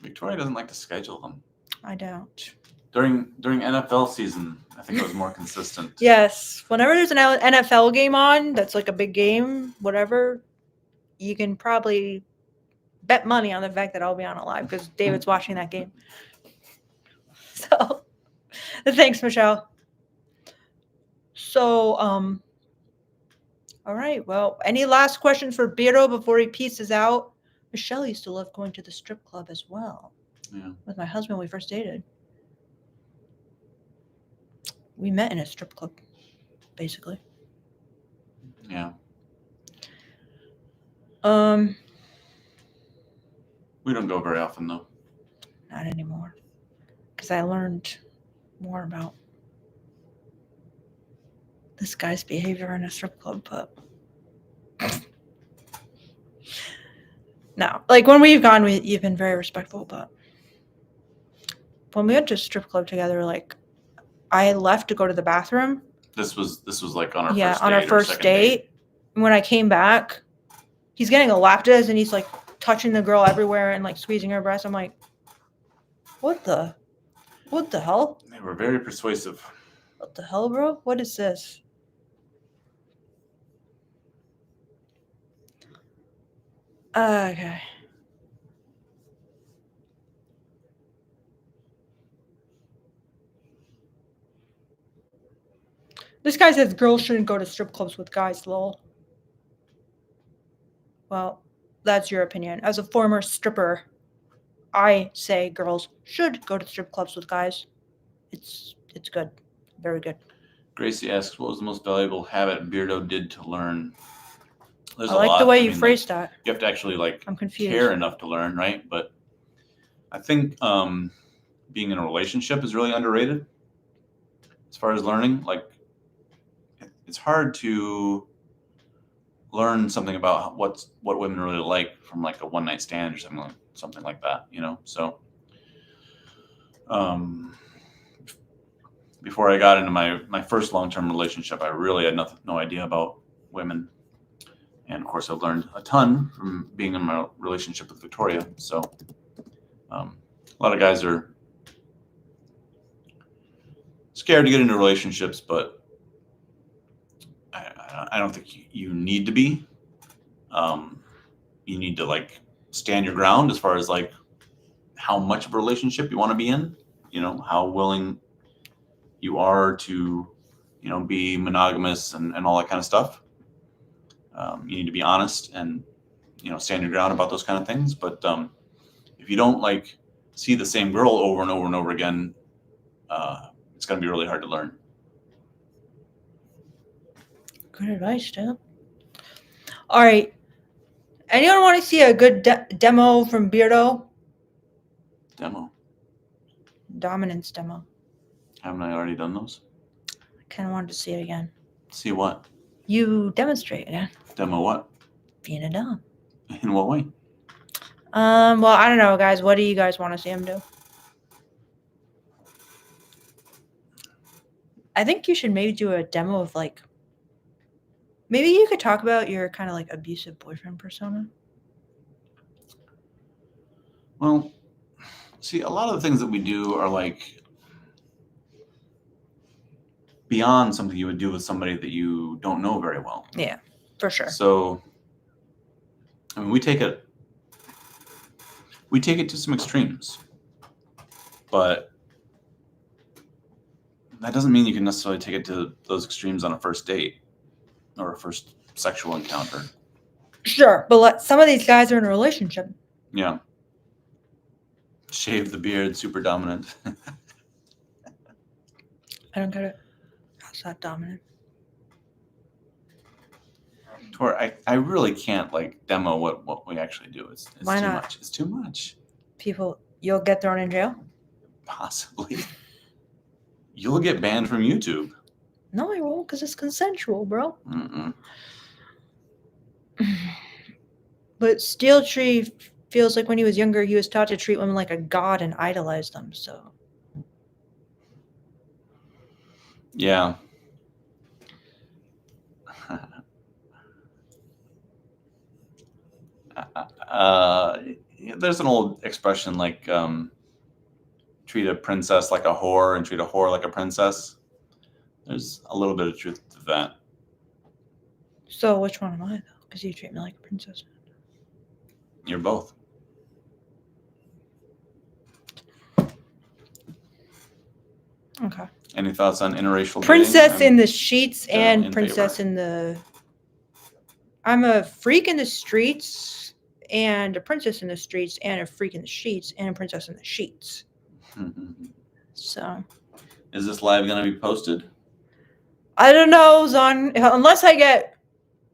Victoria doesn't like to schedule them. I don't. During NFL season, I think it was more consistent. Yes. Whenever there's an NFL game on, that's like a big game, whatever, you can probably bet money on the fact that I'll be on it live because David's watching that game. So, thanks, Michelle. So, all right. Well, any last questions for Beardo before he pieces out? Michelle used to love going to the strip club as well. Yeah. With my husband, when we first dated. We met in a strip club, basically. Yeah. We don't go very often, though. Not anymore. Because I learned more about this guy's behavior in a strip club, but no. Like, when we've gone, you've been very respectful, but when we went to a strip club together, like, I left to go to the bathroom. This was like on our first date. On our first date. And when I came back, he's getting a lap dance and he's like touching the girl everywhere and like squeezing her breast. I'm like, what the hell? They were very persuasive. What the hell, bro? What is this? Okay. This guy says girls shouldn't go to strip clubs with guys, lol. Well, that's your opinion. As a former stripper, I say girls should go to strip clubs with guys. It's good. Very good. Gracie asks, what was the most valuable habit Beardo did to learn? There's I a like lot. the way I you mean, phrased that. You have to actually I'm confused. care enough to learn, right? But I think being in a relationship is really underrated as far as learning. Like, it's hard to learn something about what women really like from like a one night stand or something like that, you know. So before I got into my first long-term relationship, I really had no idea about women. And of course, I've learned a ton from being in my relationship with Victoria. So a lot of guys are scared to get into relationships, but I don't think you need to be. You need to like stand your ground as far as like how much of a relationship you want to be in, you know, how willing you are to, you know, be monogamous and all that kind of stuff. You need to be honest and, you know, stand your ground about those kind of things. But if you don't like see the same girl over and over and over again, it's going to be really hard to learn. Good advice, Dale. All right. Anyone want to see a good demo from Beardo? Demo? Dominance demo. Haven't I already done those? I kind of wanted to see it again. See what? You demonstrate again. Demo what? Being a dom. In what way? Well, I don't know, guys. What do you guys want to see him do? I think you should maybe do a demo of like. Maybe you could talk about your kind of like abusive boyfriend persona. Well, see, a lot of the things that we do are like beyond something you would do with somebody that you don't know very well. Yeah, for sure. So, I mean, we take it to some extremes, but that doesn't mean you can necessarily take it to those extremes on a first date or a first sexual encounter. Sure, but some of these guys are in a relationship. Yeah. Shave the beard, super dominant. I don't get it. How's that dominant? Tor, I really can't like demo what we actually do. It's Why too not? much. It's too much. People, you'll get thrown in jail? Possibly. You'll get banned from YouTube. No, I won't, because it's consensual, bro. Mm-mm. But Steel Tree feels like when he was younger, he was taught to treat women like a god and idolize them, so. Yeah. There's an old expression like treat a princess like a whore and treat a whore like a princess. There's a little bit of truth to that. So which one am I, though? Because you treat me like a princess. You're both. Okay. Any thoughts on interracial Princess dating? in the sheets and in princess favor. in the... I'm a freak in the streets and a princess in the streets and a freak in the sheets and a princess in the sheets. So. Is this live going to be posted? I don't know, Zon. Unless I get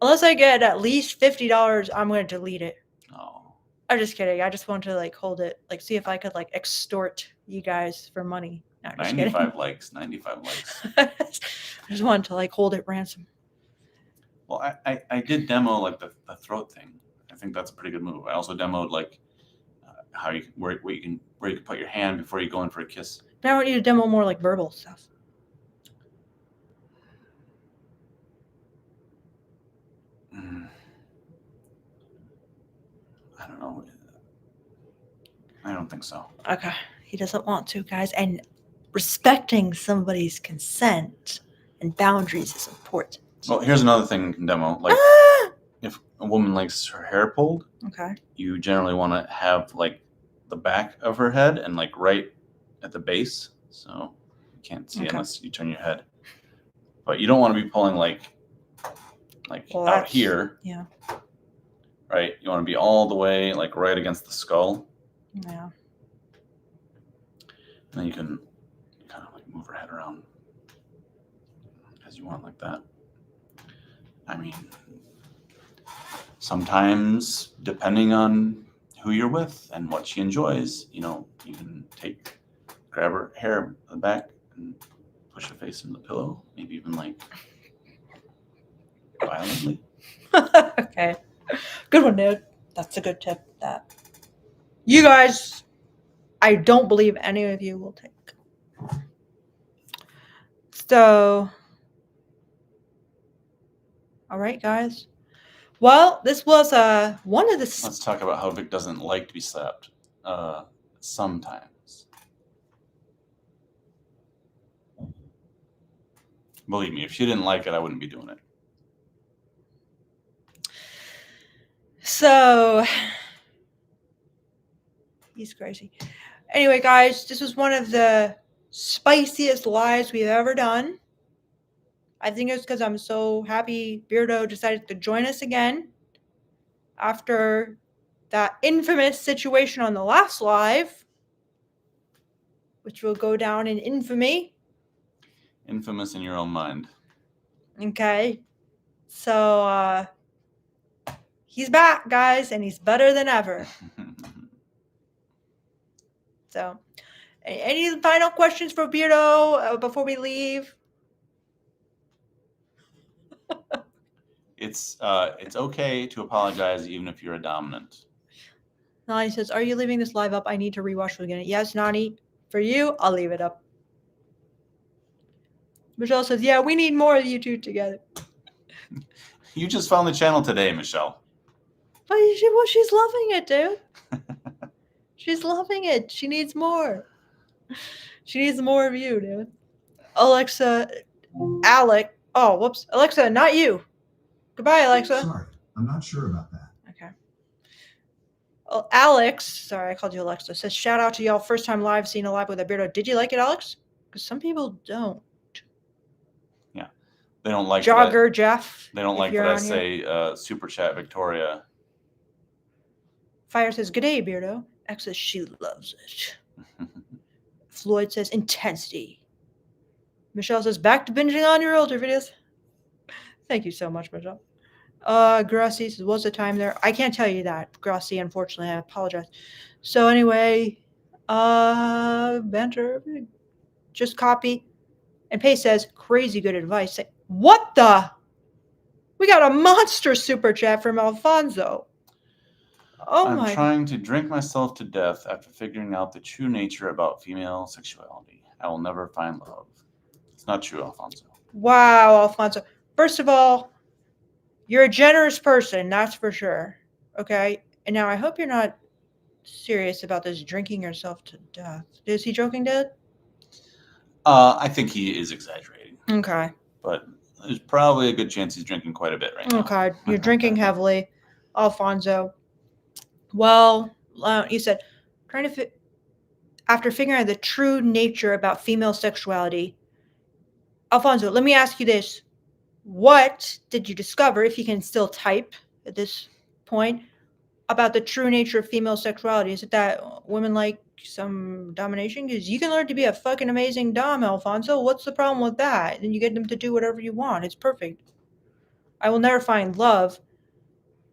at least $50, I'm going to delete it. Oh. I'm just kidding. I just want to like hold it, like see if I could like extort you guys for money. No, 95 likes. 95 likes. I just wanted to like hold it ransom. Well, I did demo like the throat thing. I think that's a pretty good move. I also demoed like how you where you can put your hand before you go in for a kiss. Now I want you to demo more like verbal stuff. I don't know. I don't think so. Okay. He doesn't want to, guys. And respecting somebody's consent and boundaries is important. Well, here's another thing you can demo. Like if a woman likes her hair pulled, okay, you generally want to have like the back of her head and like right at the base. So you can't see unless you turn your head. But you don't want to be pulling like Well, out here. Yeah. Right? You want to be all the way like right against the skull. Yeah. And then you can kind of like move her head around as you want, like that. I mean, sometimes depending on who you're with and what she enjoys, you know, you can grab her hair in the back and push her face into the pillow, maybe even like violently. Okay. Good one, dude. That's a good tip. That you guys, I don't believe any of you will take. So, all right, guys. Well, this was one of the. Let's talk about how Vic doesn't like to be slapped. Sometimes. Believe me, if she didn't like it, I wouldn't be doing it. So, he's crazy. Anyway, guys, this was one of the spiciest lives we've ever done. I think it's because I'm so happy Beardo decided to join us again after that infamous situation on the last live, which will go down in infamy. Infamous in your own mind. Okay. So, he's back, guys, and he's better than ever. So, any final questions for Beardo before we leave? It's okay to apologize even if you're a dominant. Nani says, "Are you leaving this live up? I need to rewatch it again." Yes, Nani. For you, I'll leave it up. Michelle says, "Yeah, we need more of you two together." You just found the channel today, Michelle. But she's loving it, dude. She's loving it. She needs more. She needs more of you, dude. Alexa, Alec. Oh, whoops. Alexa, not you. Goodbye, Alexa. Sorry, I'm not sure about that. Okay. Well, Alex, sorry, I called you Alexa, says, shout out to y'all. First time live, seeing a live with a Beardo. Did you like it, Alex? Because some people don't. Yeah. They don't like Jogger Jeff. They don't like that I say super chat Victoria. Fire says, good day, Beardo. X says, she loves it. Floyd says, intensity. Michelle says, back to binging on your older videos. Thank you so much, Michelle. Gracie says, what's the time there? I can't tell you that, Gracie, unfortunately. I apologize. So anyway, banter, just copy and paste says, crazy good advice. Say, what the? We got a monster super chat from Alfonso. Oh I'm my. trying to drink myself to death after figuring out the true nature about female sexuality. I will never find love. It's not true, Alfonso. Wow, Alfonso. First of all, you're a generous person, that's for sure. Okay? And now I hope you're not serious about this drinking yourself to death. Is he joking, Dad? I think he is exaggerating. Okay. But there's probably a good chance he's drinking quite a bit right now. Okay. You're drinking heavily, Alfonso. Well, you said, after figuring out the true nature about female sexuality, Alfonso, let me ask you this. What did you discover, if you can still type at this point, about the true nature of female sexuality? Is it that women like some domination? Because you can learn to be a fucking amazing dom, Alfonso. What's the problem with that? Then you get them to do whatever you want. It's perfect. I will never find love.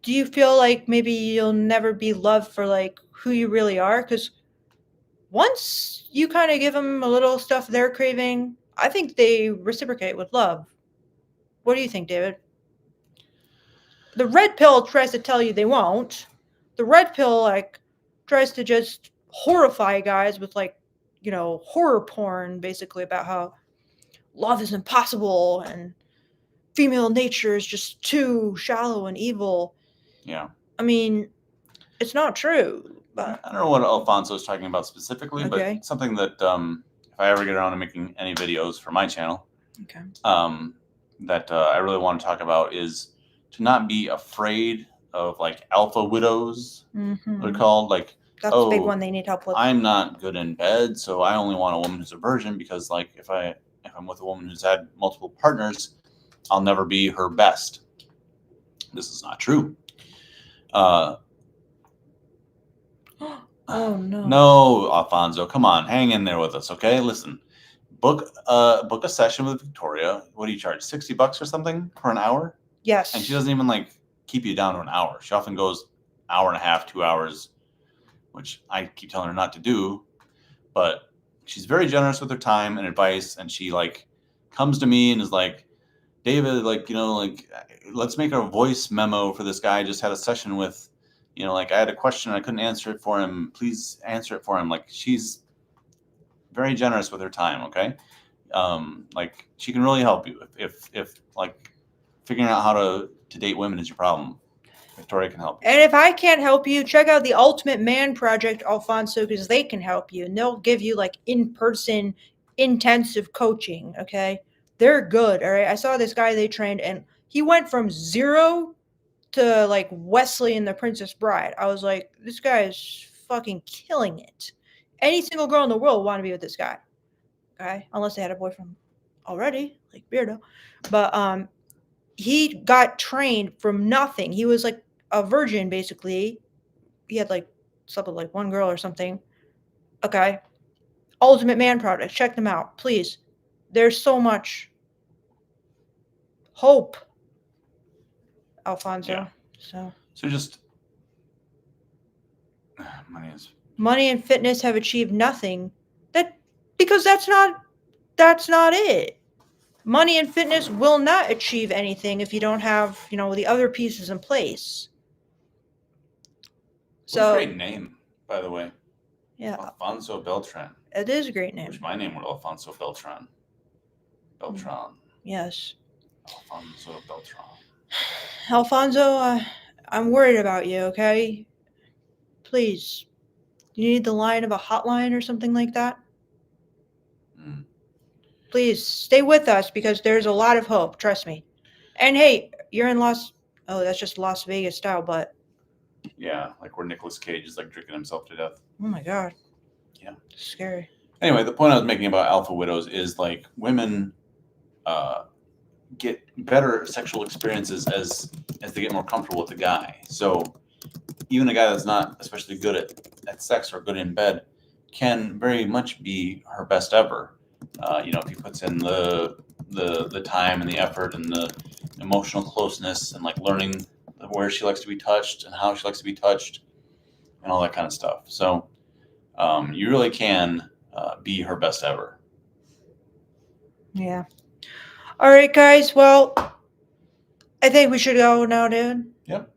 Do you feel like maybe you'll never be loved for like who you really are? Because once you kind of give them a little stuff they're craving, I think they reciprocate with love. What do you think, David? The red pill tries to tell you they won't. The red pill like tries to just horrify guys with like, horror porn basically about how love is impossible and female nature is just too shallow and evil. Yeah. I mean, it's not true. But I don't know what Alfonso is talking about specifically, okay. But something that if I ever get around to making any videos for my channel, okay. That I really want to talk about is to not be afraid of like alpha widows. Mm-hmm. They're called like, that's a big one they need help with. I'm not good in bed, so I only want a woman who's a virgin because like if I if I'm with a woman who's had multiple partners, I'll never be her best. This is not true. Oh no. No, Alfonso, come on, hang in there with us, okay? Listen, book a session with Victoria. What do you charge? $60 or something for an hour? Yes. And she doesn't even like keep you down to an hour. She often goes hour and a half, 2 hours, which I keep telling her not to do. But she's very generous with her time and advice, and she like comes to me and is like, David, like, let's make a voice memo for this guy I just had a session with. Like I had a question, I couldn't answer it for him. Please answer it for him. Like she's very generous with her time. Okay. Like she can really help you if like figuring out how to date women is your problem. Victoria can help you. And if I can't help you, check out the Ultimate Man Project, Alfonso, because they can help you. And they'll give you like in-person intensive coaching, okay? They're good, all right? I saw this guy they trained, and he went from 0 to like Wesley and the Princess Bride. I was like, this guy is fucking killing it. Any single girl in the world would want to be with this guy, okay? Unless they had a boyfriend already, like Beardo. But he got trained from nothing. He was like a virgin, basically. He had like slept with like one girl or something. Okay. Ultimate Man Project. Check them out, please. There's so much hope, Alfonso. Yeah. So just money and fitness have achieved nothing. Because that's not it. Money and fitness will not achieve anything if you don't have, the other pieces in place. What a great name, by the way. Yeah. Alfonso Beltran. It is a great name. Wish my name were Alfonso Beltran. Beltran. Yes. Alfonso Beltran. Alfonso, I'm worried about you, okay? Please. You need the line of a hotline or something like that? Please stay with us because there's a lot of hope. Trust me. And hey, you're in that's just Las Vegas style, but. Yeah, like where Nicolas Cage is like drinking himself to death. Oh my God. Yeah. Scary. Anyway, the point I was making about alpha widows is like women get better sexual experiences as they get more comfortable with the guy. So even a guy that's not especially good at sex or good in bed can very much be her best ever. If he puts in the time and the effort and the emotional closeness and like learning where she likes to be touched and how she likes to be touched and all that kind of stuff. So you really can be her best ever. Yeah. All right, guys. Well, I think we should go now, dude. Yep.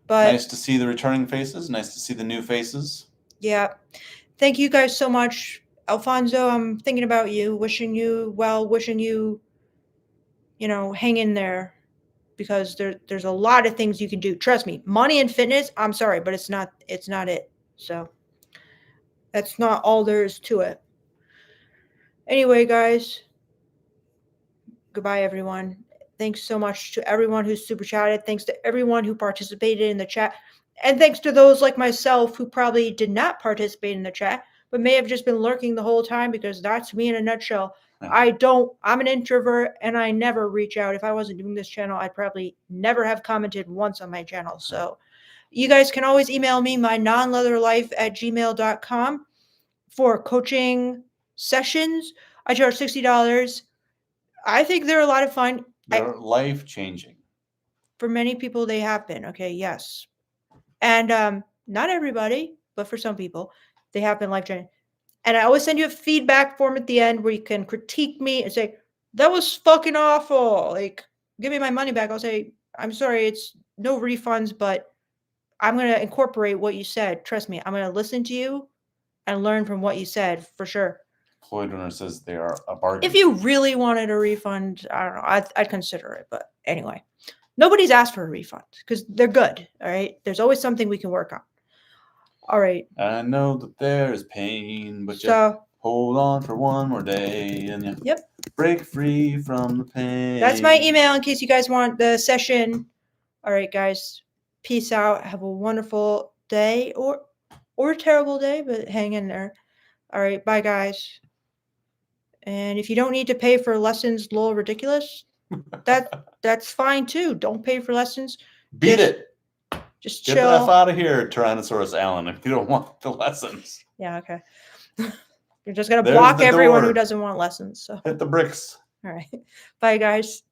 But nice to see the returning faces. Nice to see the new faces. Yeah. Thank you guys so much. Alfonso, I'm thinking about you, wishing you well, wishing you, hang in there because there's a lot of things you can do. Trust me, money and fitness, I'm sorry, but it's not it. So that's not all there is to it. Anyway, guys, goodbye, everyone. Thanks so much to everyone who super chatted. Thanks to everyone who participated in the chat. And thanks to those like myself who probably did not participate in the chat, but may have just been lurking the whole time because that's me in a nutshell. I'm an introvert and I never reach out. If I wasn't doing this channel, I'd probably never have commented once on my channel. So you guys can always email me, MyNonLeatherLife@gmail.com for coaching sessions. I charge $60. I think they're a lot of fun. They're life-changing. For many people, they have been. Okay, yes. And not everybody, but for some people, they have been life-changing. And I always send you a feedback form at the end where you can critique me and say, that was fucking awful. Like, give me my money back. I'll say, I'm sorry, it's no refunds, but I'm going to incorporate what you said. Trust me, I'm going to listen to you and learn from what you said for sure. Floyd Runner says they are a bargain. If you really wanted a refund, I don't know, I'd consider it. But anyway, nobody's asked for a refund because they're good. All right. There's always something we can work on. All right. I know that there is pain, but you hold on for one more day and you break free from the pain. That's my email in case you guys want the session. All right, guys. Peace out. Have a wonderful day or a terrible day, but hang in there. All right. Bye, guys. And if you don't need to pay for lessons, lol, ridiculous, that's fine too. Don't pay for lessons. Beat Just- it. Just Get the chill. F out of here, Tyrannosaurus Alan, if you don't want the lessons. Yeah, okay. You're just gonna There's block the everyone who door. doesn't want lessons. So Hit the bricks. all right. Bye guys.